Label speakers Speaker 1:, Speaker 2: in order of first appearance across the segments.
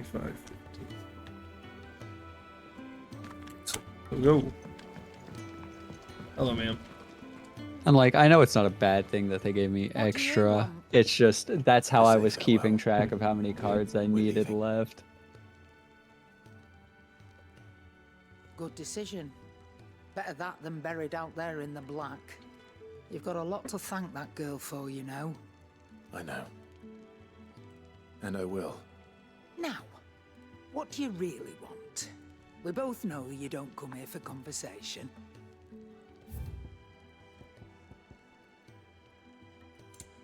Speaker 1: 25. Go. Hello, ma'am.
Speaker 2: I'm like, I know it's not a bad thing that they gave me extra. It's just that's how I was keeping track of how many cards I needed left.
Speaker 3: Good decision. Better that than buried out there in the black. You've got a lot to thank that girl for, you know.
Speaker 4: I know. And I will.
Speaker 3: Now, what do you really want? We both know you don't come here for conversation.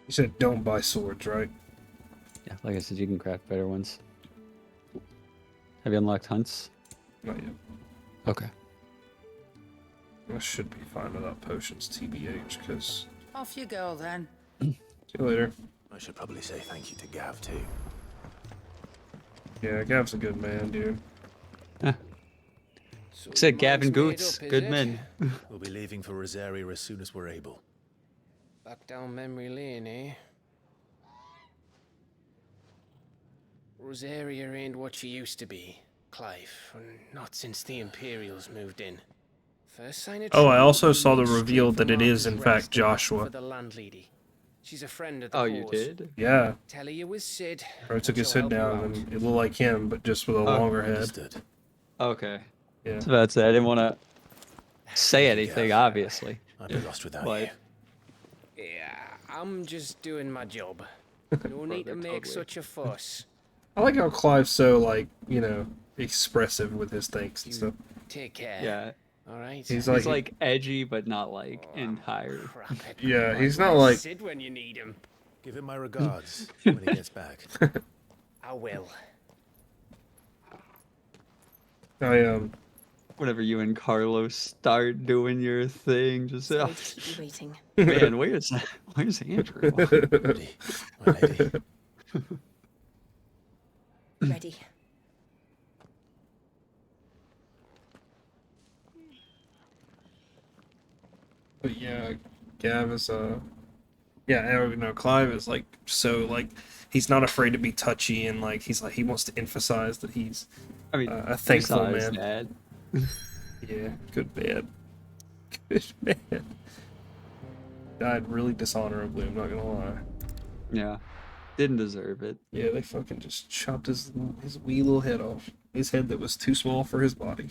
Speaker 1: You said don't buy swords, right?
Speaker 2: Yeah, like I said, you can craft better ones. Have you unlocked hunts?
Speaker 1: Not yet.
Speaker 2: Okay.
Speaker 1: I should be fine without potions, TBH, because...
Speaker 3: Off you go, then.
Speaker 1: See you later.
Speaker 4: I should probably say thank you to Gav, too.
Speaker 1: Yeah, Gav's a good man, dude.
Speaker 2: Yeah.
Speaker 5: So
Speaker 2: Said
Speaker 5: your
Speaker 2: Gavin
Speaker 5: mind's made
Speaker 2: Goots,
Speaker 5: up, is
Speaker 2: good
Speaker 5: it?
Speaker 2: men.
Speaker 4: We'll be leaving for Rosaria as soon as we're able.
Speaker 5: Back down memory lane, eh? Rosaria ain't what she used to be, Clive. Not since the Imperials moved in. First sign of
Speaker 1: Oh, I
Speaker 5: trouble,
Speaker 1: also
Speaker 5: we
Speaker 1: saw the
Speaker 5: moved straight
Speaker 1: reveal
Speaker 5: for
Speaker 1: that it is,
Speaker 5: Marcus
Speaker 1: in fact,
Speaker 5: Rest
Speaker 1: Joshua.
Speaker 5: For the landlady. She's a friend of the
Speaker 2: Oh,
Speaker 5: cause.
Speaker 2: you did?
Speaker 1: Yeah.
Speaker 5: Tell her you was Sid.
Speaker 1: I took his
Speaker 5: she'll
Speaker 1: head
Speaker 5: help you
Speaker 1: down,
Speaker 5: out.
Speaker 1: and it looked like him, but just with a longer head.
Speaker 4: Understood.
Speaker 2: Okay.
Speaker 1: Yeah.
Speaker 2: So that's it. I didn't want to say
Speaker 4: Thank you,
Speaker 2: anything,
Speaker 4: Gav.
Speaker 2: obviously.
Speaker 4: I'd be lost without
Speaker 2: But-
Speaker 4: you.
Speaker 5: Yeah, I'm just doing my job. No need to
Speaker 2: Brother,
Speaker 5: make
Speaker 2: totally.
Speaker 5: such a fuss.
Speaker 1: I like how Clive's so, like, you know, expressive with his thanks and
Speaker 5: You
Speaker 1: stuff.
Speaker 5: take care.
Speaker 2: Yeah.
Speaker 5: Alright?
Speaker 1: He's
Speaker 2: He's like edgy, but not like entire.
Speaker 5: Crap it.
Speaker 1: Yeah, he's
Speaker 5: Where's
Speaker 1: not like...
Speaker 5: Sid when you need him.
Speaker 4: Give him my regards when he gets back.
Speaker 5: I will.
Speaker 2: Whenever you and Carlos start doing your thing, just say,
Speaker 6: Sorry to keep you waiting.
Speaker 2: man, where's Andrew?
Speaker 4: Ready, my lady.
Speaker 6: Ready.
Speaker 1: But yeah, Gav is, yeah, no, Clive is, like, so, like, he's not afraid to be touchy, and, like, he's, like, he wants to emphasize that he's
Speaker 2: I mean,
Speaker 1: a thankful
Speaker 2: besides
Speaker 1: man.
Speaker 2: Dad.
Speaker 1: Yeah, good man. Good man. Died really dishonorably, I'm not gonna lie.
Speaker 2: Yeah. Didn't deserve it.
Speaker 1: Yeah, they fucking just chopped his wee little head off. His head that was too small for his body.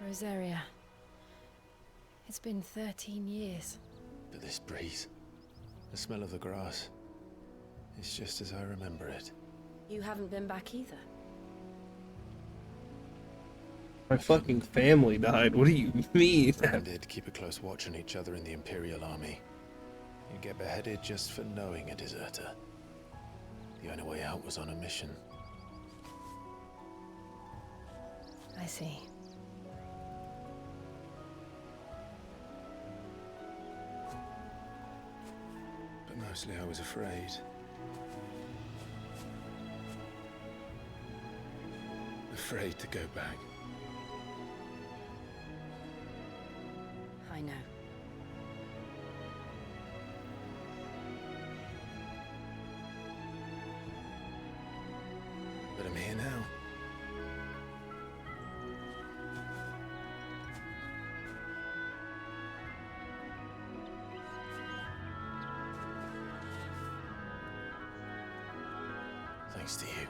Speaker 6: Rosaria. It's been 13 years.
Speaker 4: But this breeze, the smell of the grass, it's just as I remember it.
Speaker 6: You haven't been back either.
Speaker 1: My fucking family died. What do you mean?
Speaker 4: We did keep a close watch on each other in the Imperial Army. You get beheaded just for knowing a deserter. The only way out was on a mission.
Speaker 6: I see.
Speaker 4: But mostly I was afraid. Afraid to go back.
Speaker 6: I know.
Speaker 4: But I'm here now. Thanks to you.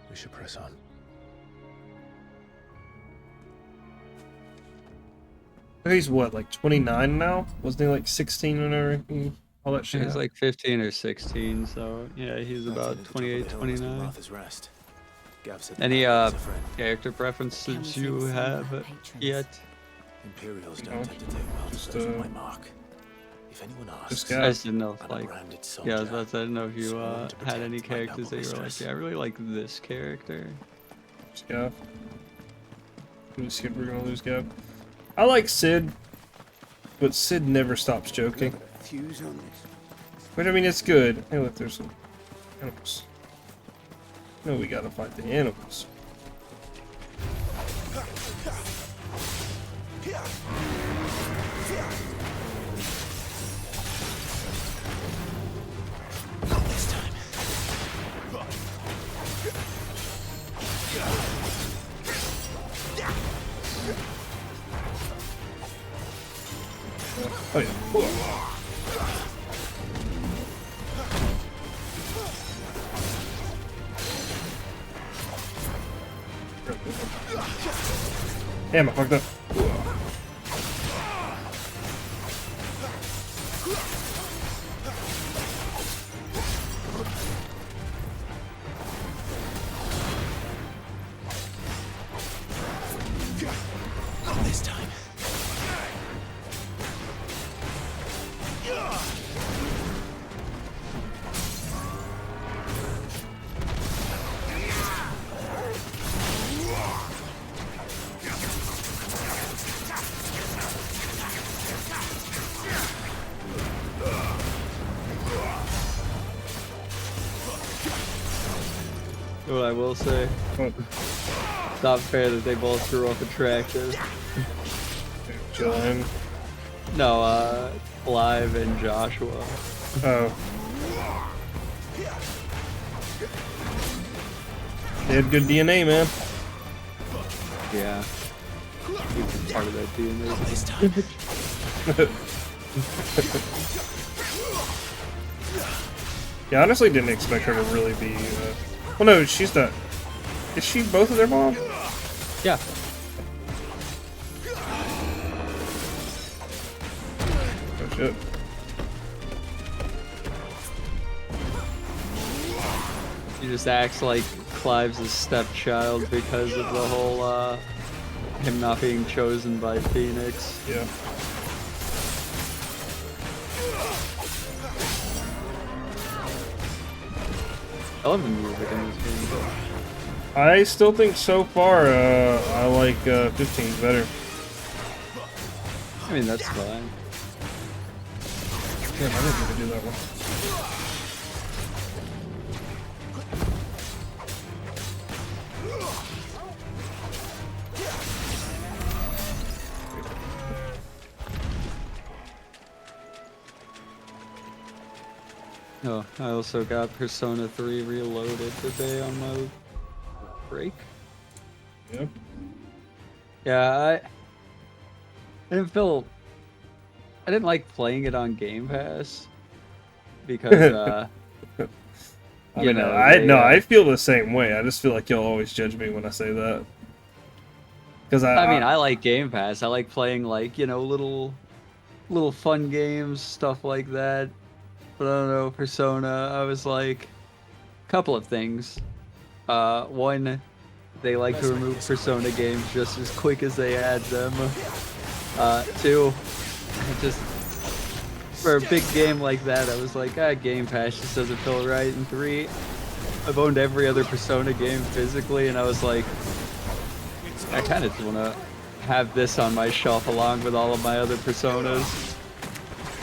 Speaker 4: We should press on.
Speaker 1: He's what, like 29 now? Wasn't he like 16 whenever all that shit
Speaker 2: He's
Speaker 1: happened?
Speaker 2: like 15 or 16 , so yeah, he's about 28, 29.
Speaker 4: Martha's Rest. Gav said
Speaker 2: Any
Speaker 4: that was a friend.
Speaker 2: character preferences you have yet?
Speaker 4: Imperials
Speaker 1: No,
Speaker 4: don't tend to take well
Speaker 1: just,
Speaker 4: to those with my mark. If anyone asks,
Speaker 1: just
Speaker 2: I
Speaker 1: Gav.
Speaker 2: just didn't know if
Speaker 4: I'm a
Speaker 2: like,
Speaker 4: branded
Speaker 2: yeah, I was
Speaker 4: soldier,
Speaker 2: about to say, I didn't know if you
Speaker 4: sworn to
Speaker 2: had any
Speaker 4: protect my
Speaker 2: characters that
Speaker 4: noble
Speaker 2: you were like,
Speaker 4: mistress.
Speaker 2: yeah, I really like this character.
Speaker 1: Scav. I'm scared we're gonna lose Gav. I like Sid, but Sid never stops joking.
Speaker 7: Fuse on this.
Speaker 1: But I mean, it's good. Hey, look, there's some animals. No, we gotta fight the animals.
Speaker 4: Not this time.
Speaker 1: Oh yeah. Damn, I fucked up.
Speaker 4: Not this time.
Speaker 2: What I will say,
Speaker 1: Oh,
Speaker 2: it's not fair that they both grew up attractive.
Speaker 1: John.
Speaker 2: No, Clive and Joshua.
Speaker 1: Oh. They had good DNA, man.
Speaker 2: Yeah. He's part of that DNA.
Speaker 4: Not this time.
Speaker 1: Yeah, I honestly didn't expect her to really be. Well, no, she's not. Is she both of their mom?
Speaker 2: Yeah.
Speaker 1: Oh shit.
Speaker 2: He just acts like Clive's a stepchild because of the whole, him not being chosen by Phoenix.
Speaker 1: Yeah.
Speaker 2: I love the music in this game.
Speaker 1: I still think so far, I like 15 better.
Speaker 2: I mean, that's fine.
Speaker 1: Damn, I didn't even do that one.
Speaker 2: Oh, I also got Persona 3 Reloaded today on my break.
Speaker 1: Yep.
Speaker 2: Yeah, I didn't like playing it on Game Pass because
Speaker 1: I
Speaker 2: you
Speaker 1: mean,
Speaker 2: know,
Speaker 1: I feel the same way. I just feel like you'll always judge me when I say that. Because
Speaker 2: I mean, I like Game Pass. I like playing like, you know, little fun games, stuff like that. But I don't know, Persona, I was like a couple of things. One, they like to remove Persona games just as quick as they add them. Two, just for a big game like that, I was like, Game Pass just doesn't feel right. And three, I've owned every other Persona game physically, and I was like, I kind of just want to have this on my shelf along with all of my other Personas.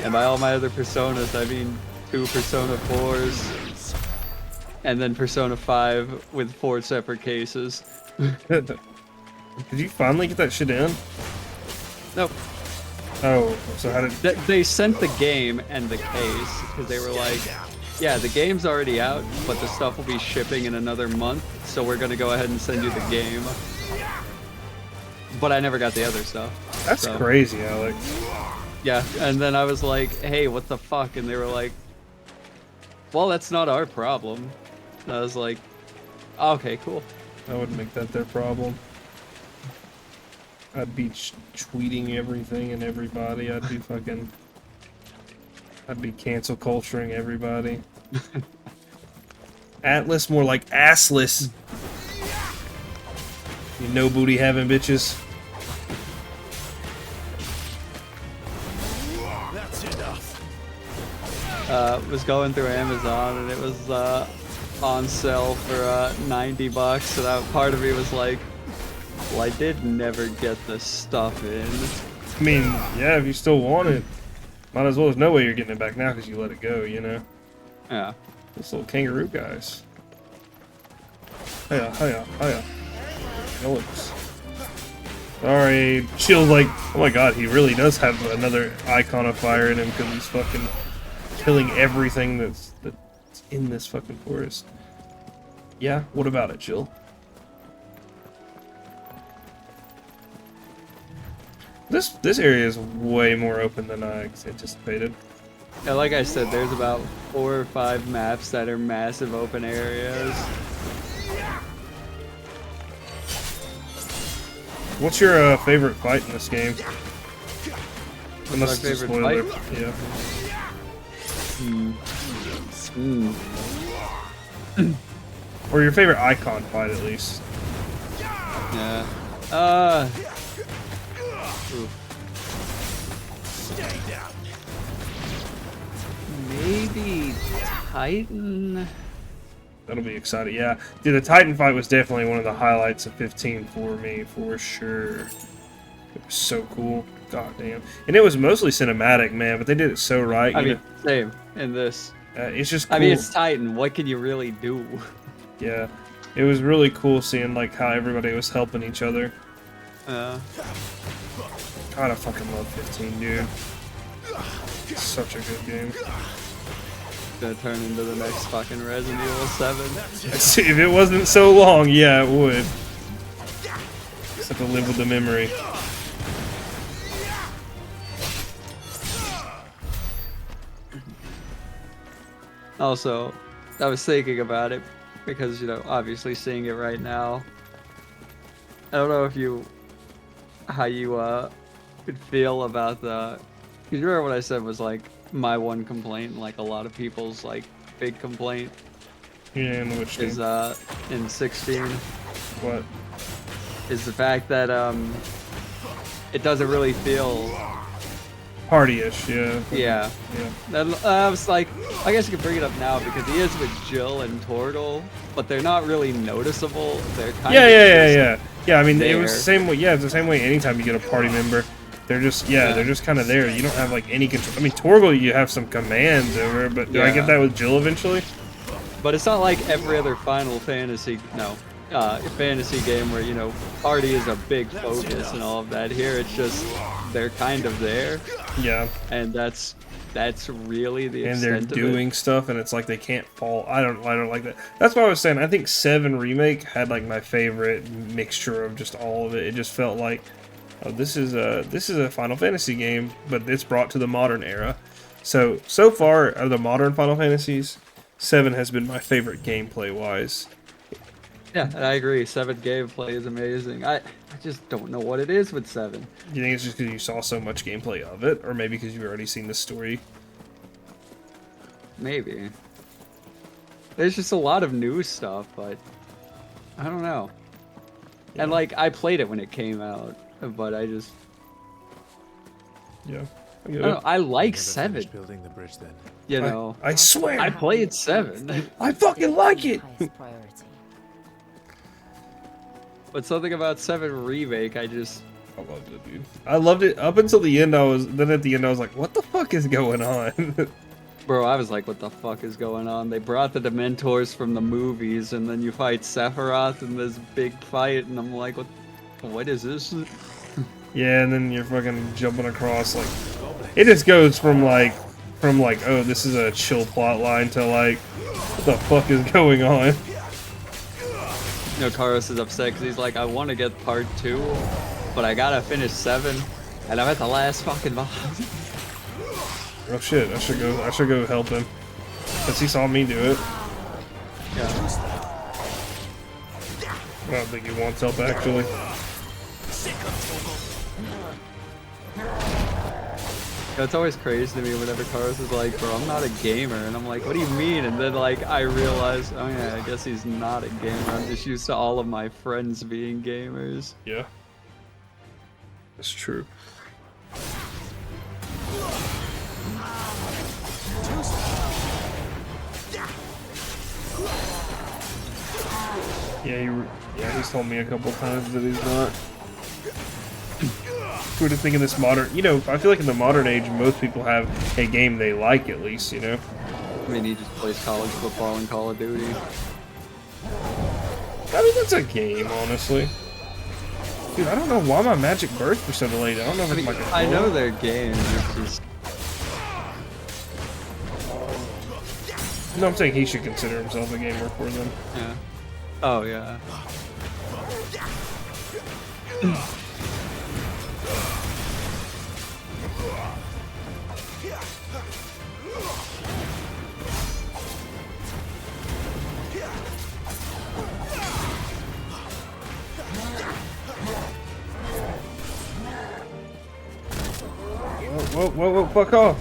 Speaker 2: And by all my other Personas, I mean 2 Persona 4s, and then Persona 5 with 4 separate cases.
Speaker 1: Did you finally get that shit in?
Speaker 2: Nope.
Speaker 1: Oh, so how did...
Speaker 2: They sent the game and the case, because they were like, yeah, the game's already out, but the stuff will be shipping in another month, so we're going to go ahead and send you the game. But I never got the other stuff.
Speaker 1: That's
Speaker 2: so.
Speaker 1: crazy, Alex.
Speaker 2: Yeah, and then I was like, hey, what the fuck? And they were like, well, that's not our problem. And I was like, okay, cool.
Speaker 1: I would make that their problem. I'd be tweeting everything and everybody. I'd be cancel culturing everybody. Atlas, more like assless. You no booty having bitches.
Speaker 4: That's enough.
Speaker 2: Was going through Amazon, and it was on sale for 90 bucks, and part of me was like, well, I did never get the stuff in.
Speaker 1: I mean, yeah, if you still want it, might as well. There's no way you're getting it back now because you let it go, you know?
Speaker 2: Yeah.
Speaker 1: Those little kangaroo guys. Hiya, hiya, hiya. Alex. Sorry, Chill's like, oh my god, he really does have another icon of fire in him because he's fucking killing everything that's in this fucking forest. Yeah, what about it, Chill? This area is way more open than I anticipated.
Speaker 2: Yeah, like I said, there's about 4 or 5 maps that are massive open areas.
Speaker 1: What's your favorite fight in this game?
Speaker 2: What's
Speaker 1: Unless
Speaker 2: my
Speaker 1: it's a
Speaker 2: favorite
Speaker 1: spoiler.
Speaker 2: fight?
Speaker 1: Yeah. Or your favorite icon fight, at least.
Speaker 2: Yeah. Oof. Maybe Titan?
Speaker 1: That'll be exciting. Yeah, dude, the Titan fight was definitely one of the highlights of 15 for me, for sure. It was so cool. God damn. And it was mostly cinematic, man, but they did it so right.
Speaker 2: I mean, same in this.
Speaker 1: It's just cool.
Speaker 2: I mean, it's Titan. What can you really do?
Speaker 1: Yeah. It was really cool seeing, like, how everybody was helping each other. God, I fucking love 15, dude. It's such a good game.
Speaker 2: Gonna turn into the next fucking Resident Evil 7.
Speaker 1: If it wasn't so long, yeah, it would. Just have to live with the memory.
Speaker 2: Also, I was thinking about it because, you know, obviously seeing it right now. I don't know if how you could feel about the. You remember what I said was like my one complaint, and like a lot of people's like big complaint
Speaker 1: Yeah, in which
Speaker 2: is
Speaker 1: game?
Speaker 2: in 16
Speaker 1: What?
Speaker 2: is the fact that it doesn't really feel.
Speaker 1: Party-ish, yeah.
Speaker 2: Yeah.
Speaker 1: Yeah.
Speaker 2: I was like, I guess you could bring it up now because he is with Jill and Torgal, but they're not really noticeable. They're kind of
Speaker 1: Yeah. Yeah, I mean, it was
Speaker 2: there.
Speaker 1: the same way. Yeah, it's the same way anytime you get a party member. They're just, they're just kind of there. You don't have, like, any control. I mean, Torgal, you have some commands over, but do I get that with Jill eventually?
Speaker 2: But it's not like every other Final Fantasy, fantasy game where, you know, party is a big focus and all of that. Here, it's just, they're kind of there.
Speaker 1: Yeah.
Speaker 2: And that's really the
Speaker 1: And
Speaker 2: extent
Speaker 1: they're
Speaker 2: of
Speaker 1: doing
Speaker 2: it.
Speaker 1: stuff, and it's like they can't fall. I don't like that. That's why I was saying, I think 7 Remake had, like, my favorite mixture of just all of it. It just felt like, oh, this is a Final Fantasy game, but it's brought to the modern era. So far, of the modern Final Fantasies, 7 has been my favorite gameplay-wise.
Speaker 2: Yeah, and I agree. 7 gameplay is amazing. I just don't know what it is with 7.
Speaker 1: Do you think it's just because you saw so much gameplay of it, or maybe because you've already seen the story?
Speaker 2: Maybe. There's just a lot of new stuff, but I don't know.
Speaker 1: Yeah.
Speaker 2: And like, I played it when it came out, but I just
Speaker 1: Yeah.
Speaker 2: I don't know, I like 7.
Speaker 4: Building the bridge then.
Speaker 2: You know,
Speaker 1: I swear,
Speaker 2: I played 7.
Speaker 1: I fucking like it.
Speaker 6: Highest priority.
Speaker 2: But something about 7 Remake, I
Speaker 1: I loved it, dude. I loved it up until the end. Then at the end I was like, what the fuck is going on?
Speaker 2: I was like, what the fuck is going on? They brought the Dementors from the movies, and then you fight Sephiroth in this big fight, and I'm like, what is this?
Speaker 1: Yeah, and then you're fucking jumping across, like, it just goes from like, oh, this is a chill plot line to like, what the fuck is going on?
Speaker 2: You know, Karos is upset because he's like, I want to get part 2, but I gotta finish 7, and I'm at the last fucking boss.
Speaker 1: Oh shit, I should go help him. Because he saw me do it.
Speaker 2: Yeah.
Speaker 1: I don't think he wants help, actually.
Speaker 2: It's always crazy to me whenever Karos is like, bro, I'm not a gamer, and I'm like, what do you mean? And then like, I realize, oh yeah, I guess he's not a gamer, I'm just used to all of my friends being gamers.
Speaker 1: Yeah. That's true. Yeah, he's told me a couple times that he's not. We're just thinking this modern, you know, I feel like in the modern age, most people have a game they like at least, you know?
Speaker 2: I mean, he just plays college football and Call of Duty.
Speaker 1: I mean, that's a game, honestly. Dude, I don't know why my magic burst was so delayed. I don't know if it's my controller.
Speaker 2: I know they're games, it's just...
Speaker 1: No, I'm saying he should consider himself a gamer for them.
Speaker 2: Yeah. Oh, yeah.
Speaker 1: Whoa, whoa, whoa, fuck off!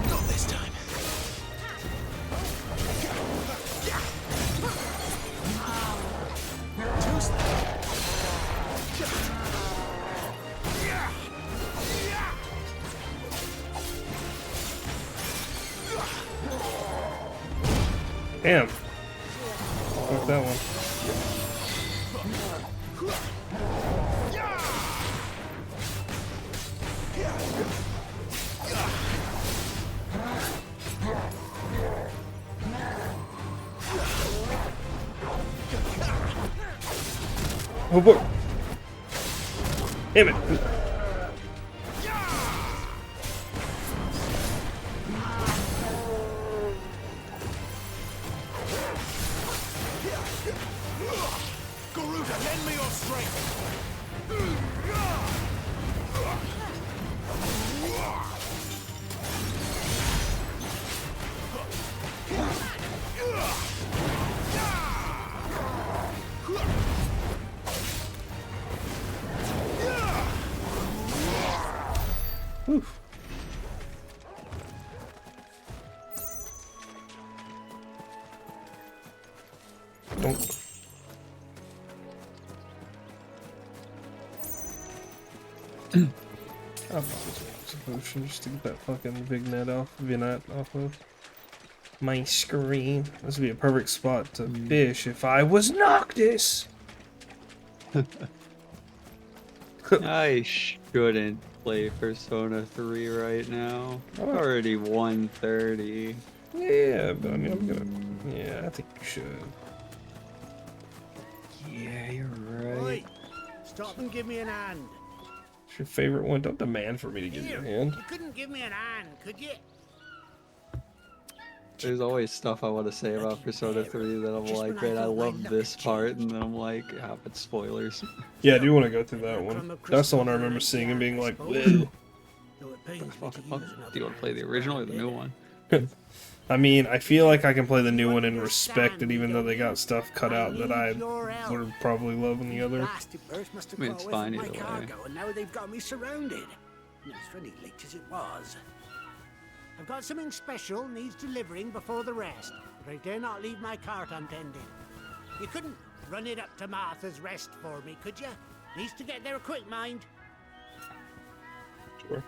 Speaker 4: Not this time.
Speaker 1: Damn. Fuck that one. Oh boy. Damn it.
Speaker 4: Lend me your strength.
Speaker 1: Oof. Don't. I'll potion just to get that fucking vignette off of my screen. This would be a perfect spot to fish if I was Noctis.
Speaker 2: I shouldn't play Persona 3 right now.
Speaker 1: Oh.
Speaker 2: Already 130.
Speaker 1: Yeah, but I mean, I'm gonna. Yeah, I think you should.
Speaker 2: Yeah, you're right.
Speaker 7: Oi, stop and give me an hand.
Speaker 1: What's your favorite one? Don't demand for me to give you a hand.
Speaker 7: You couldn't give me an hand, could you?
Speaker 2: There's always stuff I want to say about Persona 3 that I'm like, man, I love this part, and then I'm like, ah, but spoilers.
Speaker 1: Yeah, I do want to go through that one. That's the one I remember seeing and being like, whoa.
Speaker 2: Do you want to play the original or the new one?
Speaker 1: I mean, I feel like I can play the new one and respect it, even though they got stuff cut out that I would probably love in the other.
Speaker 2: I mean, it's fine either way.
Speaker 7: And now they've got me surrounded. As friendly leaked as it was. I've got something special needs delivering before the rest, but I dare not leave my cart untended. You couldn't run it up to Martha's Rest for me, could you? Needs to get there quick, mind.
Speaker 1: Sure.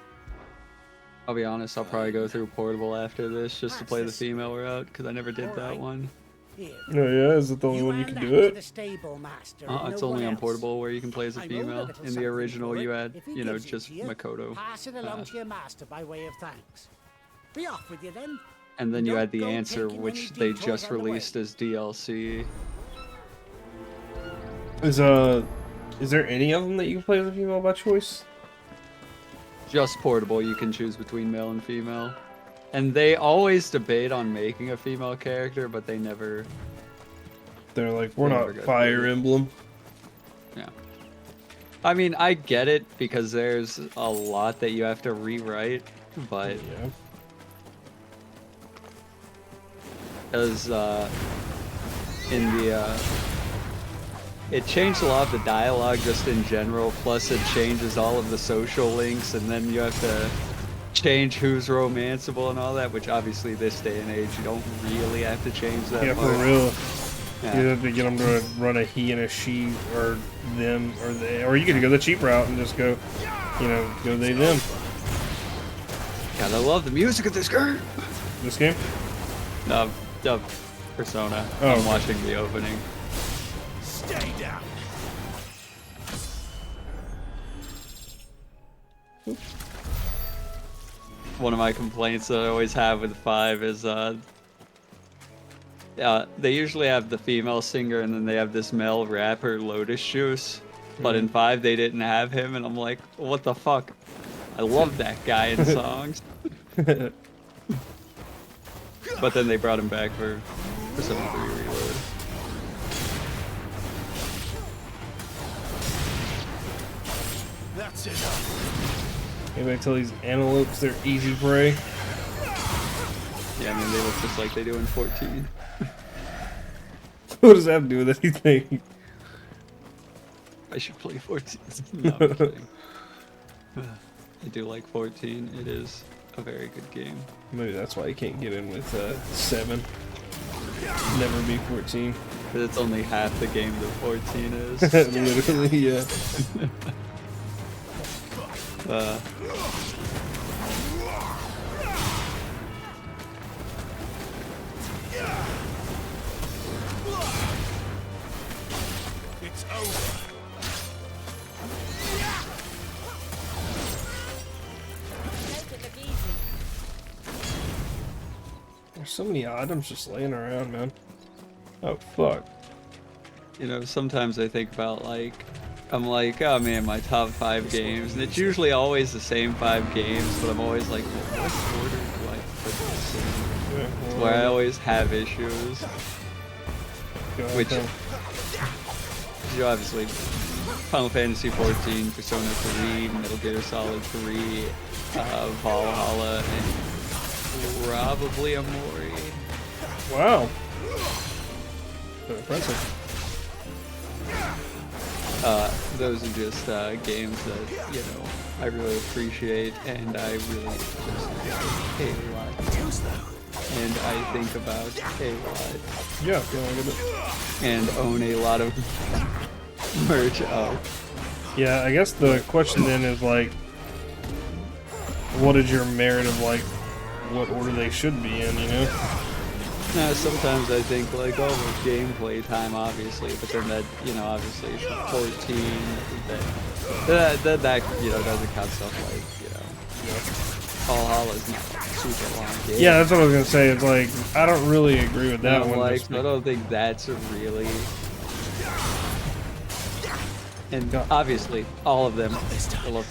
Speaker 2: I'll be honest, I'll probably go through Portable after this just to play the female route, because I never did that one.
Speaker 7: Here.
Speaker 1: Oh yeah, is it the only one you can do it?
Speaker 2: It's only on Portable where you can play as a female. In the original, you had, you know, just Makoto.
Speaker 7: Pass it along to your master by way of thanks. Be off with you then.
Speaker 2: And then you had the
Speaker 7: Don't go
Speaker 2: answer,
Speaker 7: taking
Speaker 2: which
Speaker 7: any
Speaker 2: they
Speaker 7: detours
Speaker 2: just
Speaker 7: on the way.
Speaker 2: released as DLC.
Speaker 1: Is there any of them that you can play as a female by choice?
Speaker 2: Just Portable, you can choose between male and female. And they always debate on making a female character, but they never...
Speaker 1: They're like, we're
Speaker 2: They never
Speaker 1: not
Speaker 2: go
Speaker 1: Fire
Speaker 2: through it.
Speaker 1: Emblem.
Speaker 2: Yeah. I mean, I get it, because there's a lot that you have to rewrite, but...
Speaker 1: Yeah.
Speaker 2: Because, in the, it changed a lot of the dialogue just in general, plus it changes all of the social links, and then you have to change who's romanceable and all that, which obviously this day and age you don't really have to change that
Speaker 1: Yeah,
Speaker 2: much.
Speaker 1: for real.
Speaker 2: Yeah.
Speaker 1: You have to get them to run a he and a she, or them, or they, or you could go the cheap route and just go, you know, go they them.
Speaker 2: God, I love the music of this game.
Speaker 1: This game?
Speaker 2: No, Persona.
Speaker 1: Oh,
Speaker 2: I'm
Speaker 1: okay.
Speaker 2: watching the opening.
Speaker 4: Stay down.
Speaker 2: One of my complaints that I always have with 5 is they usually have the female singer and then they have this male rapper, Lotus Juice. But in 5 they didn't have him, and I'm like, what the fuck? I love that guy in songs. But then they brought him back for Persona 3 Reload.
Speaker 4: That's enough.
Speaker 1: Maybe I tell these antelopes they're easy prey.
Speaker 2: Yeah, I mean, they look just like they do in 14.
Speaker 1: What does that have to do with anything?
Speaker 2: I should play 14. No, I'm kidding. I do like 14. It is a very good game.
Speaker 1: Maybe that's why you can't get in with 7. Never be 14.
Speaker 2: But it's only half the game that 14 is.
Speaker 1: Literally, yeah.
Speaker 4: It's over.
Speaker 6: Make it look easy.
Speaker 1: There's so many items just laying around, man. Oh, fuck.
Speaker 2: You know, sometimes I think about, like, I'm like, oh man, my top 5 games, and it's usually always the same 5 games, but I'm always like, well, what order do I put this in?
Speaker 1: Yeah,
Speaker 2: It's where I always have issues,
Speaker 1: go ahead,
Speaker 2: which,
Speaker 1: tell.
Speaker 2: you know, obviously, Final Fantasy 14, Persona 3, Metal Gear Solid 3, Valhalla, and probably Amori.
Speaker 1: Wow. So impressive.
Speaker 2: Those are just games that, you know, I really appreciate, and I really just enjoy a lot. And I think about a lot.
Speaker 1: Yeah, I feel like it.
Speaker 2: And own a lot of merch of.
Speaker 1: Yeah, I guess the question then is like, what is your merit of like what order they should be in, you know?
Speaker 2: Now, sometimes I think like, oh, well, gameplay time, obviously, but then that, you know, obviously 14, that you know, doesn't count stuff like, you know, Valhalla's not a super long game.
Speaker 1: Yeah, that's what I was gonna say. It's like I don't really agree with that
Speaker 2: And,
Speaker 1: one.
Speaker 2: like,
Speaker 1: just
Speaker 2: I don't think that's a really. And
Speaker 1: Yeah.
Speaker 2: obviously, all of them full of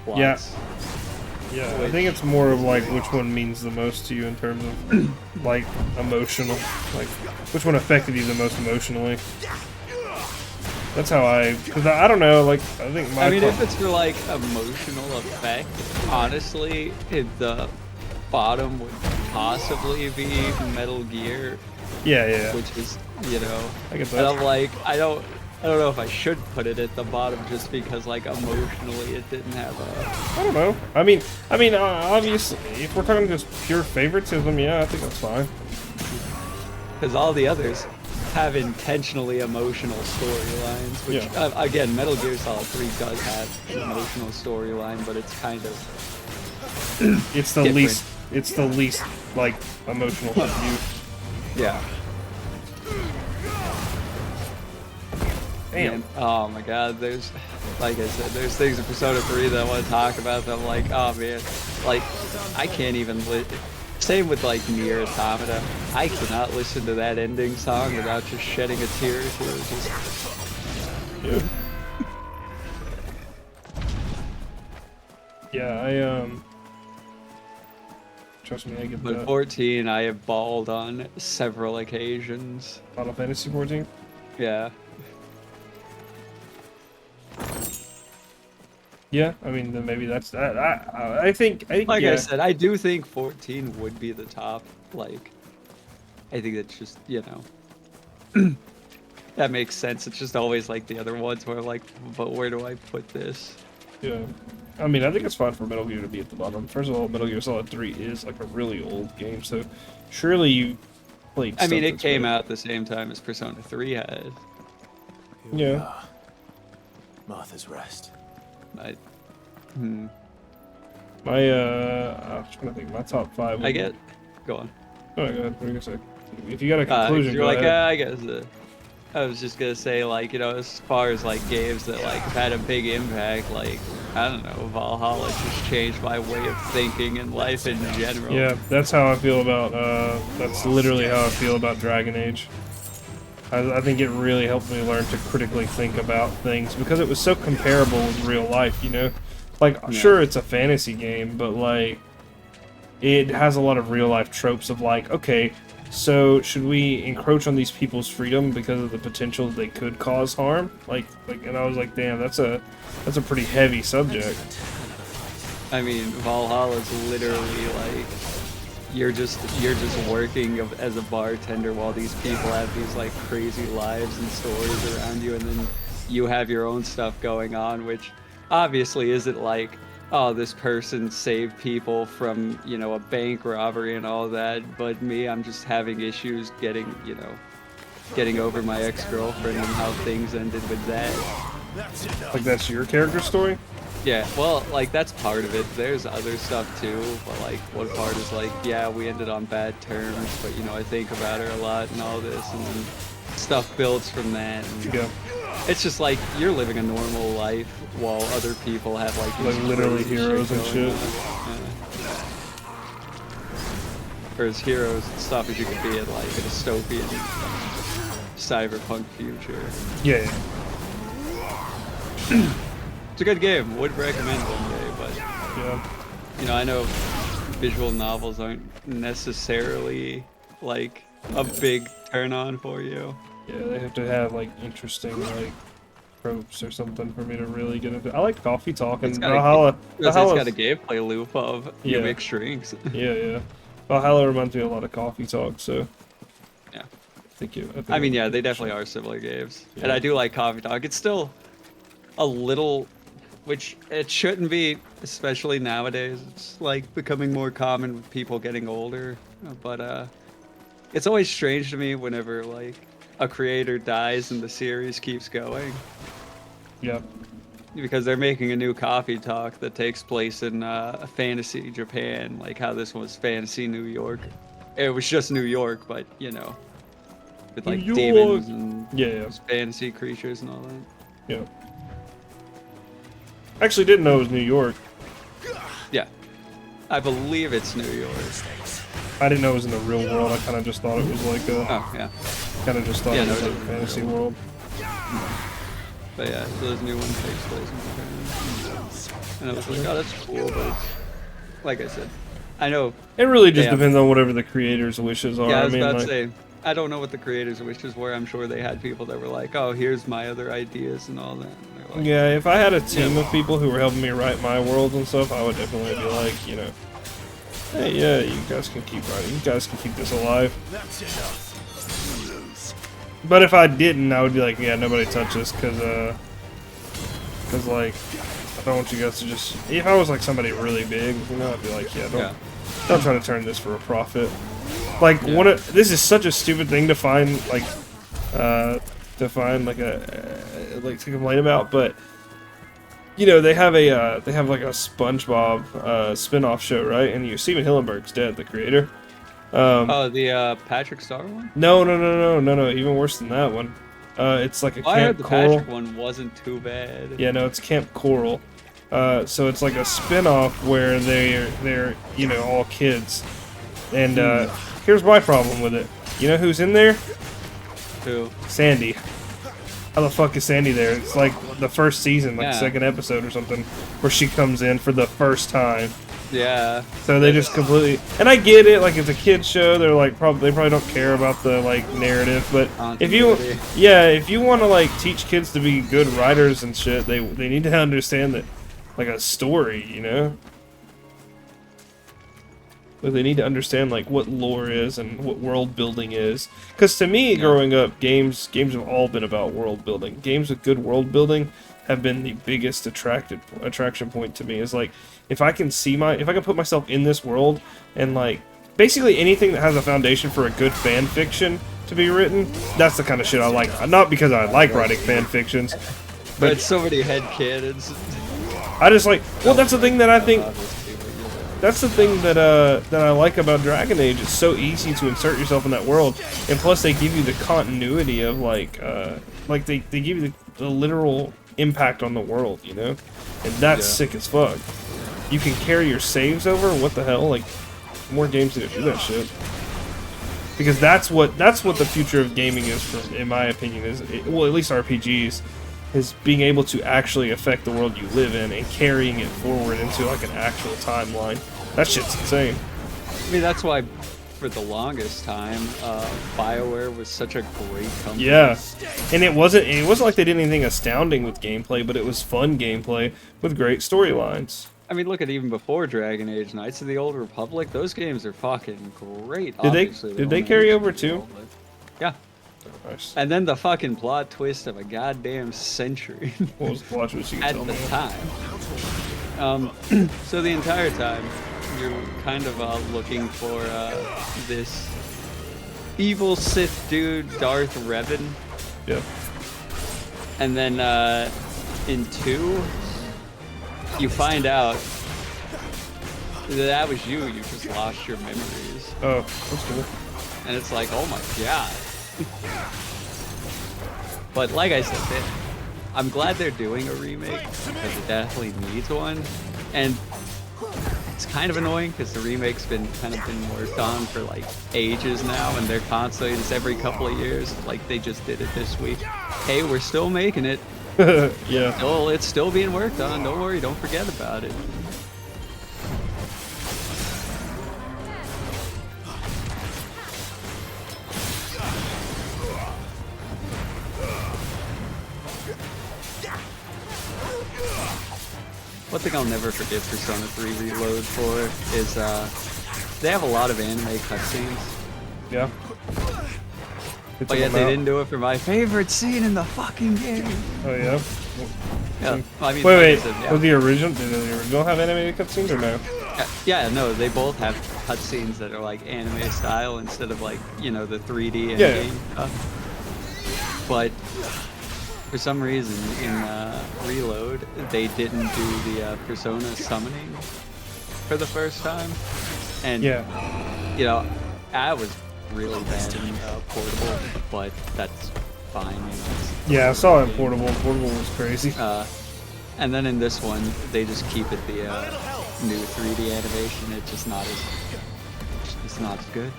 Speaker 2: plots.
Speaker 1: Yeah. Yeah, I think it's more of like which one means the most to you in terms of like emotional, like which one affected you the most emotionally. That's how because I don't know, like I think my.
Speaker 2: I mean, if it's for like emotional effect, honestly, the bottom would possibly be Metal Gear,
Speaker 1: yeah,
Speaker 2: which is, you know,
Speaker 1: I get
Speaker 2: and
Speaker 1: that.
Speaker 2: I'm like, I don't know if I should put it at the bottom just because like emotionally it didn't have a.
Speaker 1: I don't know. I mean, obviously, if we're talking just pure favoritism, yeah, I think that's fine.
Speaker 2: Because all the others have intentionally emotional storylines, which,
Speaker 1: Yeah.
Speaker 2: again, Metal Gear Solid 3 does have an emotional storyline, but it's kind of
Speaker 1: It's the
Speaker 2: Different.
Speaker 1: least like emotional to you.
Speaker 2: yeah.
Speaker 1: Damn.
Speaker 2: And, oh my god, there's, like I said, there's things in Persona 3 that I want to talk about that I'm like, oh man, like, I can't even same with like Nier Automata. I cannot listen to that ending song without just shedding a tear or two. Just,
Speaker 1: Yeah. Yeah, trust me, I get
Speaker 2: but
Speaker 1: that.
Speaker 2: 14, I have bawled on several occasions.
Speaker 1: Final Fantasy 14.
Speaker 2: Yeah.
Speaker 1: Yeah, I mean, then maybe that's that. I think
Speaker 2: Like
Speaker 1: yeah.
Speaker 2: I said, I do think 14 would be the top. Like, I think that's just, you know, that makes sense. It's just always like the other ones where I'm like, but where do I put this?
Speaker 1: Yeah. I mean, I think it's fine for Metal Gear to be at the bottom. First of all, Metal Gear Solid 3 is like a really old game, so surely you played.
Speaker 2: I mean,
Speaker 1: stuff
Speaker 2: it
Speaker 1: that's
Speaker 2: came
Speaker 1: better.
Speaker 2: out at the same time as Persona 3 had.
Speaker 4: Here we
Speaker 1: Yeah.
Speaker 4: are. Martha's Rest.
Speaker 2: I,
Speaker 1: My I'm trying to think. My top 5.
Speaker 2: I get. Go on.
Speaker 1: Oh my god, what are you gonna say? If you got a conclusion,
Speaker 2: You're
Speaker 1: go
Speaker 2: like,
Speaker 1: ahead.
Speaker 2: I guess. I was just gonna say, like, you know, as far as like games that like have had a big impact, like I don't know, Valhalla just changed my way of thinking and life in general.
Speaker 1: Yeah, that's how I feel about. That's literally how I feel about Dragon Age. I think it really helped me learn to critically think about things because it was so comparable with real life. You know, like sure it's a fantasy game, but like it has a lot of real life tropes of like, okay, so should we encroach on these people's freedom because of the potential that they could cause harm? Like, and I was like, damn, that's a pretty heavy subject.
Speaker 2: I mean, Valhalla is literally like you're just working as a bartender while these people have these like crazy lives and stories around you, and then you have your own stuff going on, which obviously isn't like, oh, this person saved people from, you know, a bank robbery and all that, but me, I'm just having issues getting over my ex-girlfriend and how things ended with that.
Speaker 1: Like that's your character story?
Speaker 2: Yeah, well, like, that's part of it. There's other stuff, too, but, like, one part is, like, yeah, we ended on bad terms, but, you know, I think about her a lot and all this, and then stuff builds from that. And
Speaker 1: Yeah.
Speaker 2: it's just, like, you're living a normal life while other people have, like, these
Speaker 1: literally
Speaker 2: crazy
Speaker 1: heroes and
Speaker 2: going
Speaker 1: shit.
Speaker 2: on. Yeah. Or as heroes and stuff as you could be in, like, a dystopian cyberpunk future.
Speaker 1: Yeah.
Speaker 2: It's a good game. Would recommend one day, but
Speaker 1: Yeah.
Speaker 2: you know, I know visual novels aren't necessarily like a big turn on for you.
Speaker 1: Yeah, they have to have like interesting like tropes or something for me to really get into. I like Coffee Talk and
Speaker 2: It's got
Speaker 1: Valhalla.
Speaker 2: It's
Speaker 1: Valhalla's-
Speaker 2: got a gameplay loop of you
Speaker 1: Yeah.
Speaker 2: mix drinks.
Speaker 1: Yeah. Valhalla reminds me a lot of Coffee Talk, so
Speaker 2: Yeah.
Speaker 1: I
Speaker 2: I mean, yeah, they definitely are similar games. And I do like Coffee Talk. It's still a little, which it shouldn't be, especially nowadays. It's like becoming more common with people getting older. But it's always strange to me whenever like a creator dies and the series keeps going.
Speaker 1: Yeah.
Speaker 2: Because they're making a new Coffee Talk that takes place in fantasy Japan, like how this was fantasy New York. It was just New York, but you know, with like
Speaker 1: New
Speaker 2: demons
Speaker 1: York.
Speaker 2: and
Speaker 1: Yeah.
Speaker 2: fantasy creatures and all that.
Speaker 1: Yeah. Actually didn't know it was New York.
Speaker 2: Yeah, I believe it's New York.
Speaker 1: I didn't know it was in the real world. I kind of just thought it was like a
Speaker 2: Oh yeah,
Speaker 1: kind of just thought
Speaker 2: Yeah,
Speaker 1: it
Speaker 2: no,
Speaker 1: was
Speaker 2: it
Speaker 1: like a
Speaker 2: is.
Speaker 1: fantasy world.
Speaker 2: but yeah, so this new one takes place in Japan. And I was like, oh, that's cool, but it's, like I said, I know.
Speaker 1: It really just
Speaker 2: Yeah.
Speaker 1: depends on whatever the creator's wishes are.
Speaker 2: Yeah, I was
Speaker 1: mean,
Speaker 2: about
Speaker 1: like,
Speaker 2: to say, I don't know what the creators' wishes were. I'm sure they had people that were like, oh, here's my other ideas and all that. And they're like,
Speaker 1: yeah, if I had a team of people who were helping me write my worlds and stuff, I would definitely be like, you know, hey, yeah, you guys can keep writing. You guys can keep this alive.
Speaker 4: That's enough.
Speaker 1: But if I didn't, I would be like, yeah, nobody touch this, cause like, I don't want you guys to just. If I was like somebody really big, you know, I'd be like, yeah, don't try to turn this for a profit. Like this is such a stupid thing to find, like, to complain about, but. You know, they have like a SpongeBob spin-off show, right? And Steven Hillenburg's dead, the creator.
Speaker 2: oh, the Patrick Star one?
Speaker 1: No, even worse than that one. It's like a
Speaker 2: I heard
Speaker 1: Camp
Speaker 2: the
Speaker 1: Coral.
Speaker 2: Patrick one wasn't too bad.
Speaker 1: Yeah, no, it's Camp Coral. So it's like a spin-off where they're you know, all kids. And here's my problem with it. You know who's in there?
Speaker 2: Who?
Speaker 1: Sandy. How the fuck is Sandy there? It's like the first season, like
Speaker 2: Yeah.
Speaker 1: second episode or something, where she comes in for the first time.
Speaker 2: Yeah.
Speaker 1: So they just completely, and I get it, like it's a kids show. They're like they probably don't care about the like narrative, but if you want to like teach kids to be good writers and shit, they need to understand that, like a story, you know. But they need to understand like what lore is and what world building is. Because to me, growing up, games have all been about world building. Games with good world building have been the biggest attraction point to me. Is like if I can put myself in this world and like basically anything that has a foundation for a good fan fiction to be written, that's the kind of shit I like. Not because I like writing fan fictions,
Speaker 2: But it's so many headcanons.
Speaker 1: I just like, well, that's the thing that I think, that's the thing that that I like about Dragon Age. It's so easy to insert yourself in that world, and plus they give you the continuity of like they give you the literal impact on the world, you know, and that's sick as fuck. You can carry your saves over. What the hell? Like, more games need to do that shit. Because that's what the future of gaming is, for, in my opinion, is well, at least RPGs, is being able to actually affect the world you live in and carrying it forward into like an actual timeline. That shit's insane.
Speaker 2: I mean, that's why for the longest time, BioWare was such a great company.
Speaker 1: Yeah, and it wasn't like they did anything astounding with gameplay, but it was fun gameplay with great storylines.
Speaker 2: I mean, look at even before Dragon Age, Knights of the Old Republic. Those games are fucking great.
Speaker 1: Did they carry over too?
Speaker 2: Yeah.
Speaker 1: Nice.
Speaker 2: And then the fucking plot twist of a goddamn century.
Speaker 1: What was the plot twist you can
Speaker 2: at
Speaker 1: tell
Speaker 2: the
Speaker 1: me?
Speaker 2: time. So the entire time, you're kind of looking for this evil Sith dude, Darth Revan.
Speaker 1: Yeah.
Speaker 2: And then in 2, you find out that was you. You just lost your memories.
Speaker 1: Oh, that's cool.
Speaker 2: And it's like, oh my god. But like I said, I'm glad they're doing a remake, because it definitely needs one. And it's kind of annoying because the remake's been worked on for like ages now, and they're constantly, just every couple of years, like they just did it this week. Hey, we're still making it.
Speaker 1: Yeah.
Speaker 2: Oh, it's still being worked on. Don't worry, don't forget about it. One thing I'll never forget Persona 3 Reload for is they have a lot of anime cutscenes.
Speaker 1: Yeah.
Speaker 2: But yet they didn't do it for my favorite scene in the fucking game.
Speaker 1: Oh yeah.
Speaker 2: Yeah, I mean,
Speaker 1: Wait.
Speaker 2: like I said, yeah.
Speaker 1: Was the original? Did the original have animated cutscenes or no?
Speaker 2: Yeah, no, they both have cutscenes that are like anime style instead of like, you know, the 3D and
Speaker 1: Yeah.
Speaker 2: game stuff. But for some reason in Reload, they didn't do the Persona summoning for the first time. And,
Speaker 1: Yeah.
Speaker 2: you know, I was really bad in Portable, but that's fine. You know,
Speaker 1: Yeah, I saw it in Portable. Portable was crazy.
Speaker 2: and then in this one, they just keep it the new 3D animation. It's just not as good.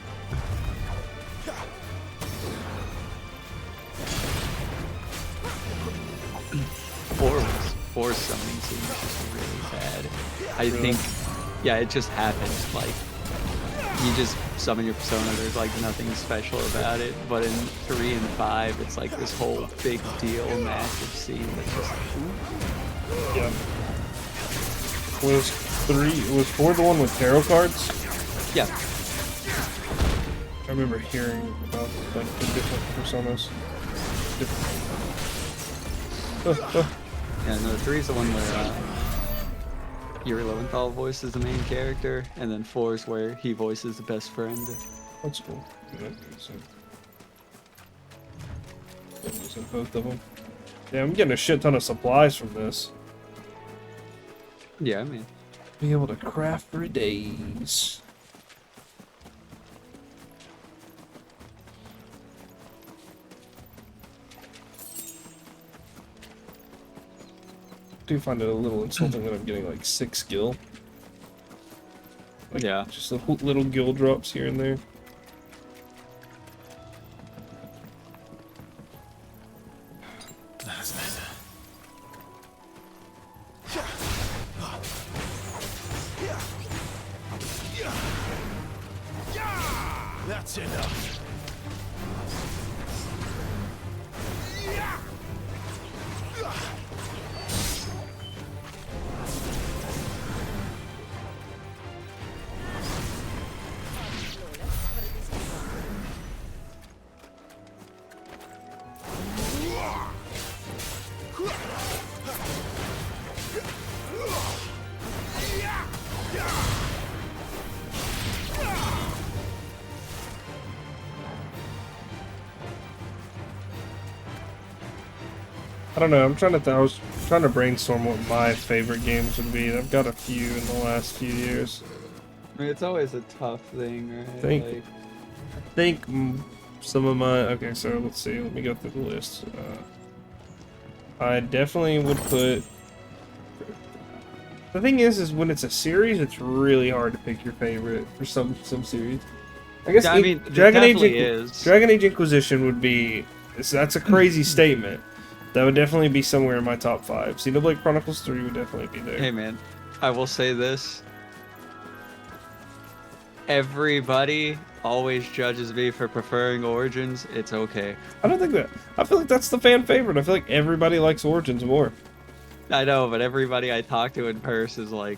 Speaker 2: Four summoning scene is just really bad. I think, yeah, it just happens. Like, you just summon your persona, there's like nothing special about it. But in 3 and 5, it's like this whole big deal, massive scene that's just
Speaker 1: Yeah. Was 4 the one with tarot cards?
Speaker 2: yeah.
Speaker 1: I remember hearing about like the different personas.
Speaker 2: Yeah, no, 3 is the one where Yuri Lowenthal voices the main character, and then 4 is where he voices the best friend.
Speaker 1: That's cool. Yeah, so both of them. Yeah, I'm getting a shit ton of supplies from this.
Speaker 2: Yeah, I mean,
Speaker 1: Be able to craft for days. I do find it a little insulting that I'm getting like 6 gil. Like,
Speaker 2: yeah.
Speaker 1: just little gil drops here and there.
Speaker 4: That's better. That's enough.
Speaker 1: I don't know. I was trying to brainstorm what my favorite games would be. I've got a few in the last few years.
Speaker 2: I mean, it's always a tough thing, right?
Speaker 1: I think some of my... Okay, so let's see. Let me go through the list. I definitely would put... The thing is when it's a series, it's really hard to pick your favorite for some series. I guess
Speaker 2: I mean,
Speaker 1: Dragon Age
Speaker 2: is.
Speaker 1: Dragon Age Inquisition would be... That's a crazy statement. That would definitely be somewhere in my top 5. Xenoblade Chronicles 3 would definitely be there.
Speaker 2: Hey man, I will say this. Everybody always judges me for preferring Origins. It's okay.
Speaker 1: I don't think that. I feel like that's the fan favorite. I feel like everybody likes Origins more.
Speaker 2: I know, but everybody I talk to in person is like,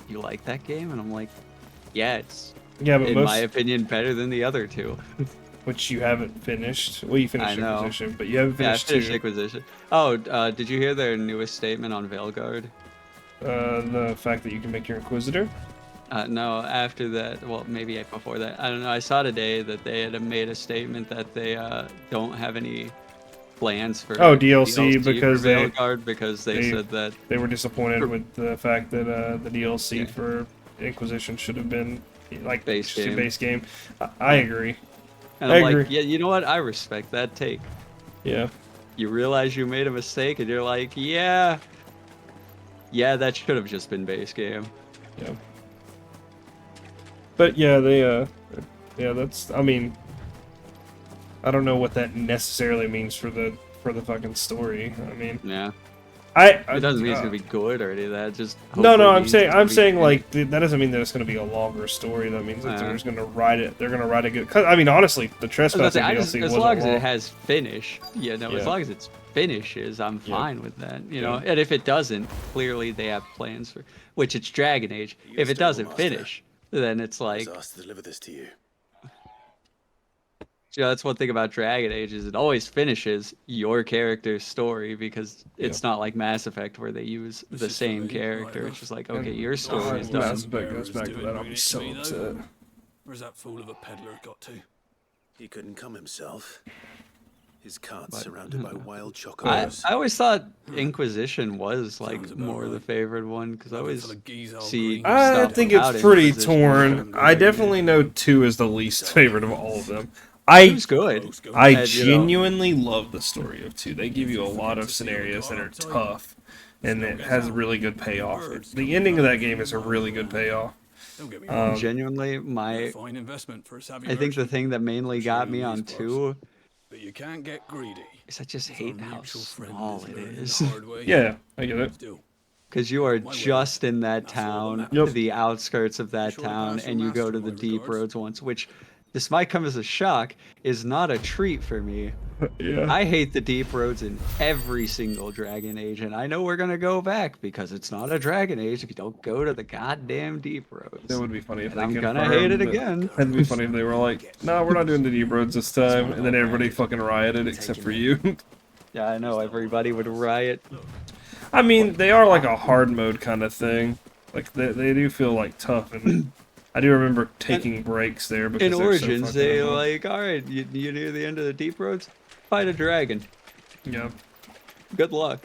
Speaker 2: "You like that game?" And I'm like, "Yeah, it's
Speaker 1: but
Speaker 2: in my opinion better than the other two."
Speaker 1: Which you haven't finished. Well, you finished Inquisition, but you haven't
Speaker 2: Yeah, I
Speaker 1: finished
Speaker 2: finished
Speaker 1: 2.
Speaker 2: Inquisition. Oh, did you hear their newest statement on Veilguard?
Speaker 1: The fact that you can make your Inquisitor.
Speaker 2: No, after that, well, maybe before that. I don't know. I saw today that they had made a statement that they don't have any plans for
Speaker 1: DLC because
Speaker 2: for Veilguard because they said that
Speaker 1: they were disappointed with the fact that the DLC for Inquisition should have been like
Speaker 2: base
Speaker 1: game. I agree.
Speaker 2: And I'm like, yeah, you know what? I respect that take.
Speaker 1: Yeah.
Speaker 2: You realize you made a mistake, and you're like, yeah, that should have just been base game.
Speaker 1: Yeah. But yeah, that's. I mean, I don't know what that necessarily means for the fucking story. I mean,
Speaker 2: yeah.
Speaker 1: It
Speaker 2: doesn't mean it's gonna be good or any of that. Just
Speaker 1: no. I'm saying like that doesn't mean that it's gonna be a longer story. That means that they're just gonna write it. They're gonna write a good. Cause, I mean, honestly, the Trespassing DLC
Speaker 2: as long as it has finish, as long as it's finishes, I'm fine with that. You know, and if it doesn't, clearly they have plans for. Which it's Dragon Age. If it doesn't finish, then it's like.
Speaker 4: I was asked to deliver this to you.
Speaker 2: That's one thing about Dragon Age is it always finishes your character's story because it's not like Mass Effect where they use the same character. It's just like, okay, your story is done.
Speaker 1: Mass Effect goes back to that. I'll be so upset.
Speaker 8: Where's that fool of a peddler got to?
Speaker 4: He couldn't come himself. His cart surrounded by wild chocos.
Speaker 2: I always thought Inquisition was like more the favorite one because I always see.
Speaker 1: I think it's pretty torn. I definitely know 2 is the least favorite of all of them.
Speaker 2: It's good.
Speaker 1: I genuinely love the story of 2. They give you a lot of scenarios that are tough, and it has a really good payoff. The ending of that game is a really good payoff.
Speaker 2: Genuinely, I think the thing that mainly got me on 2
Speaker 8: but you can't get greedy.
Speaker 2: is I just hate how small it is.
Speaker 1: Yeah, I get it.
Speaker 2: Because you are just in that town, the outskirts of that town, and you go to the deep roads once, which this might come as a shock, is not a treat for me.
Speaker 1: Yeah.
Speaker 2: I hate the deep roads in every single Dragon Age, and I know we're gonna go back because it's not a Dragon Age if you don't go to the goddamn deep roads.
Speaker 1: That would be funny if
Speaker 2: I'm gonna hate it again.
Speaker 1: That'd be funny if they were like, "No, we're not doing the deep roads this time," and then everybody fucking rioted except for you.
Speaker 2: Yeah, I know everybody would riot.
Speaker 1: I mean, they are like a hard mode kind of thing. Like they do feel like tough, and I do remember taking breaks there because
Speaker 2: in Origins they like, all right, you near the end of the deep roads, fight a dragon.
Speaker 1: Yeah.
Speaker 2: Good luck.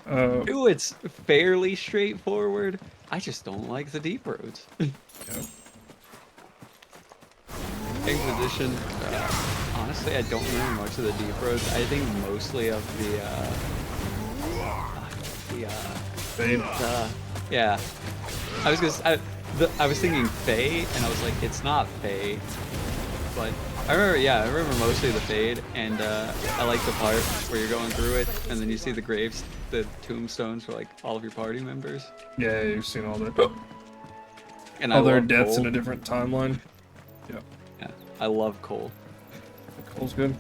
Speaker 2: Ooh, it's fairly straightforward. I just don't like the deep roads. Inquisition. Honestly, I don't remember much of the deep roads. I think mostly of yeah. I was thinking Fae, and I was like, it's not Fae. But I remember mostly the Fade, and I like the part where you're going through it, and then you see the graves, the tombstones for like all of your party members.
Speaker 1: Yeah, you've seen all that.
Speaker 2: And
Speaker 1: all their deaths in a different timeline.
Speaker 2: Yeah, I love Cole.
Speaker 1: Cole's good.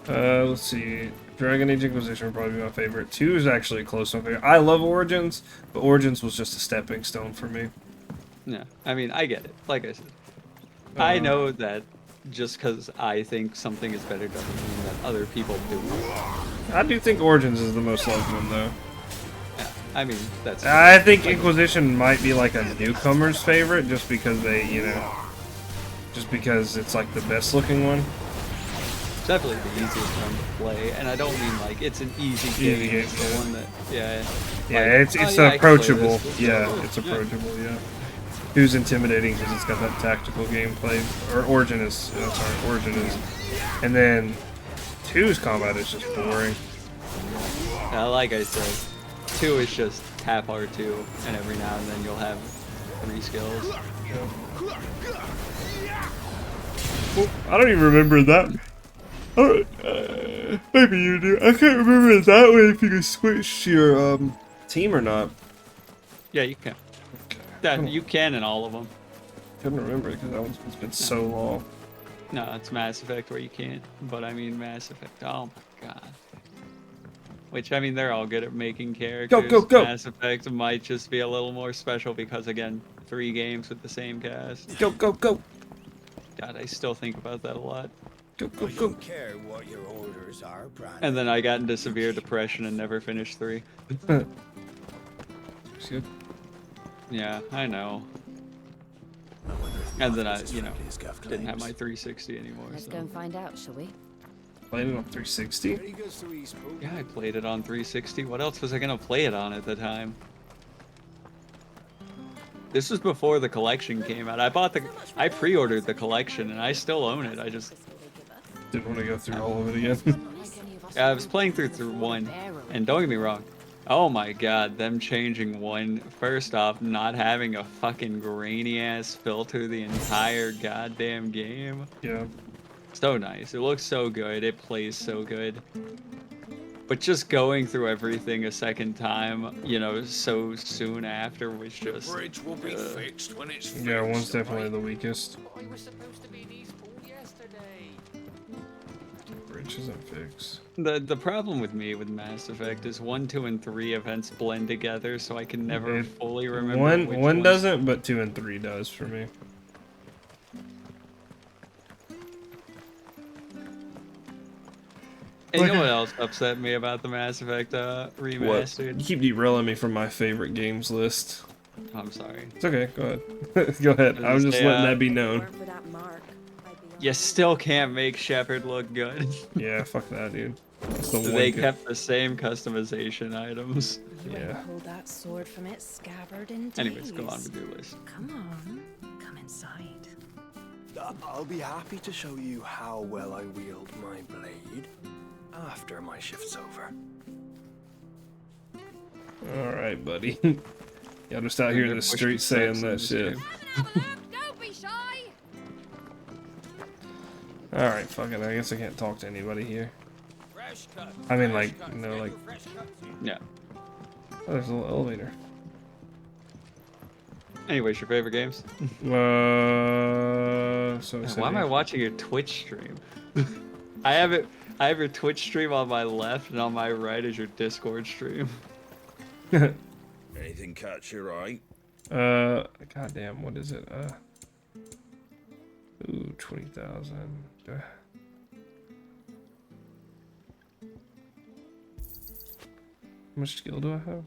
Speaker 1: Let's see. Dragon Age Inquisition would probably be my favorite. 2 is actually close to my favorite. I love Origins, but Origins was just a stepping stone for me.
Speaker 2: Yeah, I mean, I get it. Like I said, I know that just because I think something is better doesn't mean that other people do.
Speaker 1: I do think Origins is the most loved one, though.
Speaker 2: Yeah, I mean, that's...
Speaker 1: I think Inquisition might be like a newcomer's favorite, just because they, just because it's like the best looking one.
Speaker 2: It's definitely the easiest one to play, and I don't mean like it's an easy game.
Speaker 1: Easy game,
Speaker 2: It's the
Speaker 1: yeah.
Speaker 2: one that, yeah.
Speaker 1: Yeah,
Speaker 2: like,
Speaker 1: it's
Speaker 2: yeah, I can play
Speaker 1: approachable.
Speaker 2: this.
Speaker 1: Yeah, it's approachable. Yeah. Two's intimidating because it's got that tactical gameplay. Or Origin is. Origin is. And then two's combat is just boring.
Speaker 2: Like I said, 2 is just tap R2, and every now and then you'll have 3 skills.
Speaker 1: Well, I don't even remember that. Maybe you do. I can't remember it that way if you can switch your team or not.
Speaker 2: Yeah, you can. Yeah, you can in all of them.
Speaker 1: Couldn't remember it because it's been so long.
Speaker 2: No, it's Mass Effect where you can't. But I mean Mass Effect. Oh my god. Which, I mean, they're all good at making characters.
Speaker 1: Go!
Speaker 2: Mass Effect might just be a little more special because, again, 3 games with the same cast.
Speaker 1: Go!
Speaker 2: God, I still think about that a lot.
Speaker 1: Go!
Speaker 7: I don't care what your orders are, Brandon.
Speaker 2: And then I got into severe depression and never finished 3.
Speaker 1: Good.
Speaker 2: Yeah, I know. And then I, you know, didn't have my 360 anymore.
Speaker 6: Let's
Speaker 2: So.
Speaker 6: go and find out, shall we?
Speaker 1: Played it on 360.
Speaker 2: Yeah, I played it on 360. What else was I gonna play it on at the time? This was before the collection came out. I pre-ordered the collection and I still own it. I just
Speaker 1: Didn't want to go through all of it again.
Speaker 2: I was playing through 1, and don't get me wrong. Oh my god, them changing 1. First off, not having a fucking grainy ass filter the entire goddamn game.
Speaker 1: Yeah.
Speaker 2: So nice. It looks so good. It plays so good. But just going through everything a second time, you know, so soon after was just.
Speaker 8: Bridge will be fixed when it's fixed.
Speaker 1: Yeah, one's definitely the weakest.
Speaker 5: I was supposed to be in Eastpool yesterday.
Speaker 1: Bridge isn't fixed.
Speaker 2: The problem with me with Mass Effect is 1, 2, and 3 events blend together, so I can never fully remember.
Speaker 1: One
Speaker 2: which
Speaker 1: one
Speaker 2: ones-
Speaker 1: doesn't, but 2 and 3 does for me.
Speaker 2: And you know what else upset me about the Mass Effect remastered?
Speaker 1: You keep derailing me from my favorite games list.
Speaker 2: I'm sorry.
Speaker 1: It's okay. Go ahead. Go ahead. I was just letting that be known.
Speaker 6: Weren't for that mark, I'd be on
Speaker 2: You still can't make Shepard look good.
Speaker 1: Yeah, fuck that, dude. That's the one
Speaker 2: They
Speaker 1: good-
Speaker 2: kept the same customization items.
Speaker 6: You
Speaker 1: Yeah.
Speaker 6: ain't pulled that sword from its scabbard in days.
Speaker 2: Anyways, go on with your list.
Speaker 6: Come on, come inside.
Speaker 9: I'll be happy to show you how well I wield my blade after my shift's over.
Speaker 1: Alright, buddy. Y'all just out here in the street saying that shit.
Speaker 6: Don't be shy.
Speaker 1: Alright, fuck it. I guess I can't talk to anybody here.
Speaker 5: Fresh cut.
Speaker 1: I mean, like, you know, like...
Speaker 2: Yeah.
Speaker 1: Oh, there's a little elevator.
Speaker 2: Anyways, your favorite games?
Speaker 1: So I said
Speaker 2: Why am I
Speaker 1: here.
Speaker 2: watching your Twitch stream? I have your Twitch stream on my left, and on my right is your Discord stream.
Speaker 8: Anything catch your eye?
Speaker 1: Goddamn, what is it? Ooh, 20,000. How much skill do I have?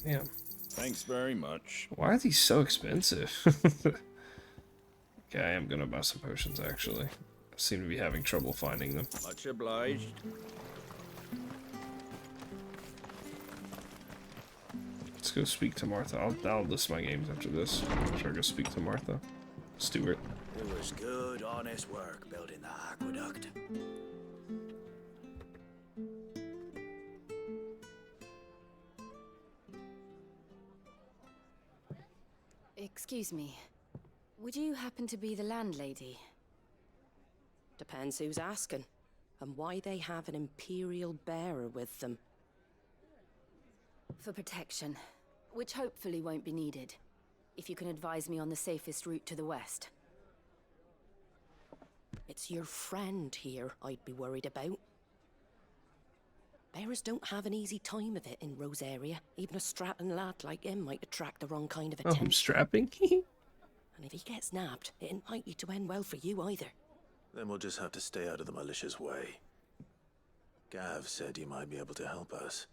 Speaker 1: Damn.
Speaker 8: Thanks very much.
Speaker 1: Why are these so expensive? Okay, I am gonna buy some potions, actually. I seem to be having trouble finding them.
Speaker 8: Much obliged.
Speaker 1: Let's go speak to Martha. I'll list my games after this. I'm sure I'll go speak to Martha Stewart.
Speaker 7: It was good, honest work building that aqueduct.
Speaker 6: Excuse me. Would you happen to be the landlady?
Speaker 10: Depends who's asking, and why they have an Imperial bearer with them.
Speaker 6: For protection, which hopefully won't be needed. If you can advise me on the safest route to the west.
Speaker 10: It's your friend here I'd be worried about. Bearers don't have an easy time of it in Rose area. Even a strapping lad like him might attract the wrong kind of
Speaker 1: Oh,
Speaker 10: attention.
Speaker 1: I'm strapping?
Speaker 10: And if he gets nabbed, it ain't likely to end well for you either.
Speaker 4: Then we'll just have to stay out of the malicious way. Gav said you might be able to help us.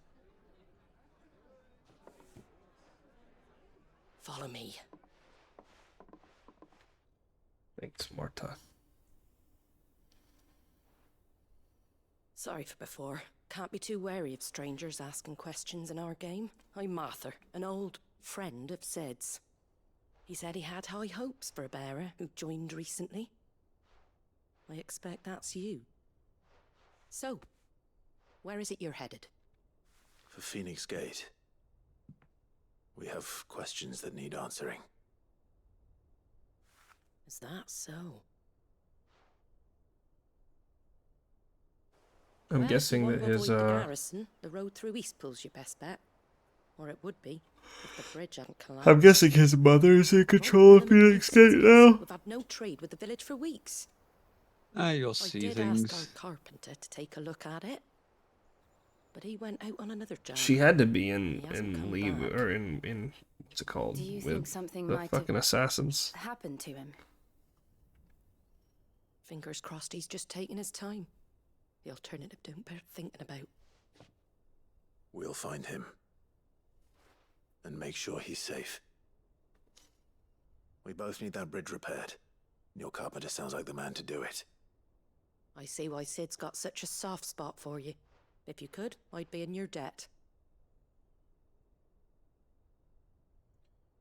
Speaker 10: Follow me.
Speaker 1: Thanks, Martha.
Speaker 10: Sorry for before. Can't be too wary of strangers asking questions in our game. I'm Martha, an old friend of Sid's. He said he had high hopes for a bearer who joined recently. I expect that's you. So, where is it you're headed?
Speaker 4: For Phoenix Gate. We have questions that need answering.
Speaker 10: Is that so?
Speaker 1: I'm
Speaker 10: Well,
Speaker 1: guessing
Speaker 10: if you
Speaker 1: that
Speaker 10: want to
Speaker 1: his
Speaker 10: avoid the garrison, the road through Eastpool's your best bet. Or it would be, if the bridge hadn't collapsed.
Speaker 1: I'm guessing his mother is in control of Phoenix Gate now.
Speaker 10: We've had no trade with the village for weeks.
Speaker 2: You'll
Speaker 10: I
Speaker 2: see
Speaker 10: did
Speaker 2: things.
Speaker 10: ask our carpenter to take a look at it, but he went out on another job.
Speaker 1: She had to be
Speaker 10: He
Speaker 1: in
Speaker 10: hasn't come
Speaker 1: leave
Speaker 10: back.
Speaker 1: or in what's it called?
Speaker 6: Do you
Speaker 1: with
Speaker 6: think something
Speaker 1: the
Speaker 6: might
Speaker 1: fucking
Speaker 6: have
Speaker 1: assassins.
Speaker 6: happened to him?
Speaker 10: Fingers crossed he's just taking his time. The alternative don't bear thinking about.
Speaker 4: We'll find him. And make sure he's safe. We both need that bridge repaired. Your carpenter sounds like the man to do it.
Speaker 10: I see why Sid's got such a soft spot for you. If you could, I'd be in your debt.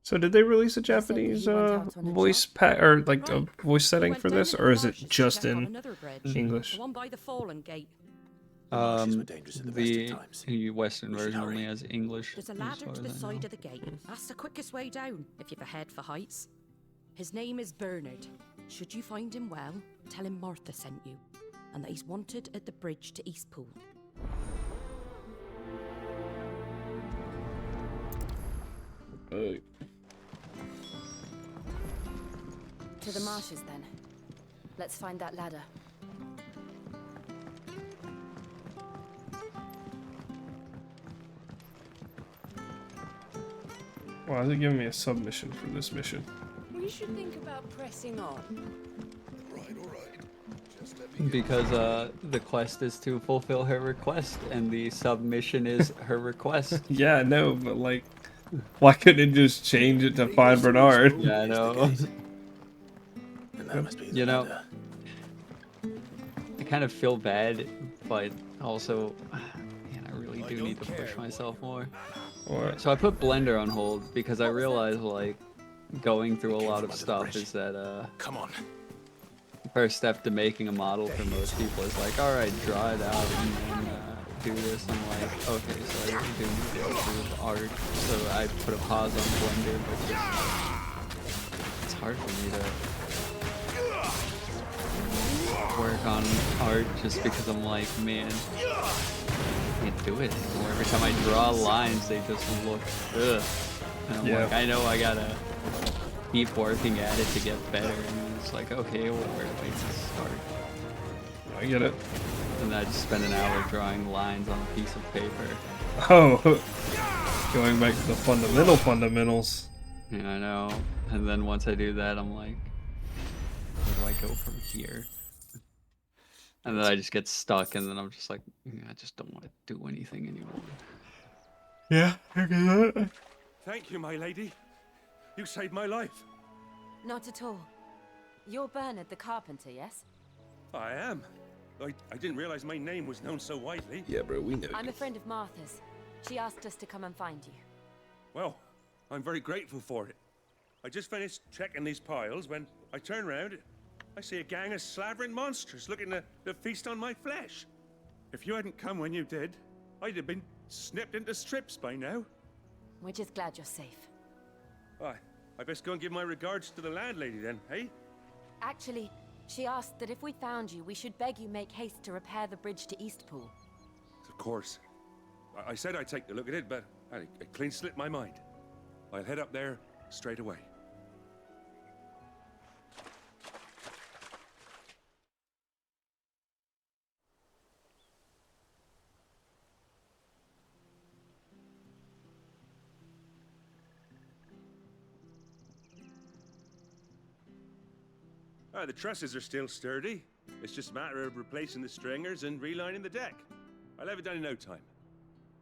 Speaker 1: So did they release a
Speaker 6: said that he
Speaker 1: Japanese
Speaker 6: went out on a
Speaker 1: voice
Speaker 6: job?
Speaker 1: pack or like a
Speaker 10: Right.
Speaker 1: voice
Speaker 10: He
Speaker 1: setting
Speaker 10: went
Speaker 1: for
Speaker 10: down
Speaker 1: this,
Speaker 10: into
Speaker 1: or
Speaker 10: the
Speaker 1: is it
Speaker 10: marshes to
Speaker 1: just
Speaker 10: check on
Speaker 1: in
Speaker 10: another bridge,
Speaker 1: English?
Speaker 10: the one by the Fallen Gate.
Speaker 4: Marshes were dangerous at the best of
Speaker 2: The
Speaker 4: times.
Speaker 2: Western
Speaker 4: We should
Speaker 2: version only
Speaker 4: hurry.
Speaker 2: has English.
Speaker 10: There's a
Speaker 2: as
Speaker 10: ladder
Speaker 2: far
Speaker 10: to
Speaker 2: as
Speaker 10: the
Speaker 2: I know.
Speaker 10: side of the gate. That's the quickest way down, if you've a head for heights. His name is Bernard. Should you find him well, tell him Martha sent you, and that he's wanted at the bridge to Eastpool.
Speaker 6: To the marshes, then. Let's find that ladder.
Speaker 1: Why is it giving me a submission for this mission?
Speaker 10: We should think about pressing on.
Speaker 8: Right, all right. Just let me
Speaker 2: Because the quest is to fulfill her request, and the submission is her request.
Speaker 1: Yeah, no, but like, why couldn't it just change it to find Bernard?
Speaker 2: Yeah, I know.
Speaker 4: And that must be the
Speaker 2: You know,
Speaker 4: ladder.
Speaker 2: I kind of feel bad, but also, man, I really do need to push myself more.
Speaker 1: Or
Speaker 2: So I put Blender on hold because I realized, like, going through a lot of stuff is that
Speaker 4: Come on.
Speaker 2: first step to making a model for most people is like, all right, draw it out and then do this. I'm like, okay, so I really do need to go through art. So I put a pause on Blender, but just, it's hard for me to work on art just because I'm like, man, I can't do it anymore. Every time I draw lines, they just look ugh. And I'm
Speaker 1: Yeah.
Speaker 2: like, I know I gotta keep working at it to get better. And it's like, okay, well, where do I start?
Speaker 1: I get it.
Speaker 2: And I just spend an hour drawing lines on a piece of paper.
Speaker 1: Oh, going back to the fundamentals.
Speaker 2: Yeah, I know. And then once I do that, I'm like, where do I go from here? And then I just get stuck, and then I'm just like, I just don't want to do anything anymore.
Speaker 1: Yeah, I get that.
Speaker 11: Thank you, my lady. You saved my life.
Speaker 6: Not at all. You're Bernard the carpenter, yes?
Speaker 11: I am. I didn't realize my name was known so widely.
Speaker 1: Yeah, bro, we know.
Speaker 6: I'm a friend of Martha's. She asked us to come and find you.
Speaker 11: Well, I'm very grateful for it. I just finished checking these piles when I turn around. I see a gang of slavering monsters looking to feast on my flesh. If you hadn't come when you did, I'd have been snipped into strips by now.
Speaker 6: We're just glad you're safe.
Speaker 11: I best go and give my regards to the landlady then, hey?
Speaker 6: Actually, she asked that if we found you, we should beg you make haste to repair the bridge to Eastpool.
Speaker 11: Of course. I said I'd take a look at it, but it clean slipped my mind. I'll head up there straight away. The trusses are still sturdy. It's just a matter of replacing the stringers and relining the deck. I'll have it done in no time.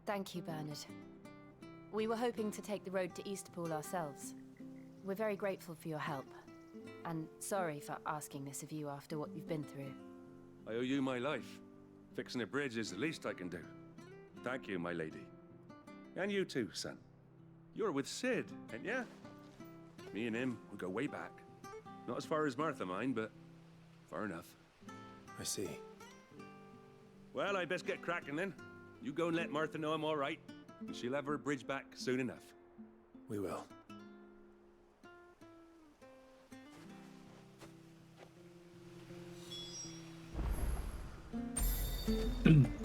Speaker 6: Thank you, Bernard. We were hoping to take the road to Eastpool ourselves. We're very grateful for your help. And sorry for asking this of you after what you've been through.
Speaker 11: I owe you my life. Fixing a bridge is the least I can do. Thank you, my lady. And you too, son. You're with Sid, ain't ya? Me and him, we go way back. Not as far as Martha, mind, but far enough.
Speaker 4: I see.
Speaker 11: Well, I best get cracking then. You go and let Martha know I'm all right, and she'll have her bridge back soon enough.
Speaker 4: We will.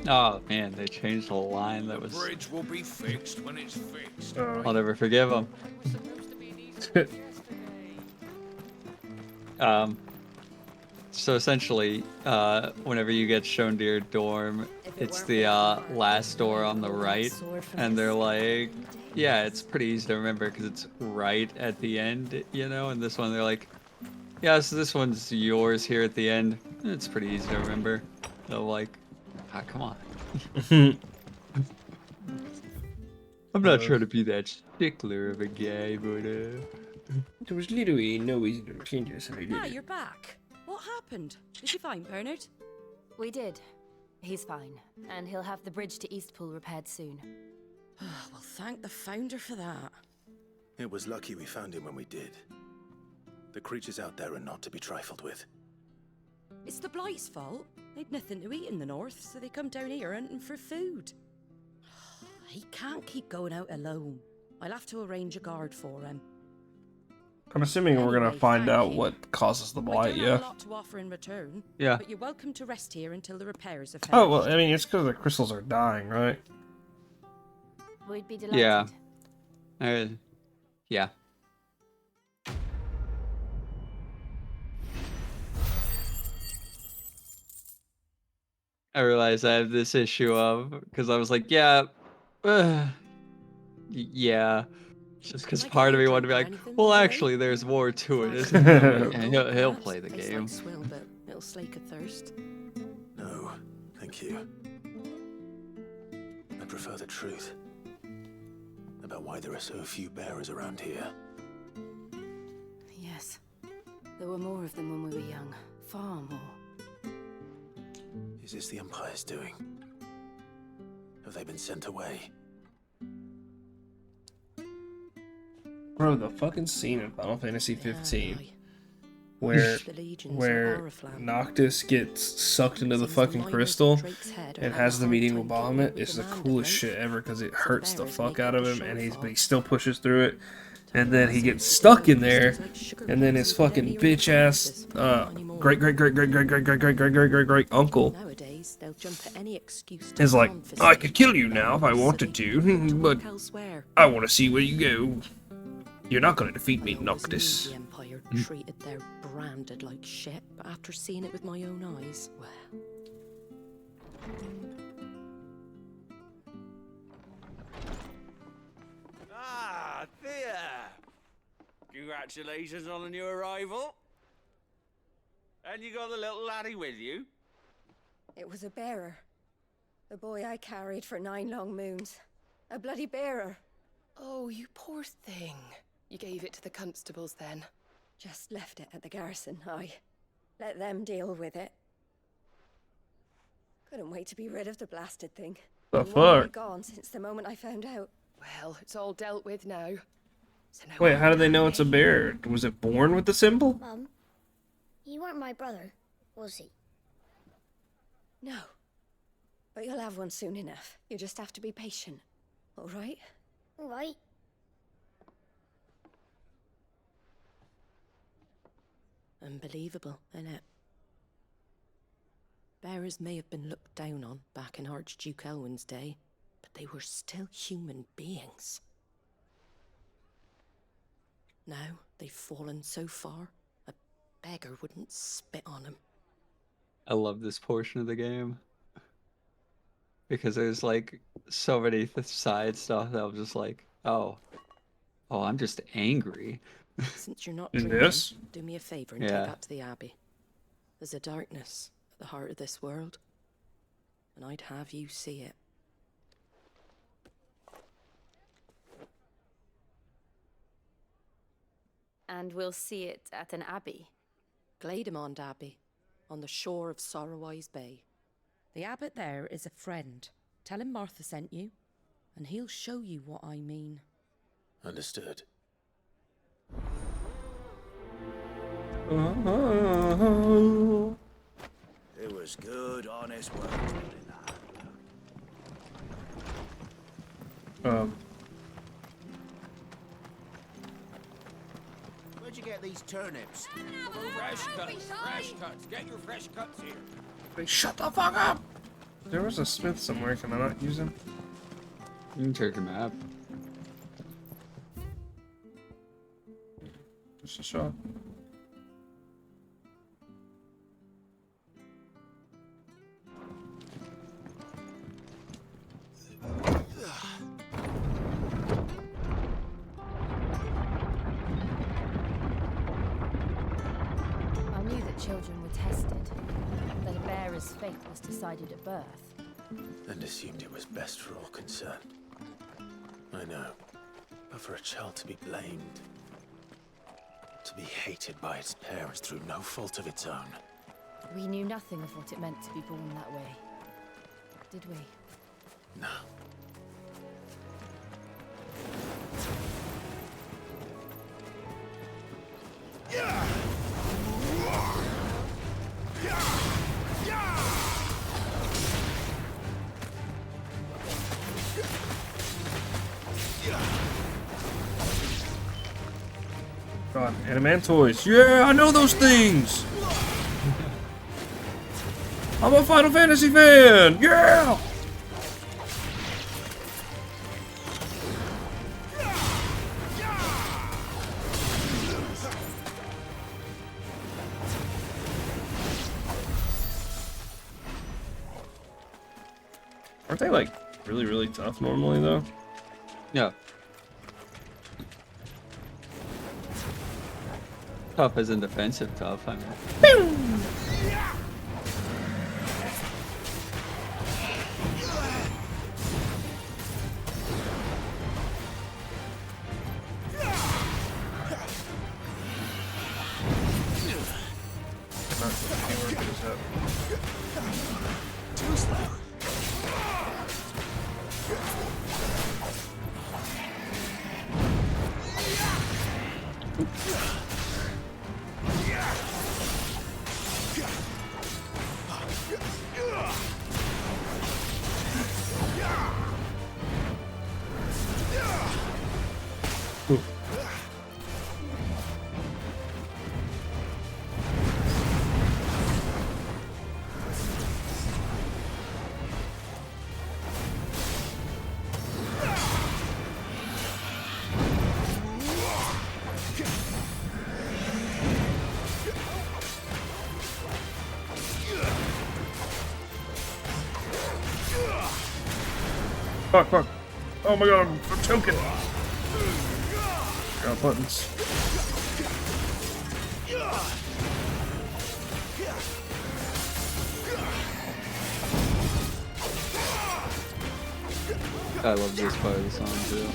Speaker 2: Oh man, they changed the line. That
Speaker 8: The
Speaker 2: was.
Speaker 8: bridge will be fixed when it's fixed.
Speaker 2: I'll never forgive them. So essentially, whenever you get shown to your dorm, it's the last door on the right, and they're like, yeah, it's pretty easy to remember because it's right at the end, you know. And this one, they're like, yeah, so this one's yours here at the end. It's pretty easy to remember. They're like, ah, come on. I'm not trying to be that stickler of a guy, but
Speaker 12: There was literally no easy changes.
Speaker 10: Ah, you're back. What happened? Did you find Bernard?
Speaker 6: We did. He's fine, and he'll have the bridge to Eastpool repaired soon.
Speaker 10: Well, thank the founder for that.
Speaker 4: It was lucky we found him when we did. The creatures out there are not to be trifled with.
Speaker 10: It's the Blight's fault. They'd nothing to eat in the north, so they come down here hunting for food. He can't keep going out alone. I'll have to arrange a guard for him.
Speaker 1: I'm assuming we're gonna find out what causes the
Speaker 10: I
Speaker 1: blight,
Speaker 10: don't
Speaker 1: yeah.
Speaker 10: have a lot to offer in return.
Speaker 1: Yeah.
Speaker 10: But you're welcome to rest here until the repairs are finished.
Speaker 1: Oh, well, I mean, it's because the crystals are dying, right?
Speaker 6: We'd be delighted.
Speaker 2: yeah. Yeah. I realized I have this issue of, because I was like, yeah, yeah. Just because part of me wanted to be like, well, actually, there's more to it, isn't there? And he'll play the
Speaker 10: Tastes
Speaker 2: game.
Speaker 10: like swill, but it'll slake a thirst.
Speaker 4: No, thank you. I prefer the truth. About why there are so few bearers around here.
Speaker 6: Yes. There were more of them when we were young. Far more.
Speaker 4: Is this the Empire's doing? Have they been sent away?
Speaker 1: Bro, the fucking scene in Final Fantasy 15 where Noctis gets sucked into the fucking crystal and has the meeting with Bahamut is the coolest shit ever because it hurts the fuck out of him and he still pushes through it. And then he gets stuck in there, and then his fucking bitch ass great uncle is like, I could kill you now if I wanted to, but I want to see where you go. You're not going to defeat me, Noctis.
Speaker 10: The Empire treated their branded like shit, but after seeing it with my own eyes, well.
Speaker 13: Ah, Thea! Congratulations on the new arrival. And you got the little laddie with you?
Speaker 14: It was a bearer. The boy I carried for 9 long moons. A bloody bearer.
Speaker 15: Oh, you poor thing. You gave it to the constables then?
Speaker 14: Just left it at the garrison, I let them deal with it. Couldn't wait to be rid of the blasted thing.
Speaker 1: The
Speaker 14: It won't be
Speaker 1: fuck?
Speaker 14: gone since the moment I found out.
Speaker 15: Well, it's all dealt with now. So no
Speaker 1: Wait, how do they know it's a bear? Was it born with the symbol?
Speaker 16: Mum, you weren't my brother, was he?
Speaker 14: No. But you'll have one soon enough. You just have to be patient. All right?
Speaker 16: All right.
Speaker 10: Unbelievable, innit? Bearers may have been looked down on back in Archduke Elwin's day, but they were still human beings. Now they've fallen so far, a beggar wouldn't spit on them.
Speaker 2: I love this portion of the game because there's like so many side stuff that I'm just like, oh, I'm just angry.
Speaker 10: Since you're not
Speaker 1: In
Speaker 10: drinking,
Speaker 1: this?
Speaker 10: do me a favor and
Speaker 2: Yeah.
Speaker 10: take that to the Abbey. There's a darkness at the heart of this world, and I'd have you see it.
Speaker 6: And we'll see it at an abbey.
Speaker 10: Glademond Abbey, on the shore of Sorrowise Bay. The abbot there is a friend. Tell him Martha sent you, and he'll show you what I mean.
Speaker 4: Understood.
Speaker 17: It was good, honest work building that. Where'd you get these turnips?
Speaker 13: Fresh cuts. Get your fresh cuts here.
Speaker 1: Hey, shut the fuck up! There was a smith somewhere, can I not use him?
Speaker 2: You can check your map.
Speaker 1: Just a shot.
Speaker 6: I knew that children were tested, that a bearer's fate was decided at birth.
Speaker 4: And assumed it was best for all concerned. I know. But for a child to be blamed, to be hated by its parents through no fault of its own.
Speaker 6: We knew nothing of what it meant to be born that way, did we?
Speaker 4: No.
Speaker 1: God, Animantoids. Yeah, I know those things! I'm a Final Fantasy fan! Yeah! Aren't they like really, really tough normally though?
Speaker 2: Yeah. Tough as in defensive tough, I mean.
Speaker 17: Too slow.
Speaker 1: Fuck, fuck. Oh my god, I'm choking. Got buttons.
Speaker 2: I love this part of the song too.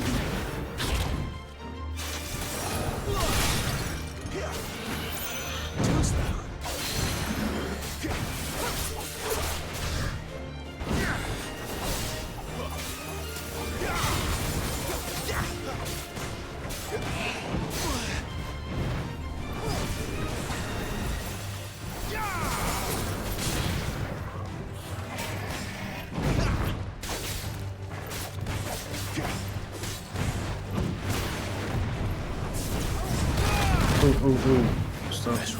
Speaker 1: Stuff.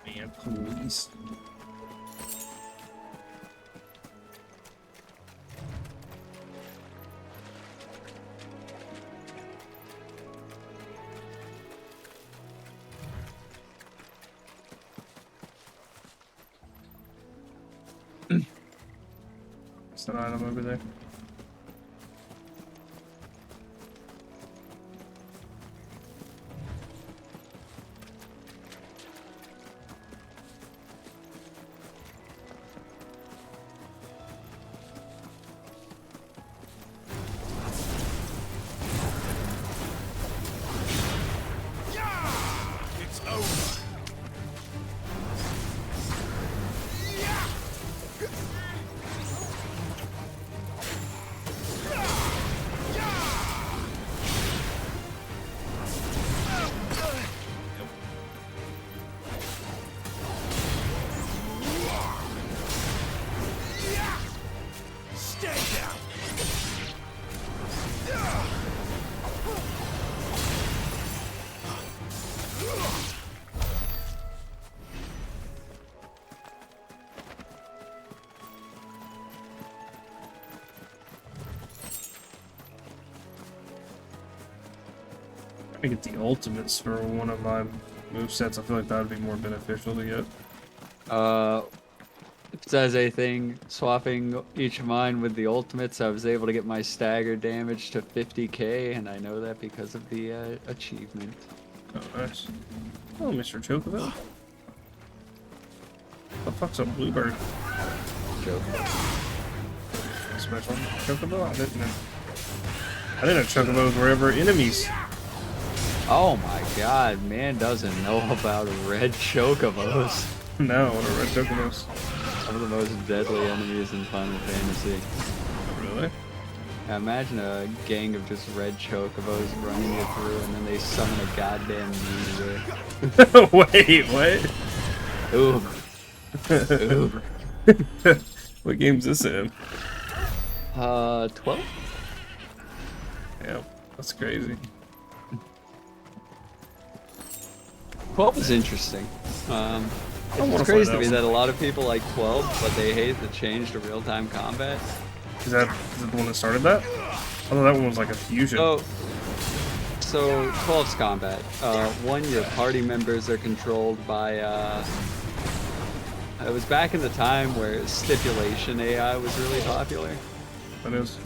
Speaker 1: Man, please. It's an item over there.
Speaker 17: It's over. Stay down.
Speaker 1: I get the ultimates for one of my movesets. I feel like that would be more beneficial to get.
Speaker 2: If it says anything, swapping each of mine with the ultimates, I was able to get my stagger damage to 50k, and I know that because of the achievement.
Speaker 1: Oh, nice. Oh, Mr. Chocobo. The fuck's a bluebird?
Speaker 2: Chocobo.
Speaker 1: Special Chocobo? I didn't know. I didn't know Chocobos were ever enemies.
Speaker 2: Oh my god, man doesn't know about red chocobos.
Speaker 1: No, what are red chocobos?
Speaker 2: Some of the most deadly enemies in Final Fantasy.
Speaker 1: Really?
Speaker 2: Now imagine a gang of just red chocobos running you through, and then they summon a goddamn meteor.
Speaker 1: Wait, what?
Speaker 2: Ooh. Ooh.
Speaker 1: What game's this in?
Speaker 2: 12?
Speaker 1: Yeah, that's crazy.
Speaker 2: 12 is interesting. It's crazy to me that a lot of people like 12, but they hate the change to real-time combat.
Speaker 1: Is that the one that started that? I thought that one was like a fusion.
Speaker 2: Oh, so 12's combat. One, your party members are controlled by. It was back in the time where stipulation AI was really popular.
Speaker 1: That is.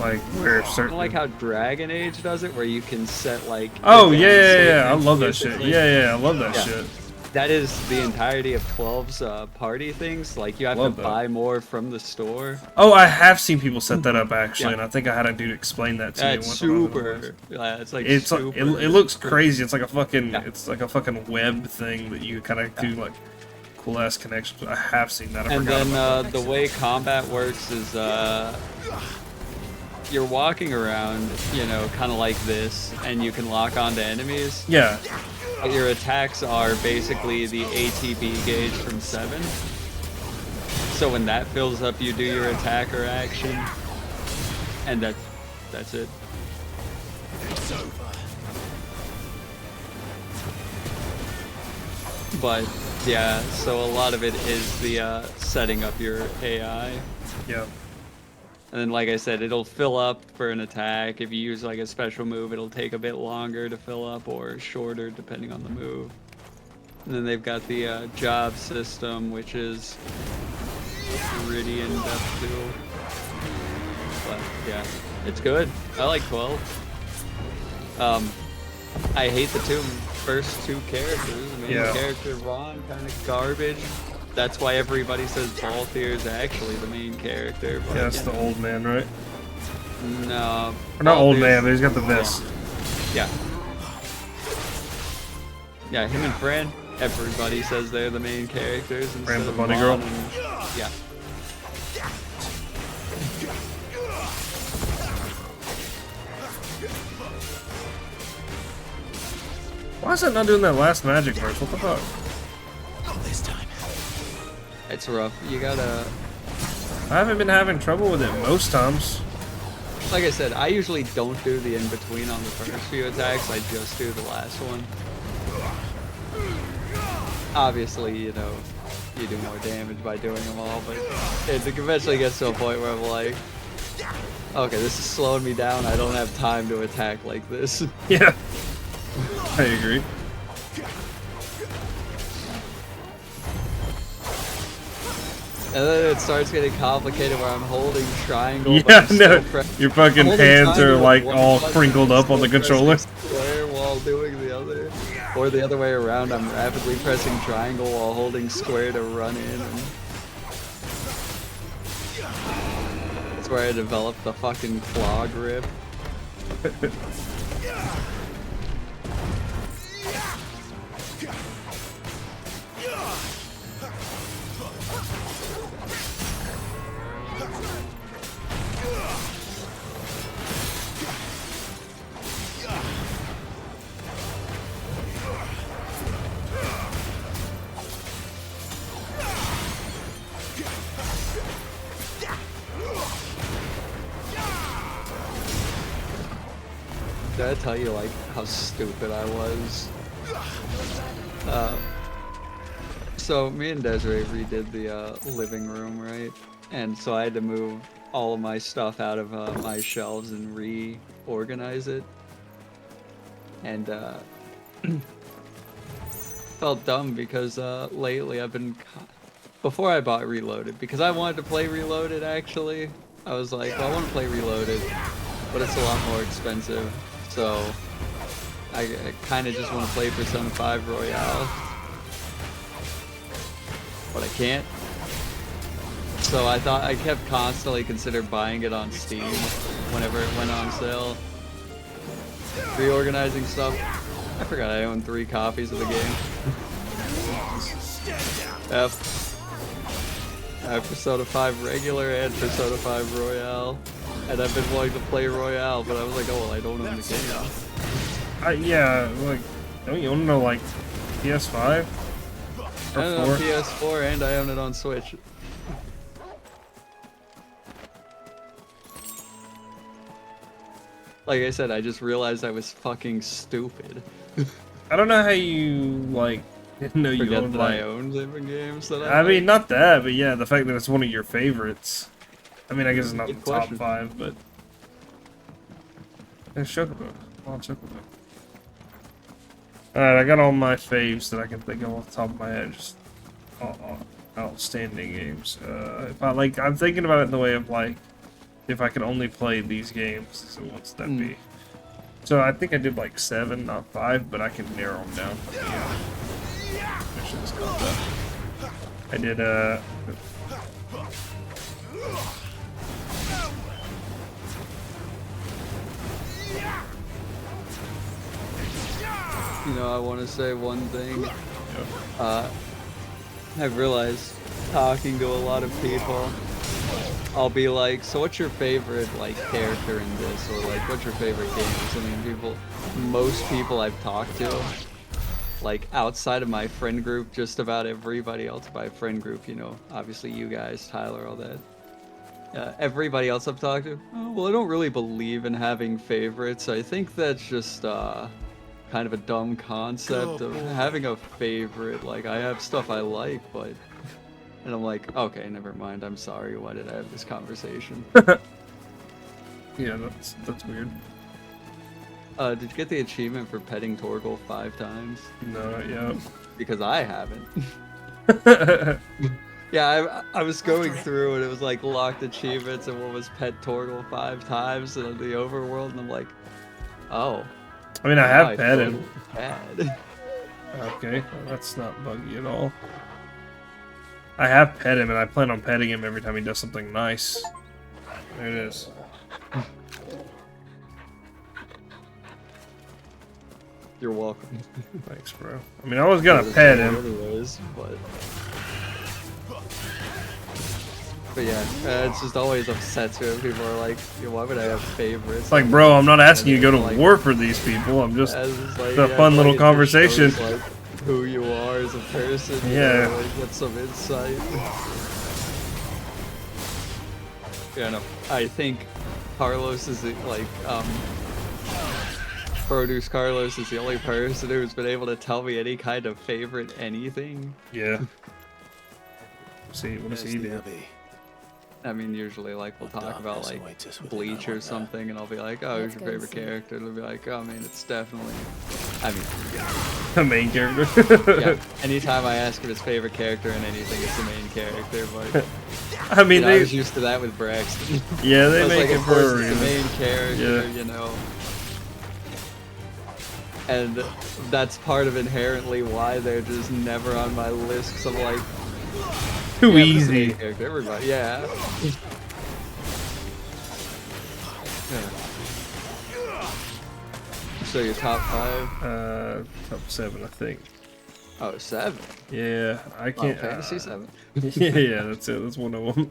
Speaker 1: Like where certain.
Speaker 2: Like how Dragon Age does it, where you can set like.
Speaker 1: Oh yeah, I love that shit. Yeah, I love that shit.
Speaker 2: That is the entirety of 12's party things. Like you have to buy more from the store.
Speaker 1: Oh, I have seen people set that up actually, and I think I had a dude explain that to me.
Speaker 2: That's super. Yeah, it's like
Speaker 1: it's
Speaker 2: super.
Speaker 1: Like, it looks crazy. It's like a fucking. Yeah. It's like a fucking web thing that you kind of do like cool ass connections. I have seen that.
Speaker 2: And then the way combat works is you're walking around, you know, kind of like this, and you can lock onto enemies.
Speaker 1: Yeah.
Speaker 2: But your attacks are basically the ATB gauge from 7. So when that fills up, you do your attack or action, and that's it.
Speaker 17: It's over.
Speaker 2: But yeah, so a lot of it is the setting up your AI.
Speaker 1: Yeah.
Speaker 2: And then, like I said, it'll fill up for an attack. If you use like a special move, it'll take a bit longer to fill up or shorter depending on the move. And then they've got the job system, which is pretty in-depth too. But yeah, it's good. I like 12. I hate the first two characters. The main character, Ron, kind of garbage. That's why everybody says Balthier is actually the main character. But
Speaker 1: yeah, that's the old man, right?
Speaker 2: No.
Speaker 1: Or not old man, but he's got the vest.
Speaker 2: Yeah. Yeah, him and Fran. Everybody says they're the main characters.
Speaker 1: Fran the bunny girl?
Speaker 2: Yeah.
Speaker 1: Why is it not doing that last magic verse? What the fuck?
Speaker 17: Not this time.
Speaker 2: It's rough. You gotta...
Speaker 1: I haven't been having trouble with it most times.
Speaker 2: Like I said, I usually don't do the in-between on the first few attacks. I just do the last one. Obviously, you know, you do more damage by doing them all, but it eventually gets to a point where I'm like, okay, this is slowing me down. I don't have time to attack like this.
Speaker 1: Yeah. I agree.
Speaker 2: And then it starts getting complicated where I'm holding triangle.
Speaker 1: Yeah,
Speaker 2: but I'm
Speaker 1: no,
Speaker 2: still
Speaker 1: your fucking
Speaker 2: holding
Speaker 1: hands are
Speaker 2: triangle
Speaker 1: like
Speaker 2: with one
Speaker 1: all
Speaker 2: button,
Speaker 1: crinkled
Speaker 2: I'm
Speaker 1: up on the
Speaker 2: still
Speaker 1: controller.
Speaker 2: pressing square while doing the other, or the other way around. I'm rapidly pressing triangle while holding square to run in. And that's where I developed the fucking claw grip. Did I tell you like how stupid I was? So me and Desiree redid the living room, right? And so I had to move all of my stuff out of my shelves and reorganize it. And felt dumb because lately I've been before I bought Reloaded, because I wanted to play Reloaded actually. I was like, well, I want to play Reloaded, but it's a lot more expensive. So I kind of just want to play Persona 5 Royale, but I can't. So I kept constantly considered buying it on Steam whenever it went on sale. Reorganizing stuff. I forgot I own 3 copies of the game. I have Persona 5 regular and Persona 5 Royale. And I've been wanting to play Royale, but I was like, oh well, I don't own the game.
Speaker 1: Yeah, like, don't you own it on like PS5?
Speaker 2: I own it on PS4 and I own it on Switch. Like I said, I just realized I was fucking stupid.
Speaker 1: I don't know how you like didn't know you
Speaker 2: Forget
Speaker 1: owned
Speaker 2: that
Speaker 1: like.
Speaker 2: I owned different games that
Speaker 1: I mean, not that, but yeah, the fact that it's one of your favorites. I mean, I guess it's not the
Speaker 2: Good
Speaker 1: top
Speaker 2: question.
Speaker 1: 5, but. There's Chocobo. Come on, Chocobo. Alright, I got all my faves that I can think of off the top of my head. Just outstanding games. If I like, I'm thinking about it in the way of like, if I could only play these games, so what's that be? So I think I did like 7, not 5, but I can narrow them down. Missions combat. I did
Speaker 2: You know, I want to say one thing. I've realized talking to a lot of people, I'll be like, so what's your favorite like character in this, or like what's your favorite games? I mean, most people I've talked to, like outside of my friend group, just about everybody else in my friend group, you know, obviously you guys, Tyler, all that. Everybody else I've talked to, oh, well, I don't really believe in having favorites. I think that's just kind of a dumb concept of having a favorite. Like, I have stuff I like, but... And I'm like, okay, never mind. I'm sorry. Why did I have this conversation?
Speaker 1: Yeah, that's weird.
Speaker 2: Did you get the achievement for petting Torgal 5 times?
Speaker 1: No, not yet.
Speaker 2: Because I haven't. Yeah, I was going through and it was like locked achievements and what was pet Torgal 5 times in the overworld, and I'm like, oh.
Speaker 1: I mean, I have pet him.
Speaker 2: Bad.
Speaker 1: Okay, well, that's not buggy at all. I have pet him, and I plan on petting him every time he does something nice. There it is.
Speaker 2: You're welcome.
Speaker 1: Thanks, bro. I mean, I was gonna pet him.
Speaker 2: Anyways, but yeah, it's just always upsets me when people are like, why would I have favorites?
Speaker 1: It's like, bro, I'm not asking you to go to war for these people. I'm just
Speaker 2: like,
Speaker 1: a fun little conversation.
Speaker 2: Shows, like, who you are as a person.
Speaker 1: Yeah.
Speaker 2: You know, like, get some insight. Yeah, no. I think Carlos is like, Produce Carlos is the only person who's been able to tell me any kind of favorite anything.
Speaker 1: Yeah. See, what does he do?
Speaker 2: I mean, usually, like, we'll talk about, like, Bleach or something, and I'll be like, oh, who's your favorite character? And it'll be like, oh, man, it's definitely... I mean...
Speaker 1: The main character.
Speaker 2: Yeah, anytime I ask him his favorite character in anything, it's the main character, but...
Speaker 1: I mean,
Speaker 2: I was used to that with Braxton.
Speaker 1: Yeah, they make
Speaker 2: like,
Speaker 1: it for a reason.
Speaker 2: the main character,
Speaker 1: Yeah.
Speaker 2: you know. And that's part of inherently why they're just never on my list, because I'm like...
Speaker 1: Too
Speaker 2: yeah,
Speaker 1: easy.
Speaker 2: Main character, everybody, yeah. So your top 5?
Speaker 1: Top 7, I think.
Speaker 2: Oh, 7?
Speaker 1: Yeah, I can't.
Speaker 2: Fantasy 7?
Speaker 1: Yeah, that's it. That's one of them.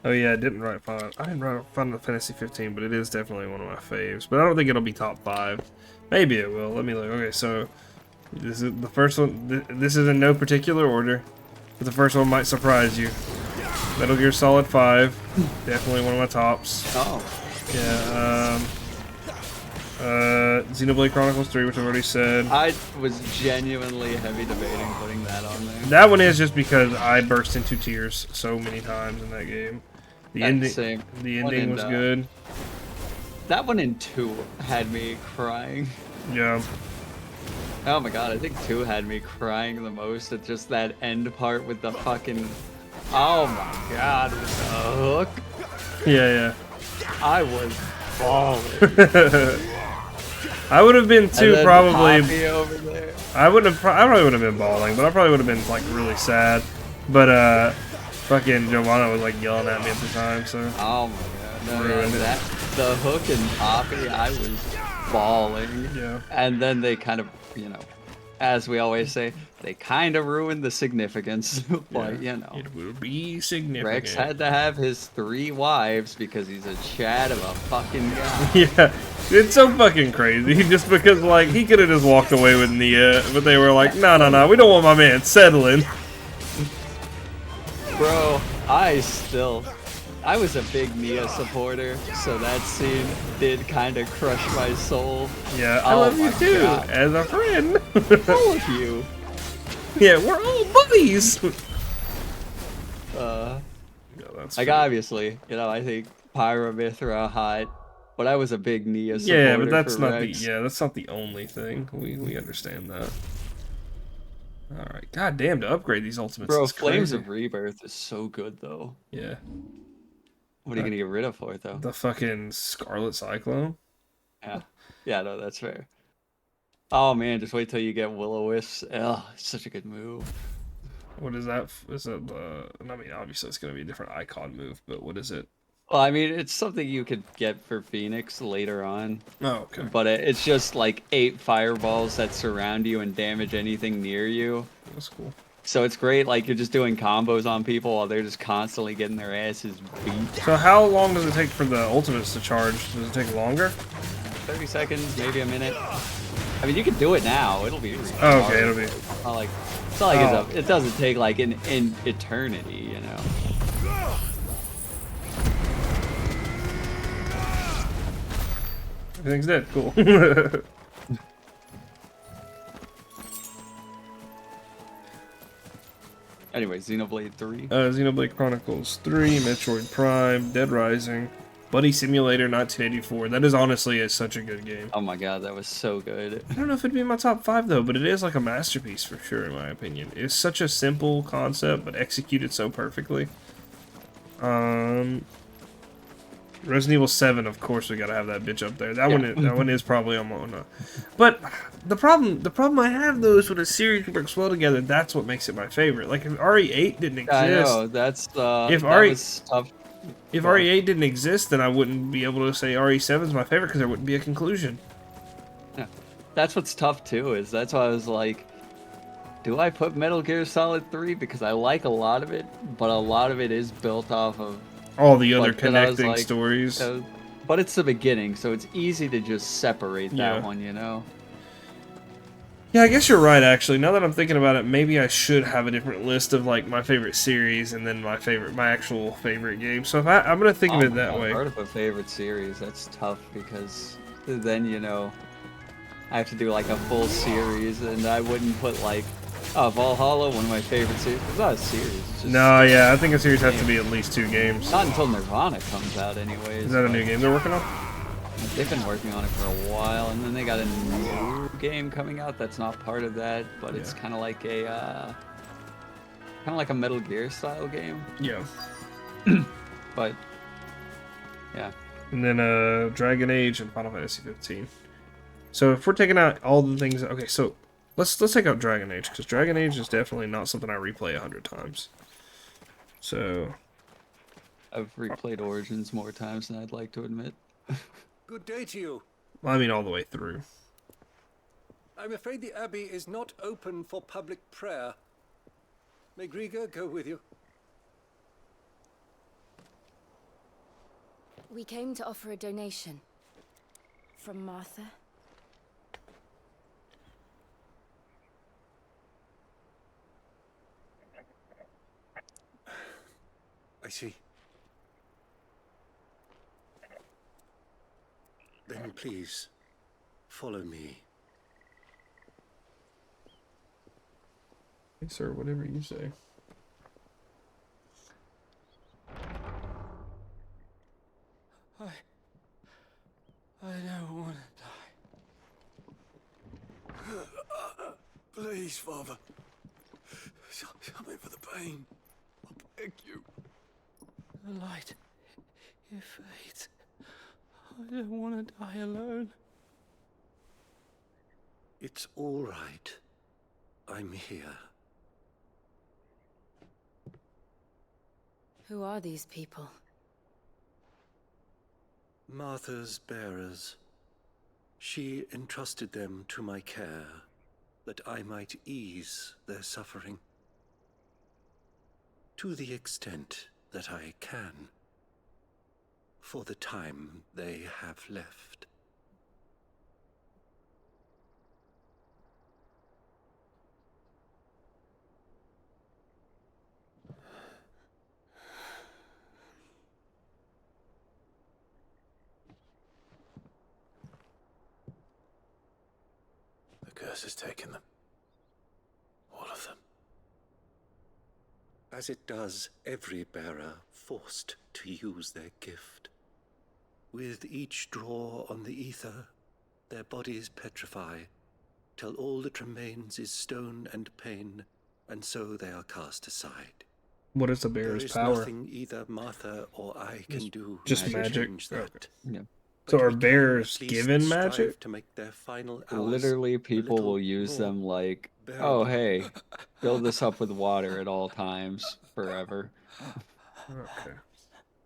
Speaker 1: Oh yeah, I didn't write Final Fantasy 15, but it is definitely one of my faves. But I don't think it'll be top 5. Maybe it will. Let me look. Okay, so this is the first one. This is in no particular order, but the first one might surprise you. Metal Gear Solid 5, definitely one of my tops.
Speaker 2: Oh.
Speaker 1: Yeah. Xenoblade Chronicles 3, which I've already said.
Speaker 2: I was genuinely heavy debating putting that on there.
Speaker 1: That one is just because I burst into tears so many times in that game. The ending was good.
Speaker 2: That one in 2 had me crying.
Speaker 1: Yeah.
Speaker 2: Oh my god, I think 2 had me crying the most at just that end part with the fucking... Oh my god, with the hook.
Speaker 1: Yeah,
Speaker 2: I was bawling.
Speaker 1: I would have been too, probably.
Speaker 2: Over there.
Speaker 1: I probably would have been bawling, but I probably would have been like really sad. But fucking Giovanna was like yelling at me at the time, so.
Speaker 2: Oh my god, no, yeah, the hook and Poppy, I was bawling.
Speaker 1: Yeah.
Speaker 2: And then they kind of, you know, as we always say, they kind of ruined the significance. But you know,
Speaker 1: it will be significant.
Speaker 2: Rex had to have his 3 wives because he's a Chad of a fucking guy.
Speaker 1: Yeah, it's so fucking crazy. Just because like he could have just walked away with Nia, but they were like, no, we don't want my man settling.
Speaker 2: Bro, I was a big Nia supporter, so that scene did kind of crush my soul.
Speaker 1: Yeah, I love you too,
Speaker 2: God.
Speaker 1: as a friend.
Speaker 2: All of you.
Speaker 1: Yeah, we're all buddies.
Speaker 2: Like obviously, you know, I think Pyra Mithra hot, but I was a big Nia supporter.
Speaker 1: Yeah, but that's not
Speaker 2: Rex.
Speaker 1: that's not the only thing. We understand that. All right, god damn, to upgrade these ultimates.
Speaker 2: Bro,
Speaker 1: is
Speaker 2: Flames
Speaker 1: crazy.
Speaker 2: of Rebirth is so good though.
Speaker 1: Yeah.
Speaker 2: What are you gonna get rid of for it though?
Speaker 1: The fucking Scarlet Cyclone.
Speaker 2: Yeah. Yeah, no, that's fair. Oh man, just wait till you get Will-O-Wisp. Oh, it's such a good move.
Speaker 1: What is that? Is that I mean, obviously it's gonna be a different icon move, but what is it?
Speaker 2: Well, I mean, it's something you could get for Phoenix later on.
Speaker 1: Oh, okay.
Speaker 2: But it's just like 8 fireballs that surround you and damage anything near you.
Speaker 1: That's cool.
Speaker 2: So it's great, like you're just doing combos on people while they're just constantly getting their asses beat.
Speaker 1: So how long does it take for the ultimates to charge? Does it take longer?
Speaker 2: 30 seconds, maybe a minute. I mean, you can do it now. It'll be.
Speaker 1: Oh, okay, it'll be.
Speaker 2: It's not like it doesn't take like an eternity, you know.
Speaker 1: Everything's dead. Cool.
Speaker 2: Anyway, Xenoblade 3.
Speaker 1: Xenoblade Chronicles 3, Metroid Prime, Dead Rising, Buddy Simulator 1984. That is honestly such a good game.
Speaker 2: Oh my god, that was so good.
Speaker 1: I don't know if it'd be in my top 5 though, but it is like a masterpiece for sure in my opinion. It's such a simple concept, but executed so perfectly. Resident Evil 7, of course, we gotta have that bitch up there. That one is probably on my. But the problem I have though is when a series works well together, that's what makes it my favorite. Like if RE8 didn't exist,
Speaker 2: I know that's
Speaker 1: if
Speaker 2: was tough.
Speaker 1: If RE8 didn't exist, then I wouldn't be able to say RE7 is my favorite because there wouldn't be a conclusion.
Speaker 2: Yeah, that's what's tough too. Is that's why I was like, do I put Metal Gear Solid 3 because I like a lot of it, but a lot of it is built off of
Speaker 1: all the other connecting stories.
Speaker 2: But it's the beginning, so it's easy to just separate that one, you know?
Speaker 1: Yeah, I guess you're right, actually. Now that I'm thinking about it, maybe I should have a different list of, like, my favorite series and then my actual favorite game. So if I'm going to think of it that way.
Speaker 2: Part of a favorite series, that's tough because then, you know, I have to do, like, a full series, and I wouldn't put, like, Valhalla, one of my favorite series. It's not a series. It's just
Speaker 1: No, yeah, I think a series has to be at least 2 games.
Speaker 2: not until Nirvana comes out, anyways.
Speaker 1: Is that a new game they're working on?
Speaker 2: They've been working on it for a while, and then they got a new game coming out that's not part of that, but it's kind of like a Metal Gear style game.
Speaker 1: Yeah.
Speaker 2: But yeah.
Speaker 1: And then Dragon Age and Final Fantasy 15. So if we're taking out all the things, okay, so let's take out Dragon Age, because Dragon Age is definitely not something I replay 100 times. So
Speaker 2: I've replayed Origins more times than I'd like to admit.
Speaker 18: Good day to you.
Speaker 1: I mean all the way through.
Speaker 18: I'm afraid the Abbey is not open for public prayer. May Griga go with you.
Speaker 6: We came to offer a donation. From Martha.
Speaker 18: I see. Then please, follow me.
Speaker 1: Hey, sir, whatever you say.
Speaker 18: I don't want to die.
Speaker 17: Please, Father. Something for the pain. I beg you.
Speaker 18: The light, it fades. I don't want to die alone. It's all right. I'm here.
Speaker 6: Who are these people?
Speaker 18: Martha's bearers. She entrusted them to my care, that I might ease their suffering. To the extent that I can, for the time they have left.
Speaker 4: The curse has taken them. All of them.
Speaker 18: As it does every bearer forced to use their gift. With each draw on the ether, their bodies petrify, till all that remains is stone and pain, and so they are cast aside.
Speaker 1: What is the bearer's
Speaker 18: there is
Speaker 1: power?
Speaker 18: Nothing either Martha or I can do
Speaker 1: just
Speaker 18: to
Speaker 1: magic?
Speaker 18: change that.
Speaker 2: Yeah.
Speaker 1: So are bears given magic?
Speaker 18: To make their final
Speaker 2: Literally, people will use them like, oh hey, build this up with water at all times, forever.
Speaker 1: Okay.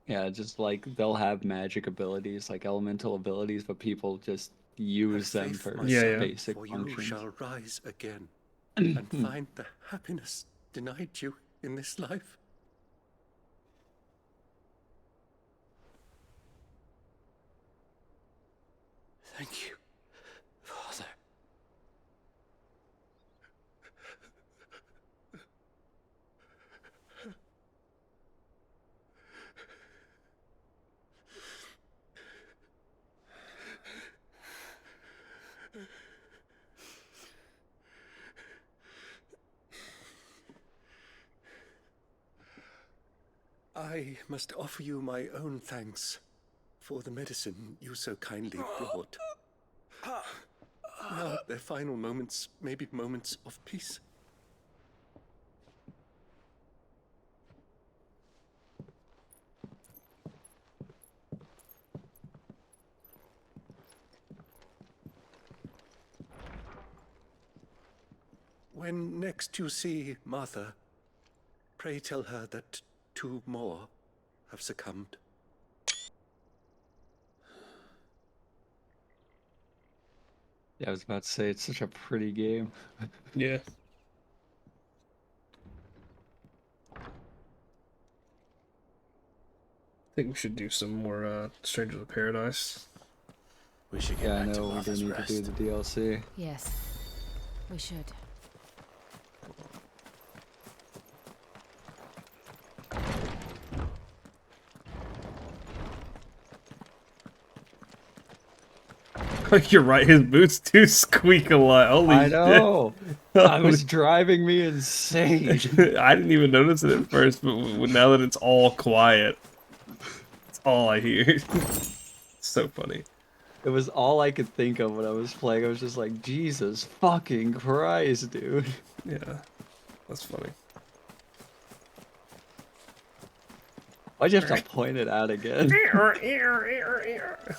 Speaker 2: Yeah, just like they'll have magic abilities, like elemental abilities, but people just use them for basic
Speaker 18: for
Speaker 2: functions.
Speaker 18: You shall rise again and find the happiness denied you in this life. Thank you, Father. I must offer you my own thanks for the medicine you so kindly brought. Now, their final moments may be moments of peace. When next you see Martha, pray tell her that 2 more have succumbed.
Speaker 2: Yeah, I was about to say, it's such a pretty game.
Speaker 1: Yeah. I think we should do some more Strangers of Paradise.
Speaker 4: We should get
Speaker 2: Yeah, I
Speaker 4: back to
Speaker 2: know we do
Speaker 4: Martha's
Speaker 2: need
Speaker 4: rest.
Speaker 2: to do the DLC.
Speaker 6: Yes, we should.
Speaker 1: You're right, his boots do squeak a lot. Holy
Speaker 2: I know.
Speaker 1: shit.
Speaker 2: I was driving me insane.
Speaker 1: I didn't even notice it at first, but now that it's all quiet, it's all I hear. It's so funny.
Speaker 2: It was all I could think of when I was playing. I was just like, Jesus fucking Christ, dude.
Speaker 1: Yeah, that's funny.
Speaker 2: Why'd you have to point it out again?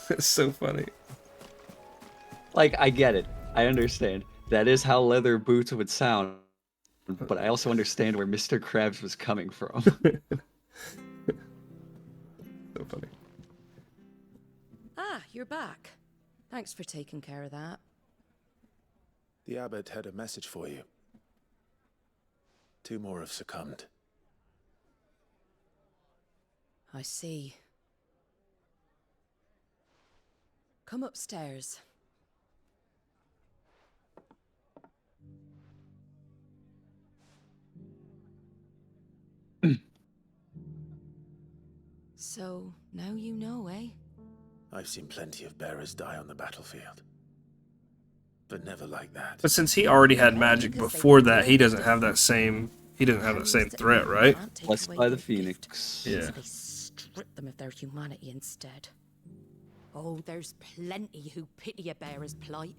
Speaker 1: It's so funny.
Speaker 2: Like, I get it. I understand. That is how leather boots would sound. But I also understand where Mr. Krabs was coming from.
Speaker 1: So funny.
Speaker 10: Ah, you're back. Thanks for taking care of that.
Speaker 4: The abbot had a message for you. 2 more have succumbed.
Speaker 10: I see. Come upstairs. So, now you know, eh?
Speaker 4: I've seen plenty of bearers die on the battlefield. But never like that.
Speaker 1: But since he already had magic before that, he doesn't have that same threat, right?
Speaker 2: Blessed by the Phoenix.
Speaker 1: Yeah.
Speaker 10: So they strip them of their humanity instead. Oh, there's plenty who pity a bearer's plight.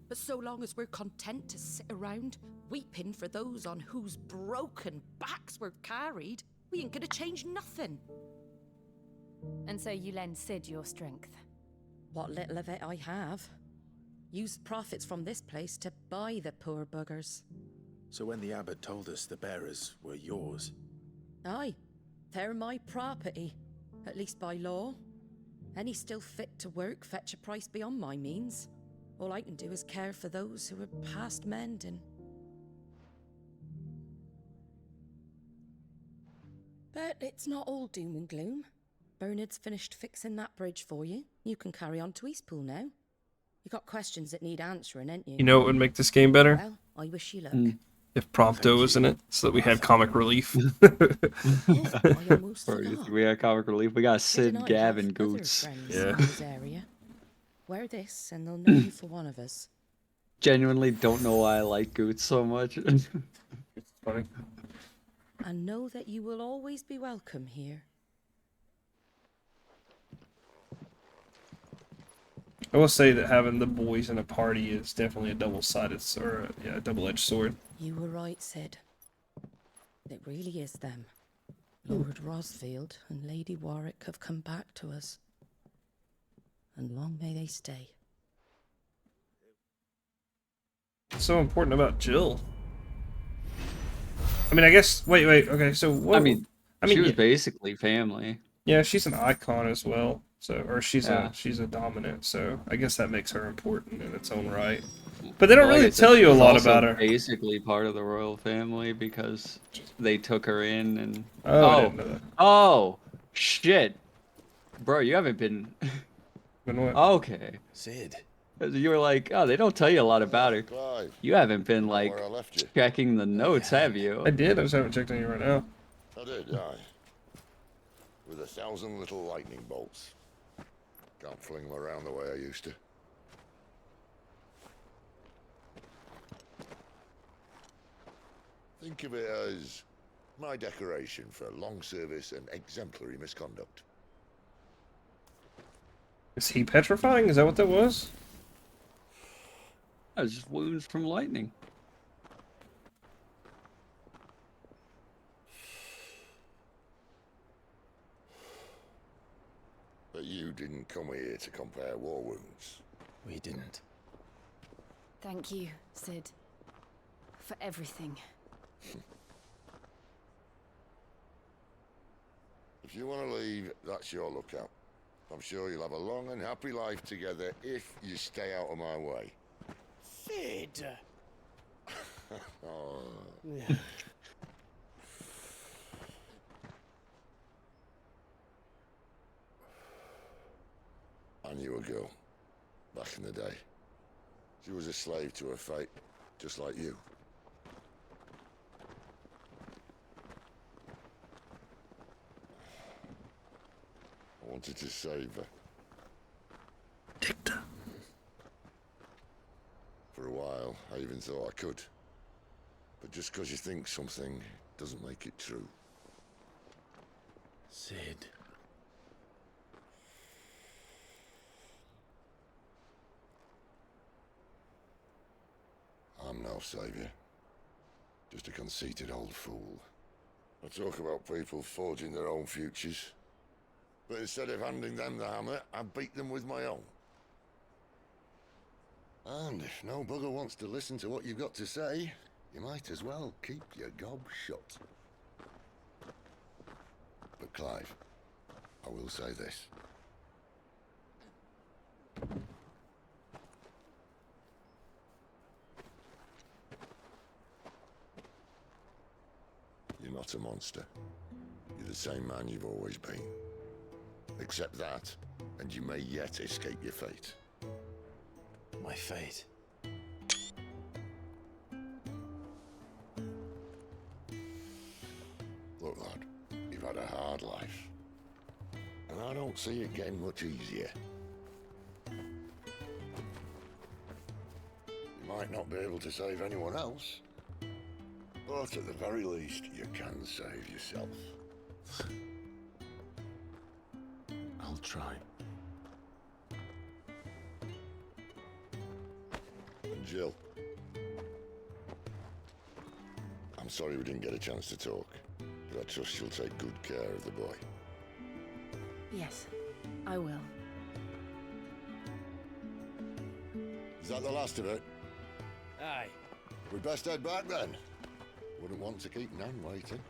Speaker 10: But so long as we're content to sit around, weeping for those on whose broken backs we're carried, we ain't gonna change nothing.
Speaker 6: And so you lend Sid your strength?
Speaker 10: What little of it I have. Used profits from this place to buy the poor buggers.
Speaker 4: So when the abbot told us the bearers were yours...
Speaker 10: Aye, they're my property, at least by law. Any still fit to work fetch a price beyond my means. All I can do is care for those who are past mending. But it's not all doom and gloom. Bernard's finished fixing that bridge for you. You can carry on to Eastpool now. You got questions that need answering, ain't you?
Speaker 1: You know what would make this game better?
Speaker 10: Well, I wish you luck.
Speaker 1: If Prompto was in it, so that we had comic relief.
Speaker 2: Or you think we had comic relief? We got Sid, Gavin, Goots.
Speaker 1: Yeah.
Speaker 10: Wear this, and they'll know you for one of us.
Speaker 2: Genuinely don't know why I like Goots so much.
Speaker 1: It's funny.
Speaker 10: And know that you will always be welcome here.
Speaker 1: I will say that having the boys in a party is definitely a double-sided or a double-edged sword.
Speaker 10: You were right, Sid. It really is them. Lord Rosfield and Lady Warwick have come back to us. And long may they stay.
Speaker 1: What's so important about Jill? I mean, I guess... Wait, okay, so what...
Speaker 2: I mean she was
Speaker 1: yeah.
Speaker 2: basically family.
Speaker 1: Yeah, she's an icon as well. So, or she's a dominant, so I guess that makes her important in its own right. But they don't really tell you a lot about her.
Speaker 2: Basically part of the royal family because they took her in and
Speaker 1: I didn't know that.
Speaker 2: Oh shit, bro, you haven't been.
Speaker 1: Been what?
Speaker 2: Okay.
Speaker 4: Sid.
Speaker 2: You were like, oh, they don't tell you a lot about her. You haven't been like checking the notes, have you?
Speaker 1: I did. I just haven't checked on you right now.
Speaker 8: I did, aye. With 1,000 little lightning bolts. Can't fling them around the way I used to. Think of it as my decoration for long service and exemplary misconduct.
Speaker 1: Is he petrifying? Is that what that was?
Speaker 2: That was just wounds from lightning.
Speaker 8: But you didn't come here to compare war wounds.
Speaker 4: We didn't.
Speaker 6: Thank you, Sid. For everything.
Speaker 8: If you want to leave, that's your lookout. I'm sure you'll have a long and happy life together if you stay out of my way.
Speaker 5: Sid!
Speaker 8: Oh. I knew a girl back in the day. She was a slave to her fate, just like you. I wanted to save her.
Speaker 1: Dicta.
Speaker 8: For a while, I even thought I could. But just because you think something doesn't make it true.
Speaker 4: Sid.
Speaker 8: I'm no savior. Just a conceited old fool. I talk about people forging their own futures. But instead of handing them the hammer, I beat them with my own. And if no bugger wants to listen to what you've got to say, you might as well keep your gob shut. But Clive, I will say this. You're not a monster. You're the same man you've always been. Accept that, and you may yet escape your fate.
Speaker 4: My fate.
Speaker 8: Look, lad, you've had a hard life. And I don't see it getting much easier. You might not be able to save anyone else, but at the very least, you can save yourself.
Speaker 4: I'll try.
Speaker 8: And Jill, I'm sorry we didn't get a chance to talk, but I trust she'll take good care of the boy.
Speaker 6: Yes, I will.
Speaker 8: Is that the last of it?
Speaker 5: Aye.
Speaker 8: We'd best head back then. Wouldn't want to keep Nan waiting.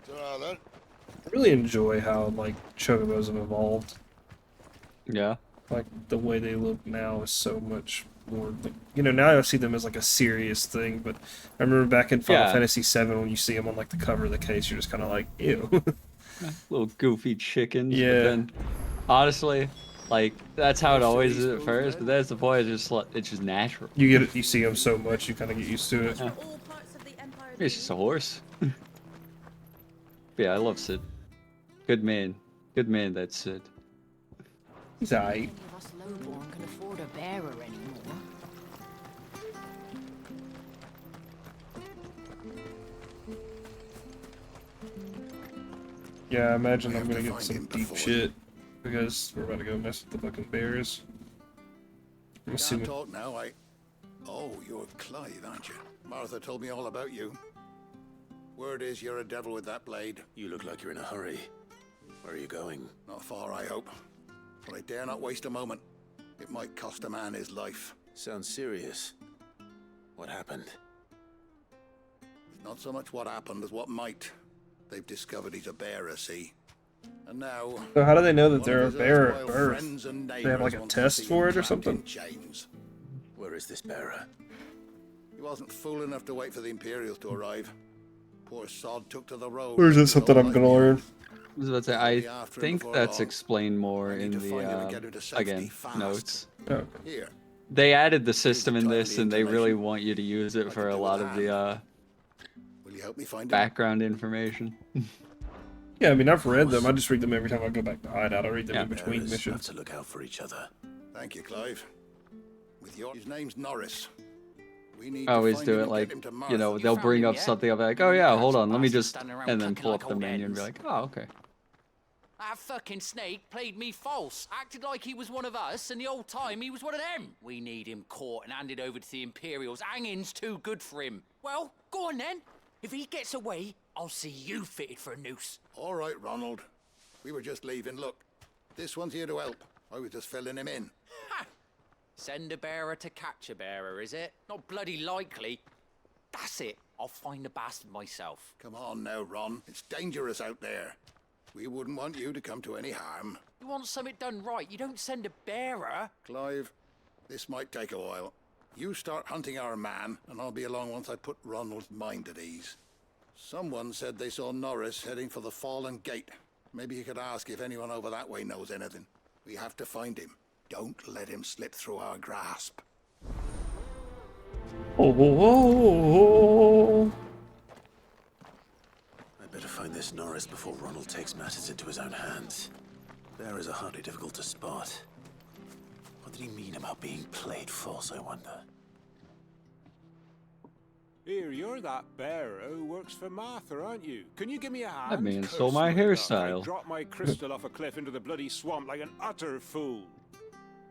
Speaker 8: Ta-ra then.
Speaker 1: I really enjoy how like chocobos have evolved.
Speaker 2: Yeah.
Speaker 1: Like the way they look now is so much more. Like, you know, now I see them as like a serious thing. But I remember back in Final Fantasy VII when you see them on like the cover of the case, you're just kind of like, ew.
Speaker 2: Little goofy chickens.
Speaker 1: Yeah.
Speaker 2: But then, honestly, like that's how it always is at first. But that's the point. It's just natural.
Speaker 1: You see them so much, you kind of get used to it.
Speaker 2: Yeah. It's just a horse. But yeah, I love Sid. Good man. Good man, that's Sid.
Speaker 1: He's alright.
Speaker 19: None of us lowborn can afford a bearer anymore.
Speaker 1: Yeah, I imagine I'm gonna get some deep shit because we're about to go mess with the fucking bears. I'm
Speaker 17: Can't
Speaker 1: assuming.
Speaker 17: talk now, Oh, you're Clive, aren't you? Martha told me all about you. Word is you're a devil with that blade.
Speaker 4: You look like you're in a hurry. Where are you going?
Speaker 17: Not far, I hope. But I dare not waste a moment. It might cost a man his life.
Speaker 4: Sounds serious. What happened?
Speaker 17: It's not so much what happened as what might. They've discovered he's a bearer, see? And now...
Speaker 1: So how do they know that they're a
Speaker 17: one of his
Speaker 1: bear at
Speaker 17: erstwhile
Speaker 1: birth?
Speaker 17: friends and
Speaker 1: They have like a
Speaker 17: neighbours wants to
Speaker 1: test
Speaker 17: see
Speaker 1: for
Speaker 17: him
Speaker 1: it or
Speaker 17: trapped in
Speaker 1: something?
Speaker 17: chains.
Speaker 4: Where is this bearer?
Speaker 17: He wasn't fool enough to wait for the Imperials to arrive. Poor sod took to the road.
Speaker 1: Or is it something I'm gonna learn?
Speaker 2: I was about to say, I think that's explained more in the again notes.
Speaker 1: Oh.
Speaker 17: Here.
Speaker 2: They added the system in this, and they really want you to use it for a lot of the
Speaker 17: Will you help me find him?
Speaker 2: background information.
Speaker 1: Yeah, I mean, I've read them. I just read them every time I go back to Hideout. I read them
Speaker 2: Yeah.
Speaker 1: in between
Speaker 4: Bearers have
Speaker 1: missions.
Speaker 4: to look out for each other.
Speaker 17: Thank you, Clive. With your... His name's Norris. We need
Speaker 2: I
Speaker 17: to
Speaker 2: always
Speaker 17: find
Speaker 2: do
Speaker 17: him
Speaker 2: it
Speaker 17: and
Speaker 2: like,
Speaker 17: get him to
Speaker 2: you
Speaker 17: Martha.
Speaker 2: know, they'll bring up something, I'll be like, oh yeah, hold on, let me just, and then pull up the menu and be like, oh, okay.
Speaker 20: That fucking snake played me false, acted like he was one of us, and the whole time he was one of them. We need him caught and handed over to the Imperials. Hanging's too good for him. Well, go on then. If he gets away, I'll see you fitted for a noose.
Speaker 17: All right, Ronald. We were just leaving. Look, this one's here to help. I was just filling him in.
Speaker 20: Ha! Send a bearer to catch a bearer, is it? Not bloody likely. That's it. I'll find the bastard myself.
Speaker 17: Come on now, Ron. It's dangerous out there. We wouldn't want you to come to any harm.
Speaker 20: You want something done right, you don't send a bearer.
Speaker 17: Clive, this might take a while. You start hunting our man, and I'll be along once I put Ronald's mind at ease. Someone said they saw Norris heading for the Fallen Gate. Maybe you could ask if anyone over that way knows anything. We have to find him. Don't let him slip through our grasp.
Speaker 1: Oh.
Speaker 4: I better find this Norris before Ronald takes matters into his own hands. Bearers are hardly difficult to spot. What did he mean about being played false, I wonder?
Speaker 21: Here, you're that bearer who works for Martha, aren't you? Can you give me a hand?
Speaker 2: That man stole
Speaker 21: Curse
Speaker 2: my
Speaker 21: luck,
Speaker 2: hairstyle.
Speaker 21: I dropped my crystal off a cliff into the bloody swamp like an utter fool.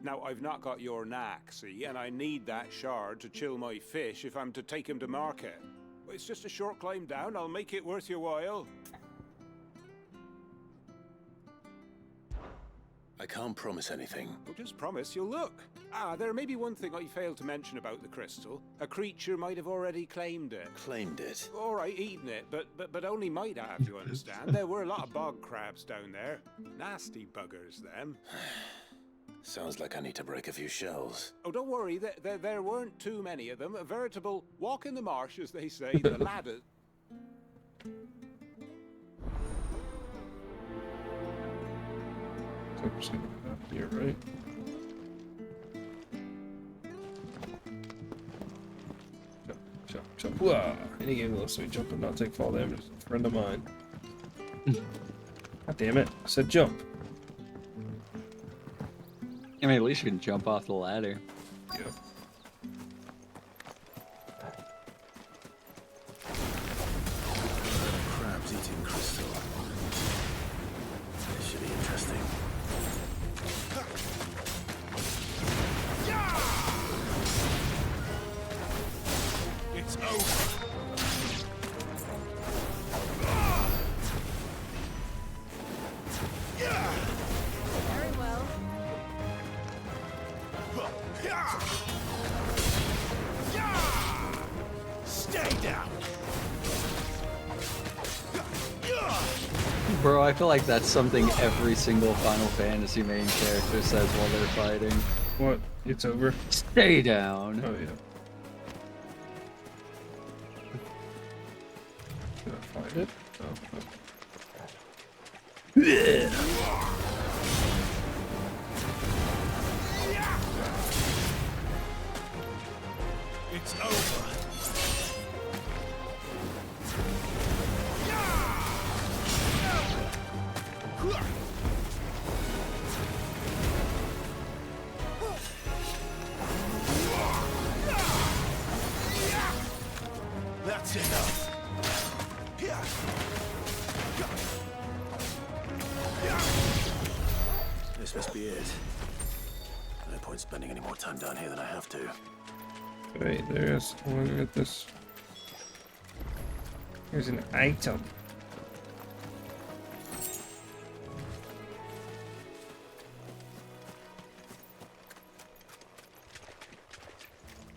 Speaker 21: Now, I've not got your knack, see, and I need that shard to chill my fish if I'm to take him to market. It's just a short climb down. I'll make it worth your while.
Speaker 4: I can't promise anything.
Speaker 21: Well, just promise you'll look. There may be one thing I failed to mention about the crystal. A creature might have already claimed it.
Speaker 4: Claimed it?
Speaker 21: All right, eaten it, but only might have, you understand. There were a lot of bog crabs down there. Nasty buggers, them.
Speaker 4: Sounds like I need to break a few shells.
Speaker 21: Oh, don't worry, there weren't too many of them. A veritable walk in the marsh, as they say, the ladders.
Speaker 1: So I'm just gonna go up here, right? Jump. Whoa. Any game that lets me jump and not take fall damage is a friend of mine. God damn it. I said jump.
Speaker 2: I mean, at least you can jump off the ladder.
Speaker 1: Yeah.
Speaker 4: Crabs eating crystal. This should be interesting.
Speaker 21: It's over.
Speaker 14: Very well.
Speaker 4: Stay down.
Speaker 2: Bro, I feel like that's something every single Final Fantasy main character says while they're fighting.
Speaker 1: What? It's over?
Speaker 2: Stay down.
Speaker 1: Oh, yeah. Did I find it? Oh.
Speaker 21: It's over.
Speaker 4: That's enough. This must be it. No point spending any more time down here than I have to.
Speaker 1: Wait, there's one at this. Here's an item.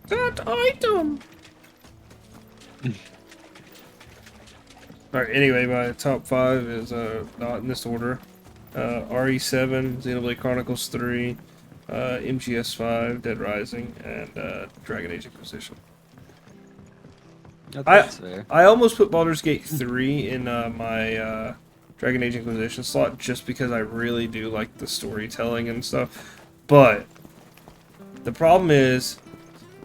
Speaker 1: That item! Alright, anyway, my top 5 is not in this order. RE7, Xenoblade Chronicles 3, MGS 5, Dead Rising, and Dragon Age Inquisition.
Speaker 2: That's fair.
Speaker 1: I almost put Baldur's Gate 3 in my Dragon Age Inquisition slot just because I really do like the storytelling and stuff. But the problem is,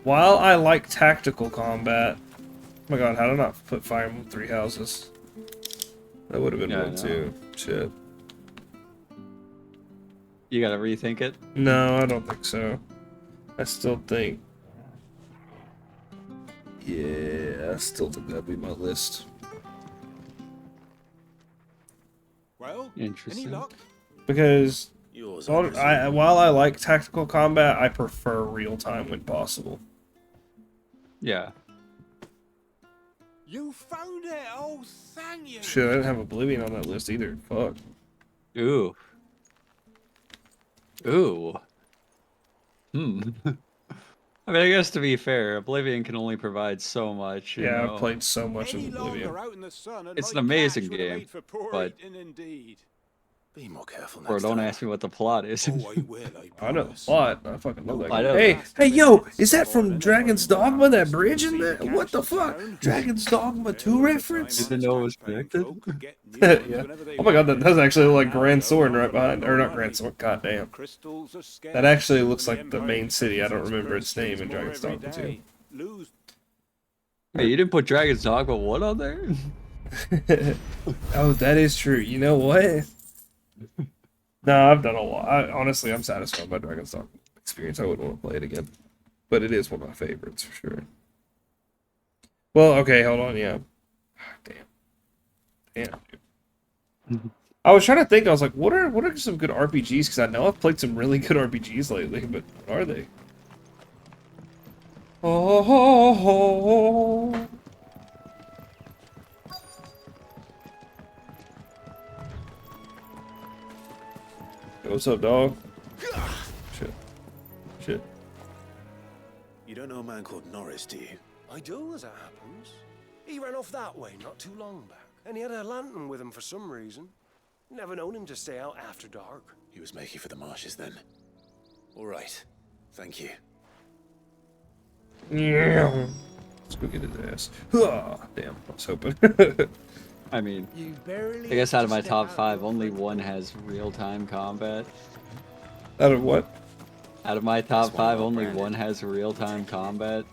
Speaker 1: while I like tactical combat, oh my god, how did I not put Fire Emblem Three Houses? That would have been one too. Shit.
Speaker 2: You gotta rethink it?
Speaker 1: No, I don't think so. I still think... Yeah, I still think that'd be my list.
Speaker 21: Well,
Speaker 2: interesting.
Speaker 21: Any luck?
Speaker 1: Because
Speaker 4: Yours,
Speaker 1: while I like tactical combat, I prefer real time when possible.
Speaker 2: Yeah.
Speaker 21: You found it! Oh, thank you!
Speaker 1: Shit, I didn't have Oblivion on that list either. Fuck.
Speaker 2: Ooh. Ooh. Hmm. I mean, I guess to be fair, Oblivion can only provide so much. You know?
Speaker 1: I've played so much of Oblivion.
Speaker 2: It's an amazing game, but
Speaker 4: be more careful
Speaker 2: bro, don't ask me what the plot is.
Speaker 1: I know the plot. I fucking love that
Speaker 2: I
Speaker 1: game.
Speaker 2: know.
Speaker 1: Hey, yo, is that from Dragon's Dogma? That bridge in there? What the fuck? Dragon's Dogma 2 reference?
Speaker 2: Didn't know it was connected.
Speaker 1: Yeah. Oh my god, that does actually look like Grand Sword right behind, or not Grand Sword. God damn. That actually looks like the main city. I don't remember its name in Dragon's Dogma 2.
Speaker 2: Hey, you didn't put Dragon's Dogma 1 on there?
Speaker 1: Oh, that is true. You know what? No, I've done a lot. Honestly, I'm satisfied by Dragon's Dogma. experience. I wouldn't want to play it again. But it is one of my favorites for sure. Well, okay, hold on, yeah. Damn, dude. I was trying to think, I was like, what are some good RPGs? Because I know I've played some really good RPGs lately, but what are they? Oh. What's up, dog? Shit.
Speaker 4: You don't know a man called Norris, do you?
Speaker 3: I do, as it happens. He ran off that way not too long back, and he had a lantern with him for some reason. Never known him to stay out after dark.
Speaker 4: He was making for the marshes then. All right. Thank you.
Speaker 1: Yeah. Let's go get his ass. Damn, I was hoping.
Speaker 2: I mean, I guess out of my top 5, only one has real-time combat.
Speaker 1: Out of what?
Speaker 2: Out of my top 5, only one has real-time combat.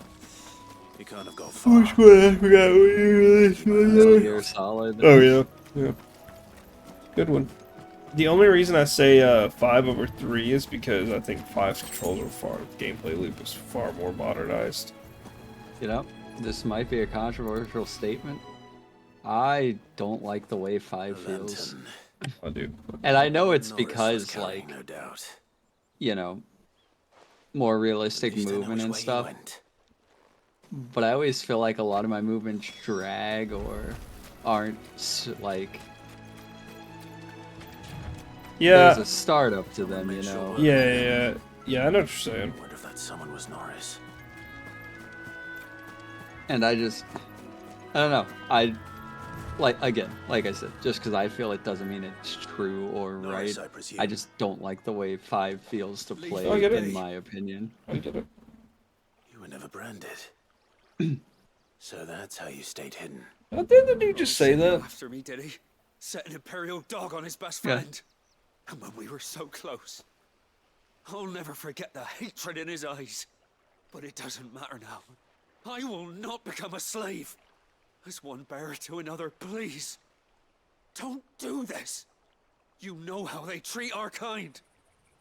Speaker 4: You can't have got far.
Speaker 1: Which one? I forgot what you
Speaker 2: Metal Gear Solid.
Speaker 1: Oh yeah. Good one. The only reason I say 5 over 3 is because I think 5's controls are gameplay loop is far more modernized.
Speaker 2: You know, this might be a controversial statement. I don't like the way 5 feels.
Speaker 1: I do.
Speaker 2: And I know it's because, like,
Speaker 4: no doubt.
Speaker 2: you know, more realistic movement and stuff. But I always feel like a lot of my movements drag or aren't, like...
Speaker 1: Yeah.
Speaker 2: There's a startup to them, you know?
Speaker 1: Yeah, I know what you're saying.
Speaker 4: I wonder if that someone was Norris.
Speaker 2: And I don't know. Like I said, just because I feel it doesn't mean it's true or right. I just don't like the way 5 feels to play, in my opinion.
Speaker 1: I get it.
Speaker 4: You were never branded. So that's how you stayed hidden.
Speaker 1: Didn't you just say that?
Speaker 3: After me, did he? Set an Imperial dog on his best friend. And when we were so close, I'll never forget the hatred in his eyes. But it doesn't matter now. I will not become a slave. As one bearer to another, please. Don't do this. You know how they treat our kind.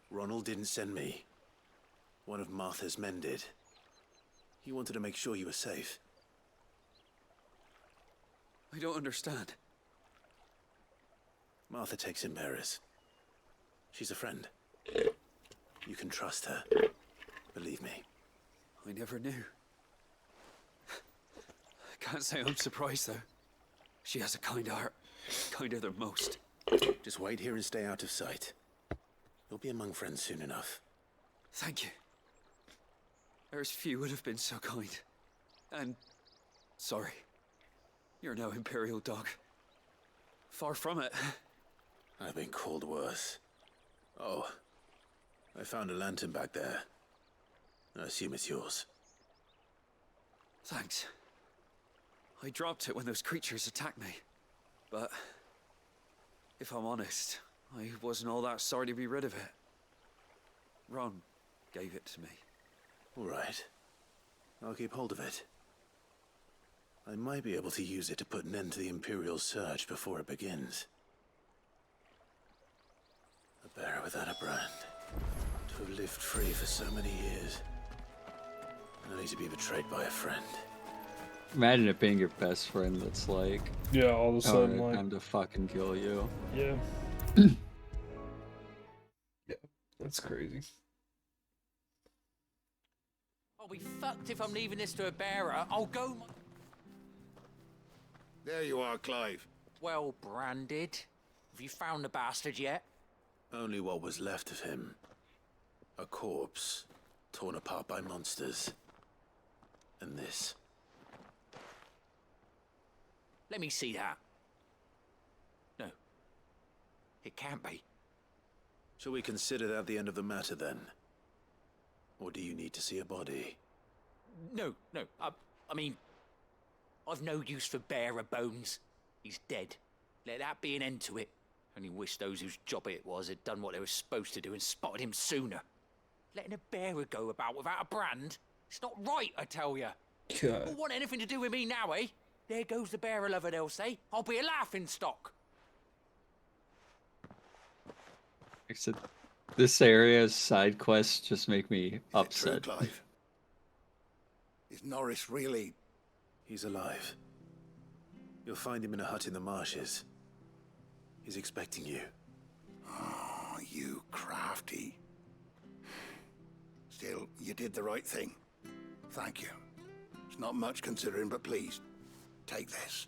Speaker 4: Ronald didn't send me. One of Martha's men did. He wanted to make sure you were safe.
Speaker 3: I don't understand.
Speaker 4: Martha takes in bearers. She's a friend. You can trust her. Believe me.
Speaker 3: I never knew. I can't say I'm surprised, though. She has a kind heart. Kinder than most.
Speaker 4: Just wait here and stay out of sight. You'll be among friends soon enough.
Speaker 3: Thank you. There's few would have been so kind. And... sorry. You're no Imperial dog. Far from it.
Speaker 4: I've been called worse. Oh. I found a lantern back there. I assume it's yours.
Speaker 3: Thanks. I dropped it when those creatures attacked me. But... if I'm honest, I wasn't all that sorry to be rid of it. Ron gave it to me.
Speaker 4: All right. I'll keep hold of it. I might be able to use it to put an end to the Imperial surge before it begins. A bearer without a brand. To have lived free for so many years. And only to be betrayed by a friend.
Speaker 2: Imagine it being your best friend that's like...
Speaker 1: yeah, all of a sudden,
Speaker 2: like... time to fucking kill you.
Speaker 1: Yeah. Yeah, that's crazy.
Speaker 20: I'll be fucked if I'm leaving this to a bearer. I'll go...
Speaker 17: There you are, Clive.
Speaker 20: Well branded. Have you found the bastard yet?
Speaker 4: Only what was left of him. A corpse, torn apart by monsters. And this.
Speaker 20: Let me see that. No. It can't be.
Speaker 4: Shall we consider that the end of the matter, then? Or do you need to see a body?
Speaker 20: No. I mean... I've no use for bearer bones. He's dead. Let that be an end to it. Only wish those whose job it was had done what they were supposed to do and spotted him sooner. Letting a bearer go about without a brand? It's not right, I tell you. Don't want anything to do with me now, eh? There goes the bearer lover, they'll say. I'll be a laughing stock.
Speaker 2: This area's side quests just make me upset.
Speaker 17: True, Clive? Is Norris really...
Speaker 4: He's alive. You'll find him in a hut in the marshes. He's expecting you.
Speaker 17: Oh, you crafty. Still, you did the right thing. Thank you. It's not much considering, but please, take this.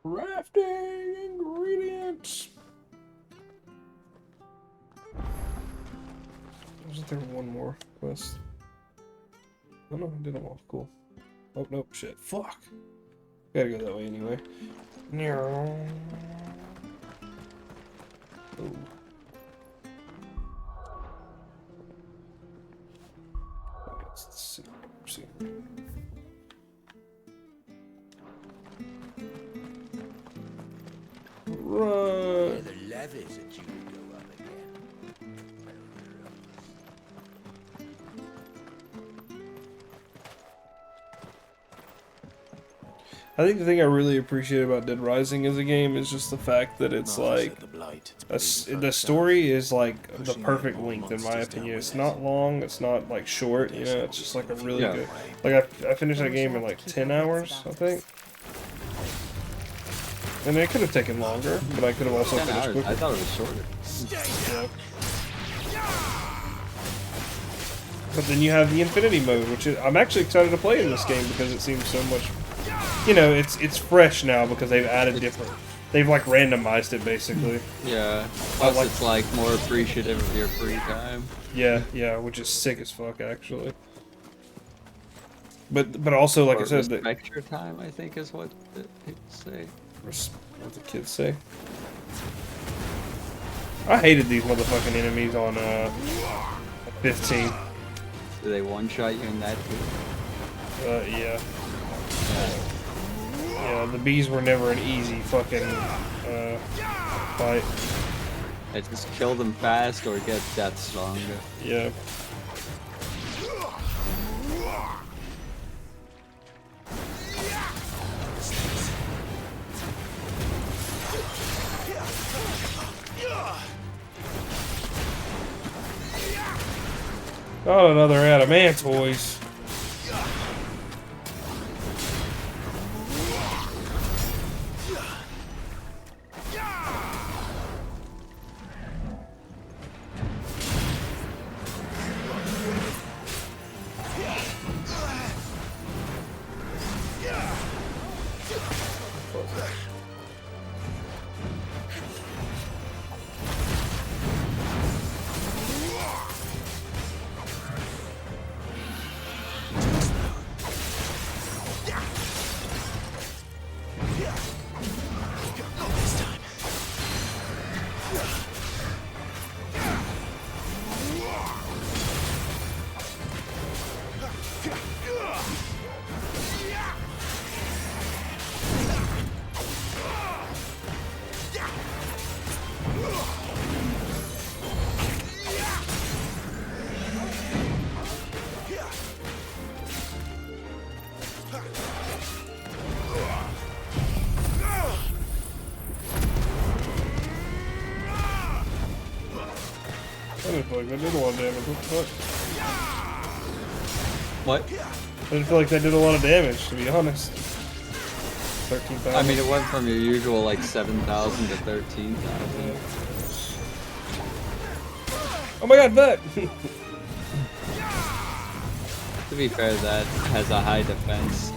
Speaker 1: Crafting ingredients. Wasn't there one more quest? Oh no, I did them all. Cool. Oh nope, shit. Fuck. Gotta go that way anyway. Oh. Let's see. Right.
Speaker 3: The levies are due to go up again.
Speaker 1: I think the thing I really appreciate about Dead Rising as a game is just the fact that it's like the story is like the perfect length in my opinion. It's not long, it's not like short, you know. It's just like a really good. Like I finished that game in like 10 hours, I think. And it could have taken longer, but I could have also finished quicker.
Speaker 2: I thought it was shorter.
Speaker 1: Yeah. But then you have the Infinity mode, which is, I'm actually excited to play in this game because it seems so much, you know, it's fresh now because they've added different, they've like randomized it basically.
Speaker 2: Yeah. Plus it's like more appreciative of your free time.
Speaker 1: Yeah, yeah, which is sick as fuck actually. But also like I said,
Speaker 2: respect your time, I think is what people say.
Speaker 1: What the kids say. I hated these motherfucking enemies on 15.
Speaker 2: Do they one-shot you in that too?
Speaker 1: Yeah. Yeah, the bees were never an easy fucking fight.
Speaker 2: I just kill them fast or get death stronger.
Speaker 1: Yeah. Oh, another adamantoise. I didn't feel like that did a lot of damage. What the fuck?
Speaker 2: What?
Speaker 1: I didn't feel like that did a lot of damage, to be honest. 13,000.
Speaker 2: I mean, it went from your usual like 7,000 to 13,000.
Speaker 1: Oh my god, that!
Speaker 2: To be fair, that has a high defense.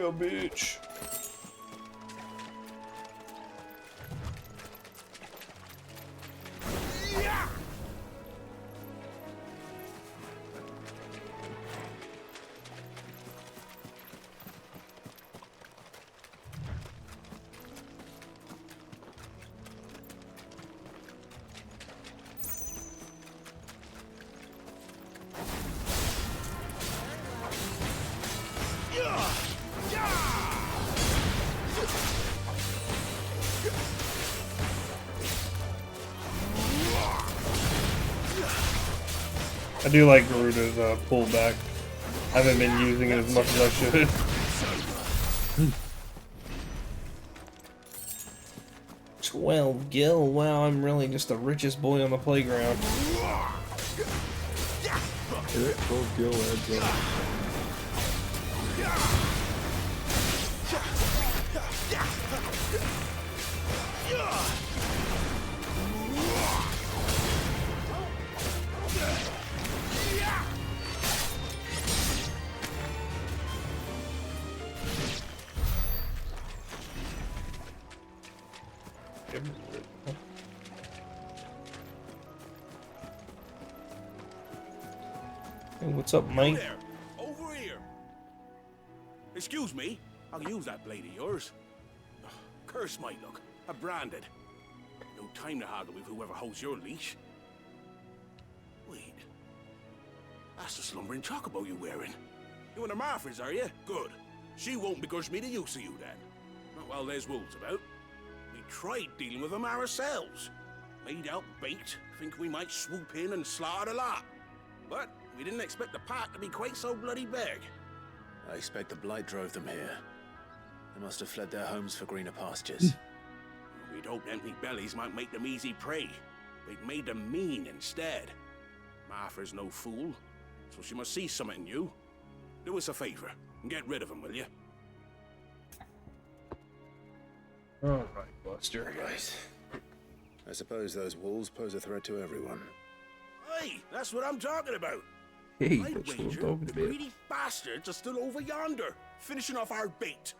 Speaker 1: Yeah, bitch. I do like Garuda's pullback. I haven't been using it as much as I should. 12 gil. Wow, I'm really just the richest boy on the playground.
Speaker 2: 12 gil adds up.
Speaker 1: Hey, what's up, mate?
Speaker 11: There, over here. Excuse me, I'll use that blade of yours. Ugh, curse my luck. I'm branded. No time to haggle with whoever holds your leash. Wait. That's the slumbering chocobo you're wearing. You and the Marfors, are you? Good. She won't begrudge me the use of you then. Not while there's wolves about. We tried dealing with them ourselves. Made out bait, think we might swoop in and slaughter the lot. But we didn't expect the pack to be quite so bloody big.
Speaker 4: I expect the blight drove them here. They must have fled their homes for greener pastures.
Speaker 11: We'd hoped empty bellies might make them easy prey. But it made them mean instead. Martha's no fool, so she must see something in you. Do us a favor and get rid of them, will you?
Speaker 1: Alright, Buster.
Speaker 4: Right. I suppose those wolves pose a threat to everyone.
Speaker 11: Hey, that's what I'm talking about.
Speaker 1: Hey,
Speaker 11: I
Speaker 1: that's what I'm
Speaker 11: wager
Speaker 1: talking
Speaker 11: the
Speaker 1: about.
Speaker 11: greedy bastards are still over yonder, finishing off our bait.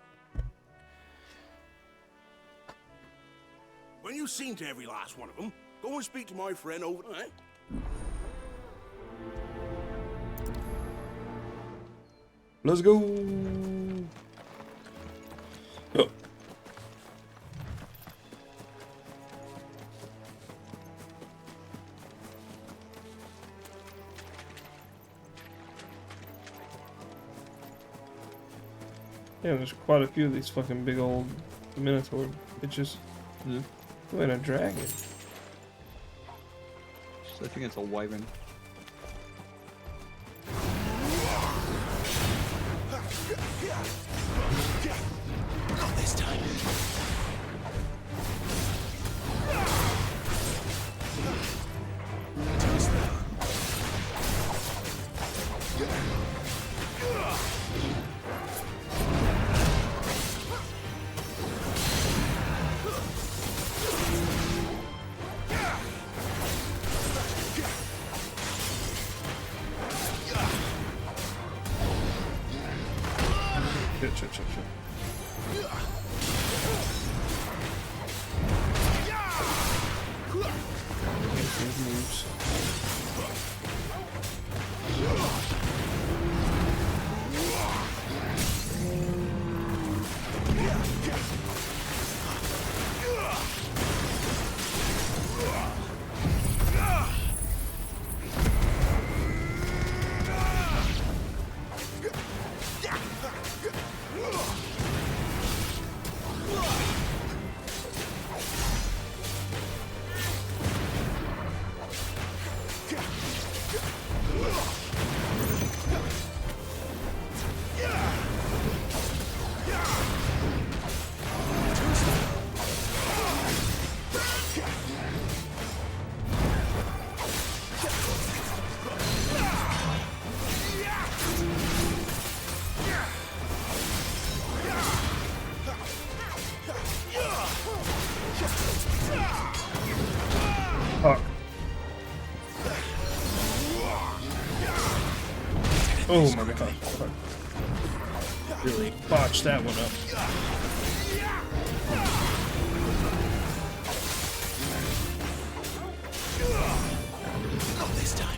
Speaker 11: When you've seen to every last one of them, go and speak to my friend over there.
Speaker 1: Let's go. Oh. Yeah, there's quite a few of these fucking big old Minotaur bitches.
Speaker 2: Yeah.
Speaker 1: Oh, and a dragon.
Speaker 2: I think it's a wyvern.
Speaker 4: Not this time.
Speaker 1: Shit. Moves. Fuck. Oh my god. Fuck. Really botched that one up.
Speaker 4: Not this time.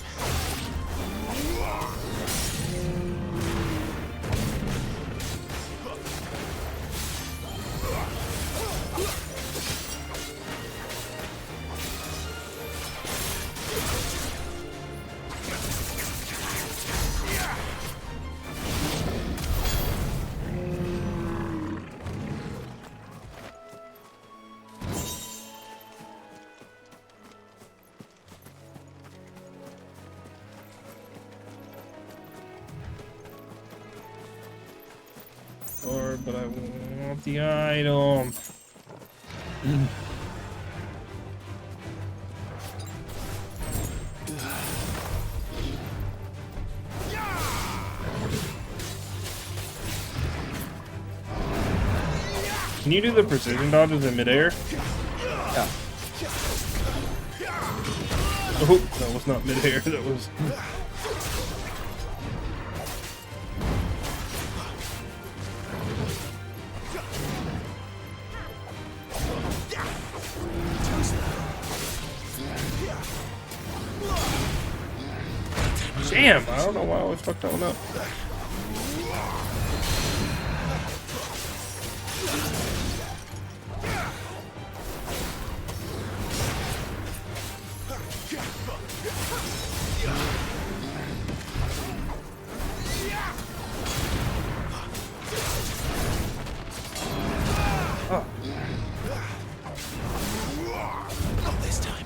Speaker 1: But I want the item. Can you do the precision dodges in midair?
Speaker 2: Yeah.
Speaker 1: Oh, that was not midair. That was. Damn, I don't know why I always fuck that one up. Oh.
Speaker 4: Not this time.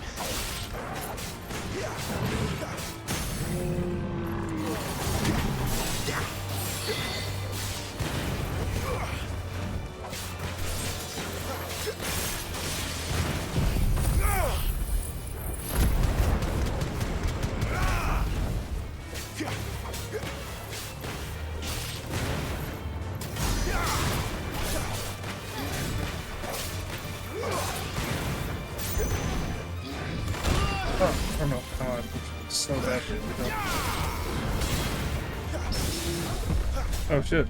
Speaker 1: Oh no, God. So bad. Oh shit.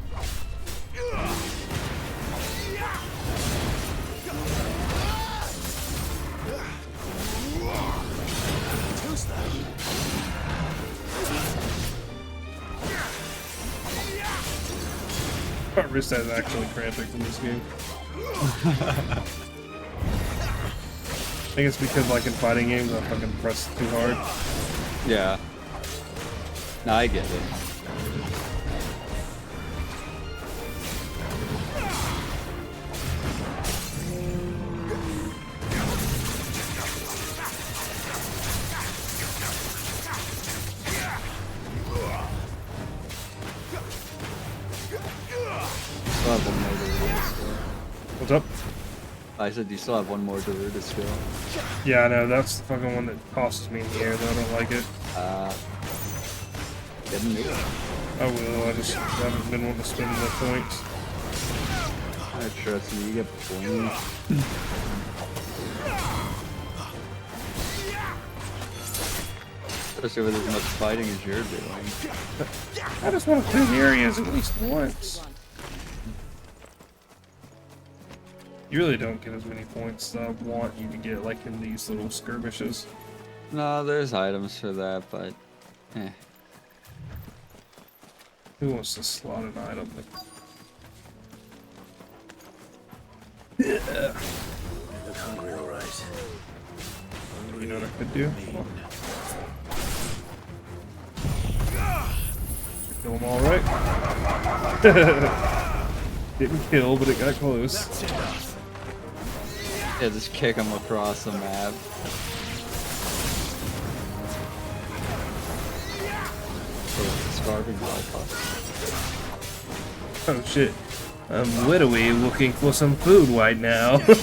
Speaker 1: My wrist is actually cramping from this game. I think it's because, like, in fighting games, I fucking press too hard.
Speaker 2: Yeah. No, I get it. Still have one more Daruda skill.
Speaker 1: What's up?
Speaker 2: I said you still have one more Daruda skill.
Speaker 1: Yeah, I know. That's the fucking one that costs me in the air, though. I don't like it.
Speaker 2: Get a new one.
Speaker 1: I will. I just haven't been wanting to spend the points.
Speaker 2: I trust me, you get points. Especially with as much fighting as you're doing.
Speaker 1: I just want to clear the areas at least once. You really don't get as many points that I want you to get, like in these little skirmishes.
Speaker 2: No, there's items for that, but eh.
Speaker 1: Who wants to slot an item?
Speaker 4: You look hungry, all right.
Speaker 1: You know what I could do? Kill them all right. Didn't kill, but it got close.
Speaker 2: Yeah, just kick them across the map.
Speaker 1: Oh shit. I'm literally looking for some food right now.
Speaker 4: Trying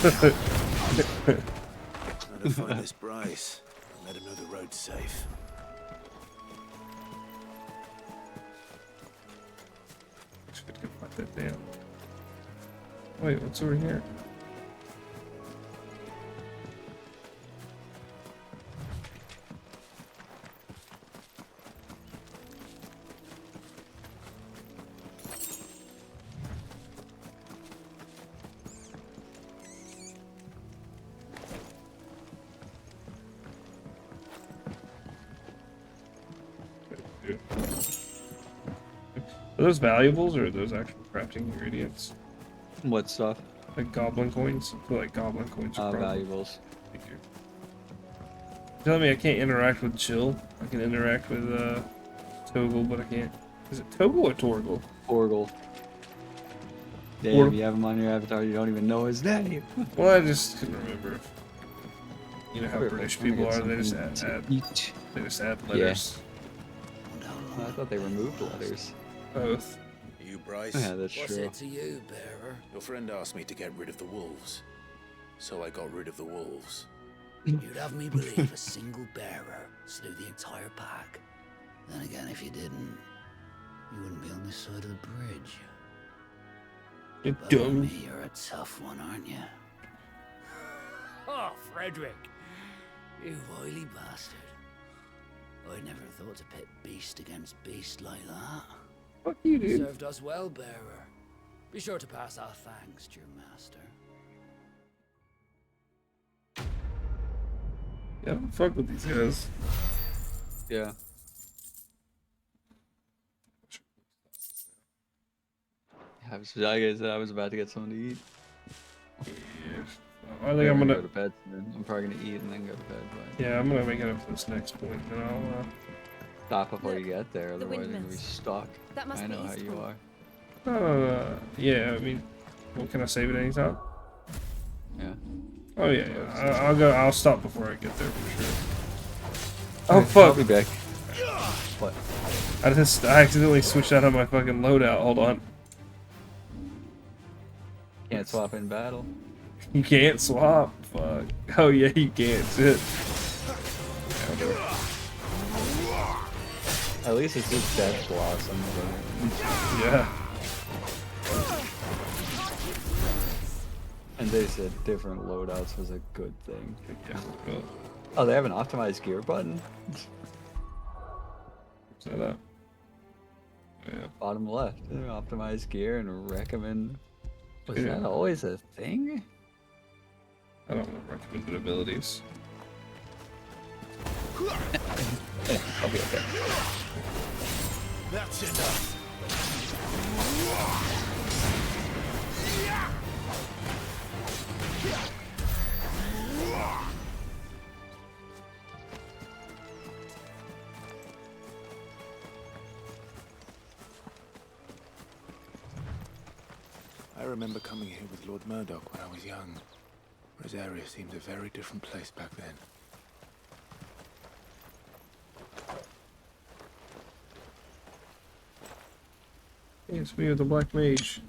Speaker 4: to find this Bryce. Let him know the road's safe.
Speaker 1: Should go fight that down. Wait, what's over here? Are those valuables or are those actual crafting ingredients?
Speaker 2: What stuff?
Speaker 1: Like goblin coins? I feel like goblin coins are probably
Speaker 2: Valuables.
Speaker 1: figure. Tell me I can't interact with Jill. I can interact with Toggle, but I can't. Is it Toggle or Torgle?
Speaker 2: Torgle. Damn, you have him on your avatar, you don't even know his name.
Speaker 1: Well, I just couldn't remember. You know how
Speaker 2: Wait,
Speaker 1: British
Speaker 2: I'm gonna
Speaker 1: people
Speaker 2: get
Speaker 1: are. They just
Speaker 2: something
Speaker 1: they just add letters.
Speaker 2: I thought they removed letters.
Speaker 1: Both.
Speaker 4: You, Bryce?
Speaker 2: Yeah, that's
Speaker 4: What's
Speaker 2: true.
Speaker 4: it to you, Bearer? Your friend asked me to get rid of the wolves. So I got rid of the wolves.
Speaker 9: You'd have me believe a single bearer slew the entire pack. Then again, if you didn't, you wouldn't be on this side of the bridge.
Speaker 1: You're
Speaker 9: But
Speaker 1: dumb.
Speaker 9: me, you're a tough one, aren't you? Oh, Frederick! You wily bastard. I'd never thought to pit beast against beast like that.
Speaker 1: Fuck you, dude.
Speaker 9: Served us well, bearer. Be sure to pass our thanks to your master.
Speaker 1: Yeah, don't fuck with these guys.
Speaker 2: Yeah. Like I said, I was about to get something to eat.
Speaker 1: I think I'm gonna
Speaker 2: go to bed soon. I'm probably gonna eat and then go to bed. But
Speaker 1: Yeah, I'm gonna make it up to this next point, and I'll
Speaker 2: stop before you get there,
Speaker 6: the
Speaker 2: otherwise you're gonna be
Speaker 6: windmills.
Speaker 2: stuck.
Speaker 6: That must
Speaker 2: I
Speaker 6: be
Speaker 2: know how you
Speaker 6: Eastpool.
Speaker 2: are.
Speaker 1: yeah, I mean, well, can I save it anytime?
Speaker 2: Yeah.
Speaker 1: Oh yeah, yeah. I'll go. I'll stop before I get there for sure. Oh
Speaker 2: I'll
Speaker 1: fuck!
Speaker 2: be back. What?
Speaker 1: I accidentally switched out of my fucking loadout. Hold on.
Speaker 2: Can't swap in battle.
Speaker 1: You can't swap. Fuck. Oh yeah, you can't. Shit.
Speaker 2: At least it's just Death Blossom.
Speaker 1: Yeah.
Speaker 2: And they said different loadouts was a good thing.
Speaker 1: Yeah. Well,
Speaker 2: Oh, they have an optimized gear button?
Speaker 1: set up. Yeah.
Speaker 2: Bottom left. Optimized gear and recommend. Was
Speaker 1: Yeah.
Speaker 2: that always a thing?
Speaker 1: I don't know recommended abilities.
Speaker 2: I'll be okay.
Speaker 4: That's enough.
Speaker 18: I remember coming here with Lord Murdoch when I was young. Rosaria seemed a very different place back then.
Speaker 1: Hey, it's me with the black mage.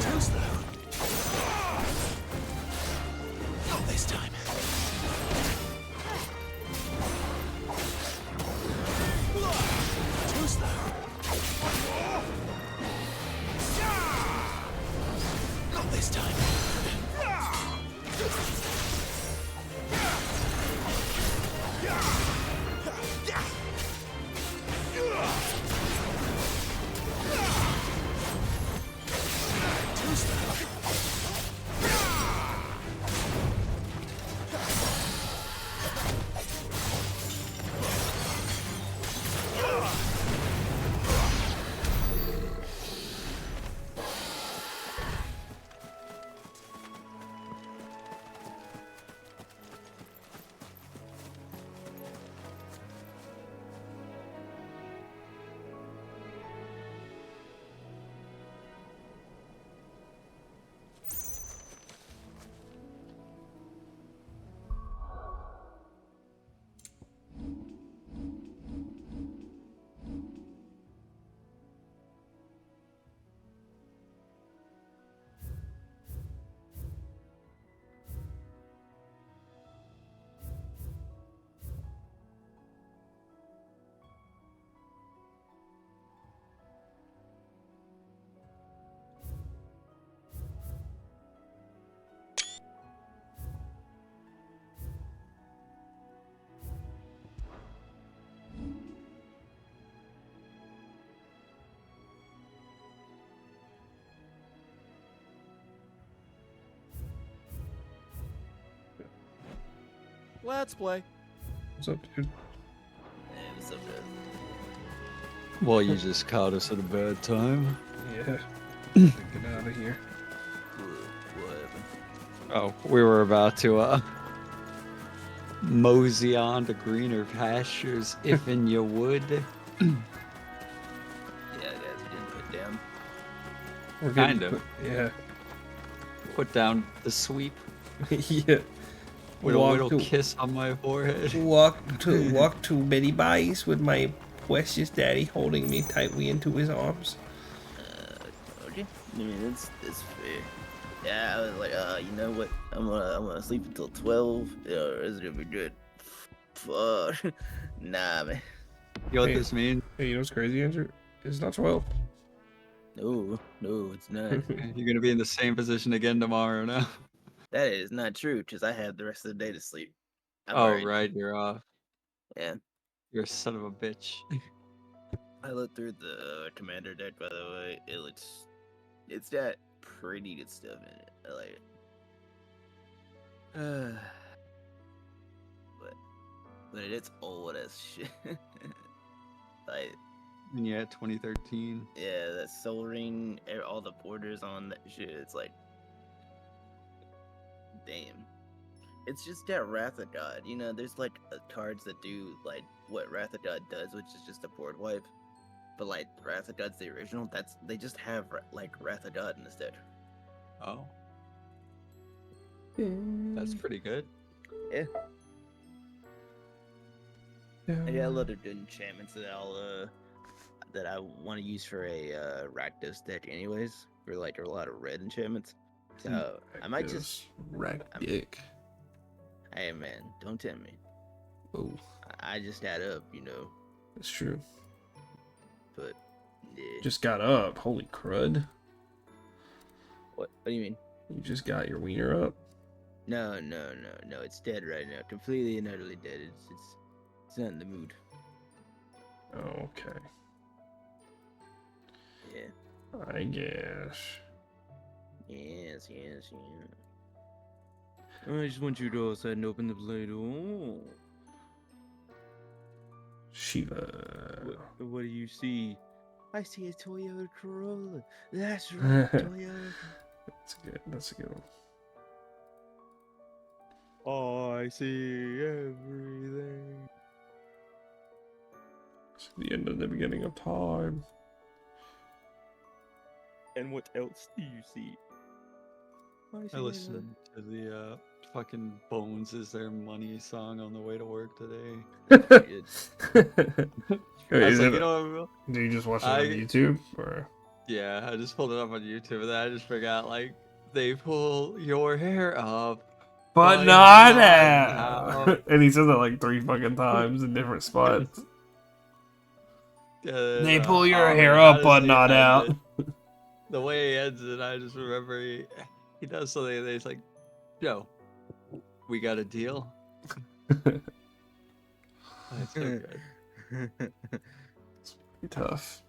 Speaker 4: Too slow. Not this time. Too slow. Not this time. Too slow.
Speaker 7: Let's play.
Speaker 1: What's up, dude?
Speaker 7: What's up, dude?
Speaker 2: Well, you just caught us at a bad time.
Speaker 1: Yeah. Get out of here.
Speaker 7: What happened?
Speaker 2: Oh, we were about to mosey on to greener pastures, if in you would.
Speaker 7: Yeah, guys, we didn't put down.
Speaker 1: We're
Speaker 2: Kind
Speaker 1: getting
Speaker 2: of.
Speaker 1: Yeah.
Speaker 2: Put down the sweep
Speaker 1: Yeah.
Speaker 2: with a little kiss on my forehead.
Speaker 1: Walk to Betty Bice with my precious daddy holding me tightly into his arms.
Speaker 7: Okay. I mean, it's fair. Yeah, I was like, you know what? I'm gonna sleep until 12. It's gonna be good. Fuck. Nah, man.
Speaker 2: You know what this means?
Speaker 1: Hey, you know what's crazy, Andrew? It's not 12.
Speaker 7: No, it's not.
Speaker 2: You're gonna be in the same position again tomorrow now.
Speaker 7: That is not true, because I have the rest of the day to sleep.
Speaker 2: Right, you're off.
Speaker 7: Yeah.
Speaker 2: You're a son of a bitch.
Speaker 7: I looked through the commander deck, by the way. It's got pretty good stuff in it. I like it. But it's old as shit. Like,
Speaker 2: Yeah, 2013.
Speaker 7: yeah, that Soul Ring, all the borders on that shit. It's like, damn. It's just that Wrath of God. You know, there's like cards that do like what Wrath of God does, which is just a board wipe. But like Wrath of God's the original. They just have like Wrath of God in this deck.
Speaker 2: Oh. That's pretty good.
Speaker 7: Yeah. I got a lot of good enchantments that that I want to use for a Rakdos deck anyways. For like a lot of red enchantments. So I might just
Speaker 1: Rakdick.
Speaker 7: Hey man, don't tempt me.
Speaker 1: Oh.
Speaker 7: I just got up, you know.
Speaker 1: That's true.
Speaker 7: But yeah.
Speaker 1: Just got up. Holy crud.
Speaker 7: What do you mean?
Speaker 1: You just got your wiener up?
Speaker 7: No, it's dead right now. Completely and utterly dead. It's not in the mood.
Speaker 1: Oh, okay.
Speaker 7: Yeah.
Speaker 1: I guess.
Speaker 7: Yes. I just want you to go outside and open the blade. Oh.
Speaker 1: Shiva.
Speaker 7: What do you see? I see a Toyota Corolla. That's right, Toyota.
Speaker 1: That's a good one.
Speaker 7: Oh, I see everything.
Speaker 1: It's the end of the beginning of time.
Speaker 7: And what else do you see?
Speaker 2: I listen to the fucking Bones is their money song on the way to work today.
Speaker 1: Wait,
Speaker 2: I was
Speaker 1: is
Speaker 2: like,
Speaker 1: it
Speaker 2: you know,
Speaker 1: do you just watch it on YouTube or?
Speaker 2: yeah, I just pulled it up on YouTube and then I just forgot like they pull your hair up,
Speaker 1: But not out. And he says it like 3 fucking times in different spots. They pull your hair up, but not out.
Speaker 2: The way he ends it, I just remember he does something and he's like, "Yo, we got a deal." That's so good.
Speaker 1: It's pretty tough.